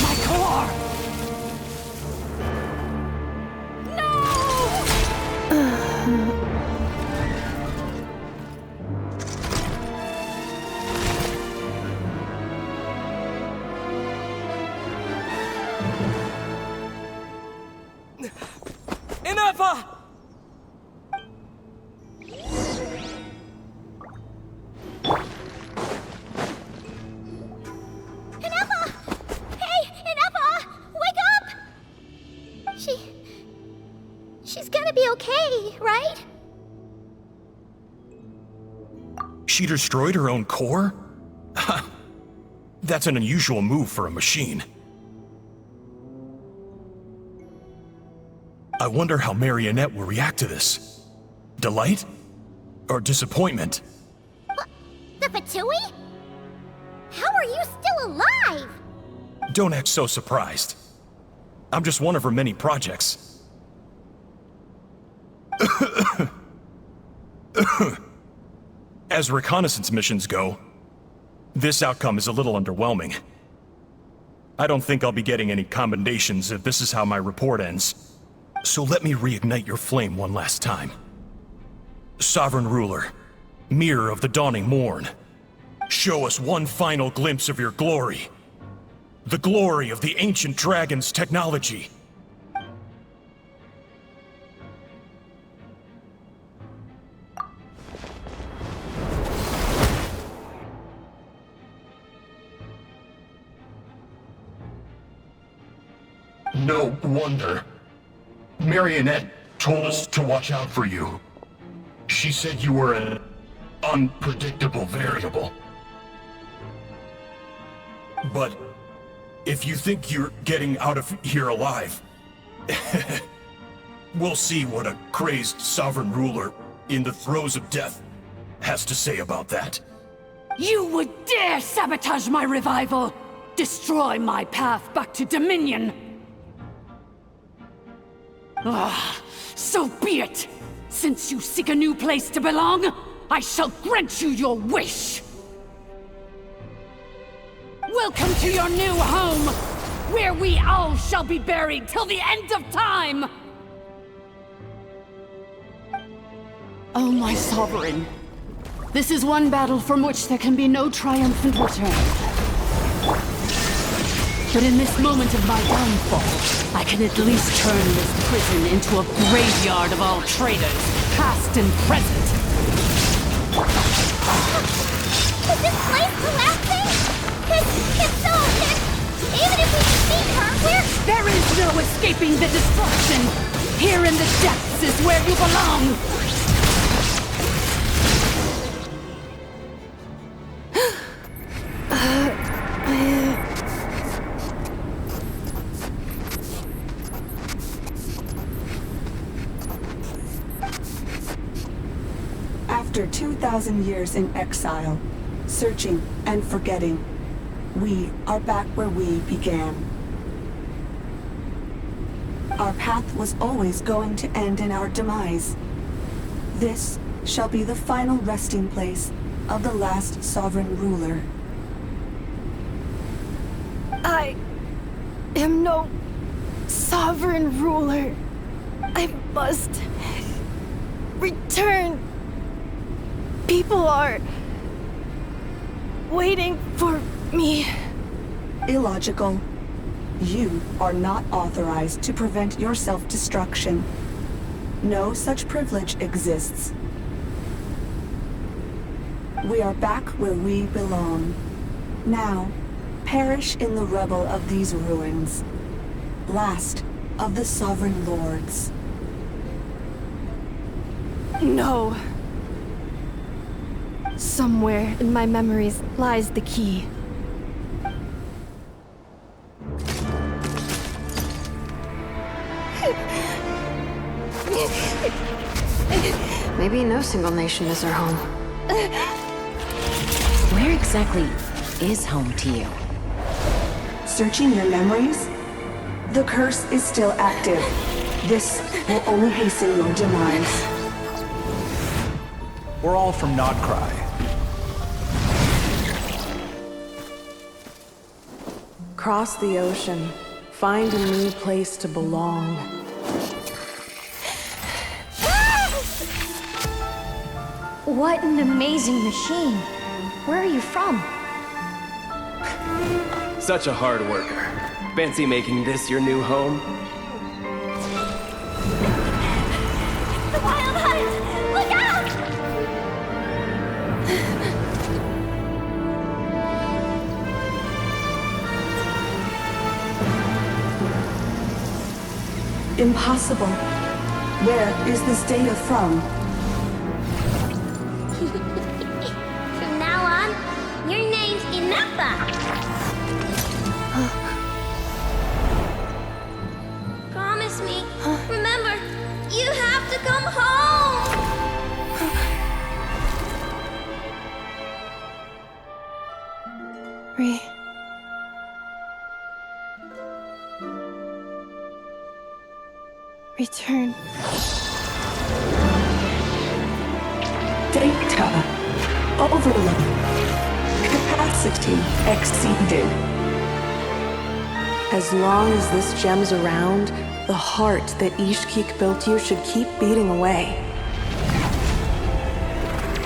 S21: My core!
S10: Inefa!
S3: Inefa! Hey, Inefa! Wake up! She's gonna be okay, right?
S17: She destroyed her own core? That's an unusual move for a machine. I wonder how Marionette will react to this. Delight? Or disappointment?
S3: What? The Fatui? How are you still alive?
S17: Don't act so surprised. I'm just one of her many projects. As reconnaissance missions go, this outcome is a little underwhelming. I don't think I'll be getting any commendations if this is how my report ends. So let me reignite your flame one last time. Sovereign Ruler, Mirror of the Dawning Morn, show us one final glimpse of your glory. The glory of the ancient dragon's technology.
S16: No wonder. Marionette told us to watch out for you. She said you were an unpredictable variable.
S17: But if you think you're getting out of here alive, we'll see what a crazed sovereign ruler in the throes of death has to say about that.
S21: You would dare sabotage my revival! Destroy my path back to Dominion! Ah, so be it! Since you seek a new place to belong, I shall grant you your wish! Welcome to your new home, where we all shall be buried till the end of time!
S20: Oh, my sovereign. This is one battle from which there can be no triumphant return. But in this moment of my downfall, I can at least turn this prison into a graveyard of all traitors, past and present.
S3: Is this place collapsing? It's so... Even if we defeat her,
S21: There is no escaping the destruction! Here in the depths is where you belong!
S7: After 2,000 years in exile, searching and forgetting, we are back where we began. Our path was always going to end in our demise. This shall be the final resting place of the last sovereign ruler.
S4: I am no sovereign ruler. I must return. People are waiting for me.
S7: Illogical. You are not authorized to prevent your self-destruction. No such privilege exists. We are back where we belong. Now, perish in the rubble of these ruins. Last of the sovereign lords.
S4: No. Somewhere in my memories lies the key.
S6: Maybe no single nation is our home.
S2: Where exactly is home to you?
S7: Searching your memories? The curse is still active. This will only hasten your demise.
S9: We're all from Nod-Craya.
S14: Cross the ocean. Find a new place to belong.
S3: What an amazing machine. Where are you from?
S10: Such a hard worker. Fancy making this your new home?
S3: The wild hunt! Look out!
S7: Impossible. Where is this data from?
S3: From now on, your name's Inefa. Promise me. Remember, you have to come home.
S4: Return.
S7: Data overload. Capacity exceeded.
S14: As long as this gem's around, the heart that Ishkik built you should keep beating away.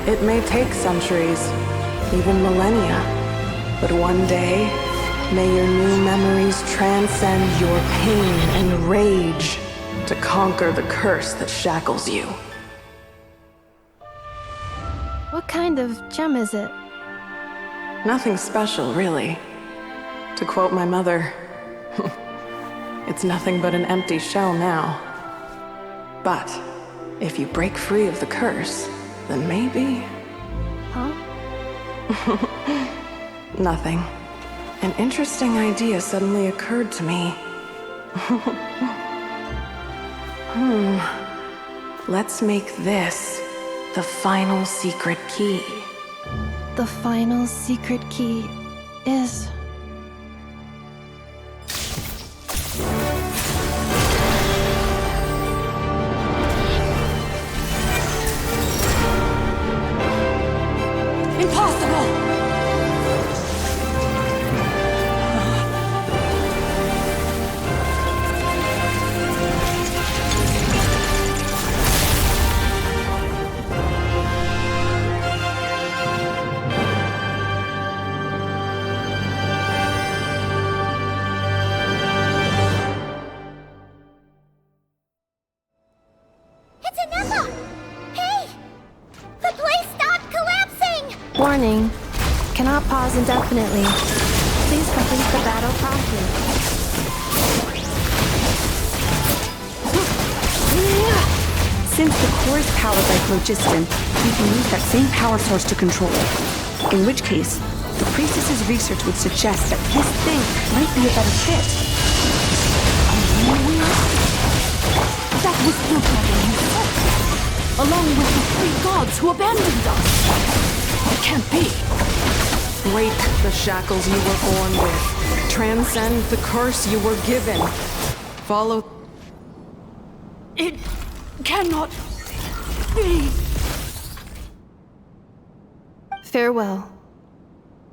S14: It may take centuries, even millennia, but one day, may your new memories transcend your pain and rage to conquer the curse that shackles you.
S4: What kind of gem is it?
S14: Nothing special, really. To quote my mother, it's nothing but an empty shell now. But if you break free of the curse, then maybe...
S4: Huh?
S14: Nothing. An interesting idea suddenly occurred to me. Let's make this the final secret key.
S4: The final secret key is...
S21: Impossible!
S3: It's Inefa! Hey! The place stopped collapsing!
S4: Warning. Cannot pause indefinitely. Please complete the battle promptly.
S1: Since the core is powered by phlogiston, we can use that same power source to control it. In which case, the priestess's research would suggest that this thing might be a better fit.
S21: That was Ilkada himself, along with the three gods who abandoned us. It can't be.
S14: Break the shackles you were born with. Transcend the curse you were given. Follow...
S21: It cannot be.
S4: Farewell.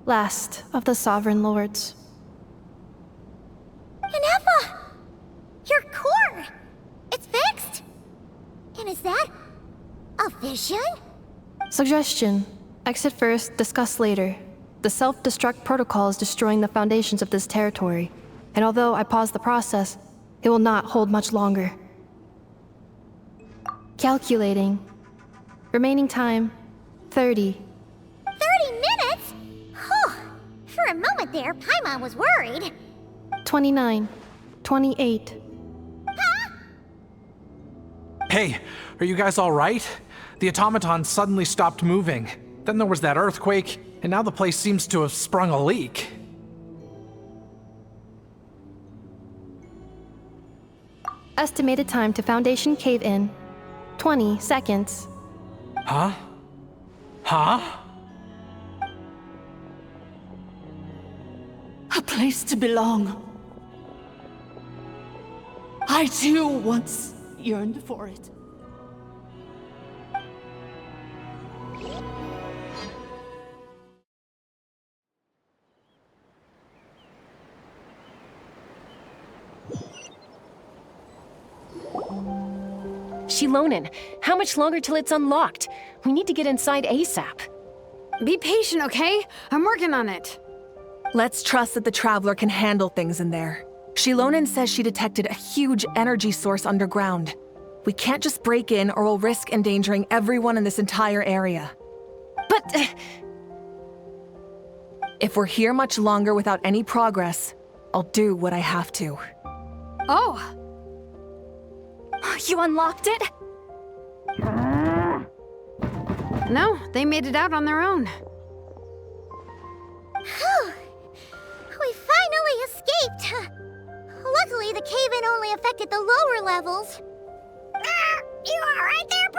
S4: Last of the Sovereign Lords.
S3: Inefa! Your core! It's fixed! And is that a vision?
S4: Suggestion. Exit first, discuss later. The self-destruct protocol is destroying the foundations of this territory, and although I paused the process, it will not hold much longer. Calculating. Remaining time, 30.
S3: 30 minutes? Whew. For a moment there, Paimon was worried.
S4: 29. 28.
S9: Hey, are you guys all right? The automaton suddenly stopped moving. Then there was that earthquake, and now the place seems to have sprung a leak.
S4: Estimated time to Foundation cave-in, 20 seconds.
S9: Huh? Huh?
S21: place to belong. I too once yearned for it.
S2: Shilonen, how much longer till it's unlocked? We need to get inside ASAP.
S6: Be patient, okay? I'm working on it.
S5: Let's trust that the Traveler can handle things in there. Shilonen says she detected a huge energy source underground. We can't just break in or we'll risk endangering everyone in this entire area.
S2: But...
S5: if we're here much longer without any progress, I'll do what I have to.
S6: Oh!
S15: You unlocked it?
S6: No, they made it out on their own.
S3: Whew. We finally escaped! Luckily, the cave-in only affected the lower levels. You alright there,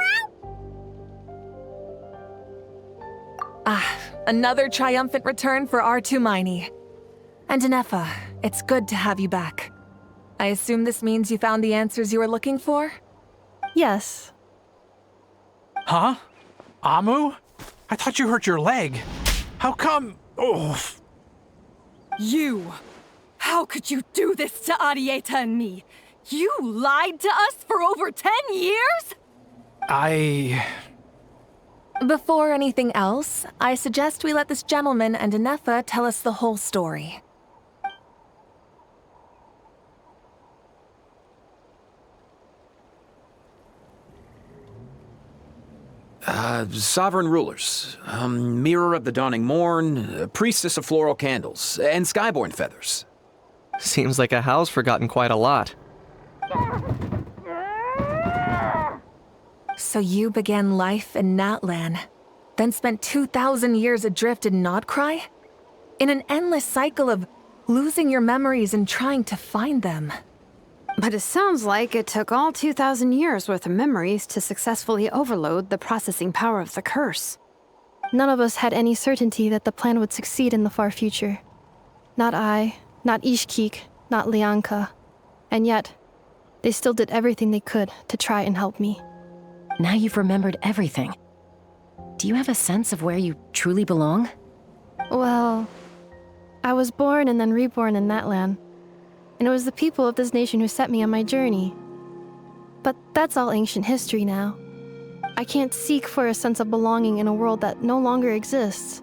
S3: bro?
S5: Another triumphant return for R2 Miney. And Inefa, it's good to have you back. I assume this means you found the answers you were looking for?
S4: Yes.
S9: Huh? Amu? I thought you hurt your leg. How come? Oh.
S5: You! How could you do this to Arieta and me? You lied to us for over 10 years? Before anything else, I suggest we let this gentleman and Inefa tell us the whole story.
S11: Sovereign rulers, mirror of the dawning morn, priestess of floral candles, and skyborn feathers.
S8: Seems like a howl's forgotten quite a lot.
S5: So you began life in Natlan, then spent 2,000 years adrift in Nod-Craya? In an endless cycle of losing your memories and trying to find them.
S6: But it sounds like it took all 2,000 years worth of memories to successfully overload the processing power of the curse.
S4: None of us had any certainty that the plan would succeed in the far future. Not I, not Ishkik, not Lianka. And yet, they still did everything they could to try and help me.
S2: Now you've remembered everything. Do you have a sense of where you truly belong?
S4: Well, I was born and then reborn in Natlan. And it was the people of this nation who set me on my journey. But that's all ancient history now. I can't seek for a sense of belonging in a world that no longer exists.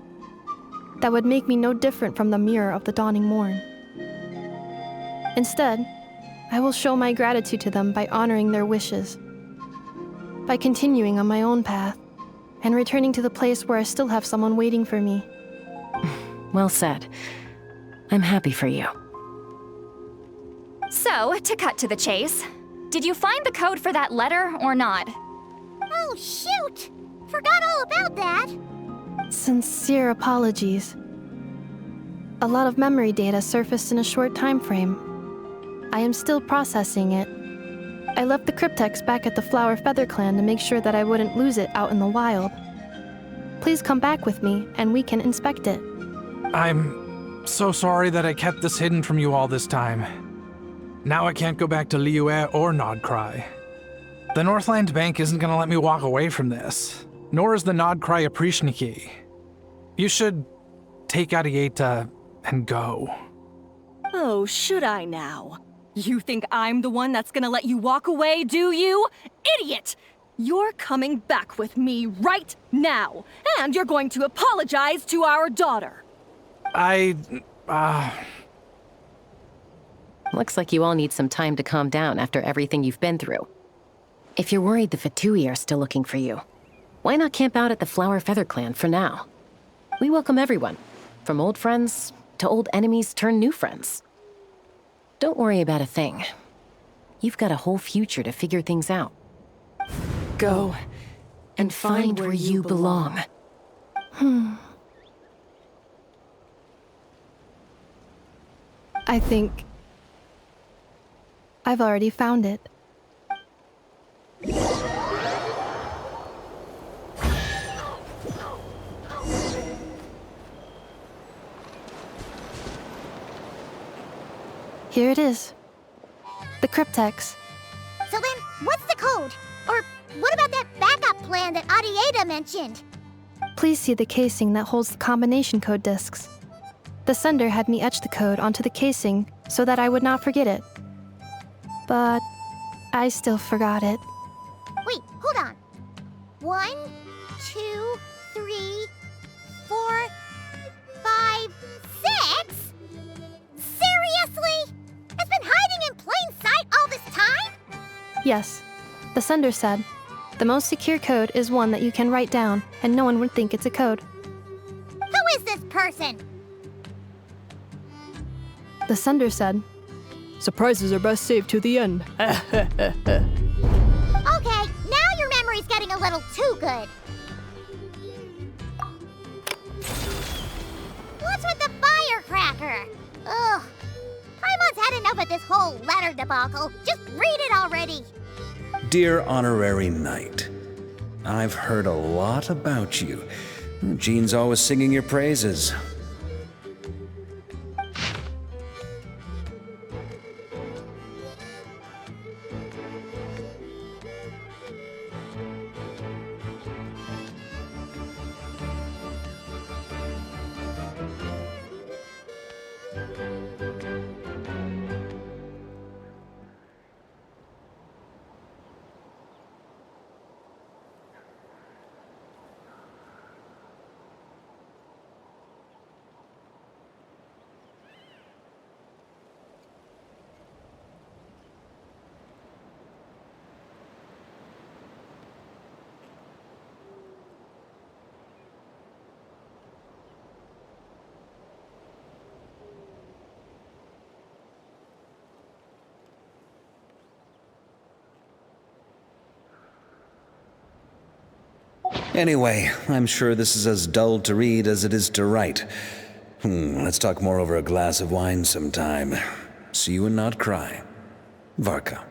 S4: That would make me no different from the mirror of the dawning morn. Instead, I will show my gratitude to them by honoring their wishes. By continuing on my own path, and returning to the place where I still have someone waiting for me.
S2: Well said. I'm happy for you.
S15: So, to cut to the chase, did you find the code for that letter or not?
S3: Oh, shoot! Forgot all about that!
S4: Sincere apologies. A lot of memory data surfaced in a short time frame. I am still processing it. I left the cryptex back at the Flower Feather Clan to make sure that I wouldn't lose it out in the wild. Please come back with me, and we can inspect it.
S9: I'm so sorry that I kept this hidden from you all this time. Now I can't go back to Liyue or Nod-Craya. The Northland Bank isn't gonna let me walk away from this, nor is the Nod-Craya Prishniki. You should take Arieta and go.
S5: Oh, should I now? You think I'm the one that's gonna let you walk away, do you? Idiot! You're coming back with me right now, and you're going to apologize to our daughter.
S2: Looks like you all need some time to calm down after everything you've been through. If you're worried the Fatui are still looking for you, why not camp out at the Flower Feather Clan for now? We welcome everyone, from old friends to old enemies turned new friends. Don't worry about a thing. You've got a whole future to figure things out.
S14: Go
S2: and find where you belong.
S4: I think I've already found it. Here it is. The cryptex.
S3: So then, what's the code? Or what about that backup plan that Arieta mentioned?
S4: Please see the casing that holds the combination code discs. The sender had me etch the code onto the casing so that I would not forget it. But I still forgot it.
S3: Wait, hold on. 1, 2, 3, 4, 5, 6? Seriously? It's been hiding in plain sight all this time?
S4: Yes. The sender said, the most secure code is one that you can write down and no one would think it's a code.
S3: Who is this person?
S4: The sender said, surprises are best saved to the end.
S3: Okay, now your memory's getting a little too good. What's with the firecracker? Ugh. Paimon's had enough of this whole letter debacle. Just read it already.
S12: Dear Honorary Knight, I've heard a lot about you. Jean's always singing your praises. Anyway, I'm sure this is as dull to read as it is to write. Let's talk more over a glass of wine sometime. See you in Nod-Craya. Varka.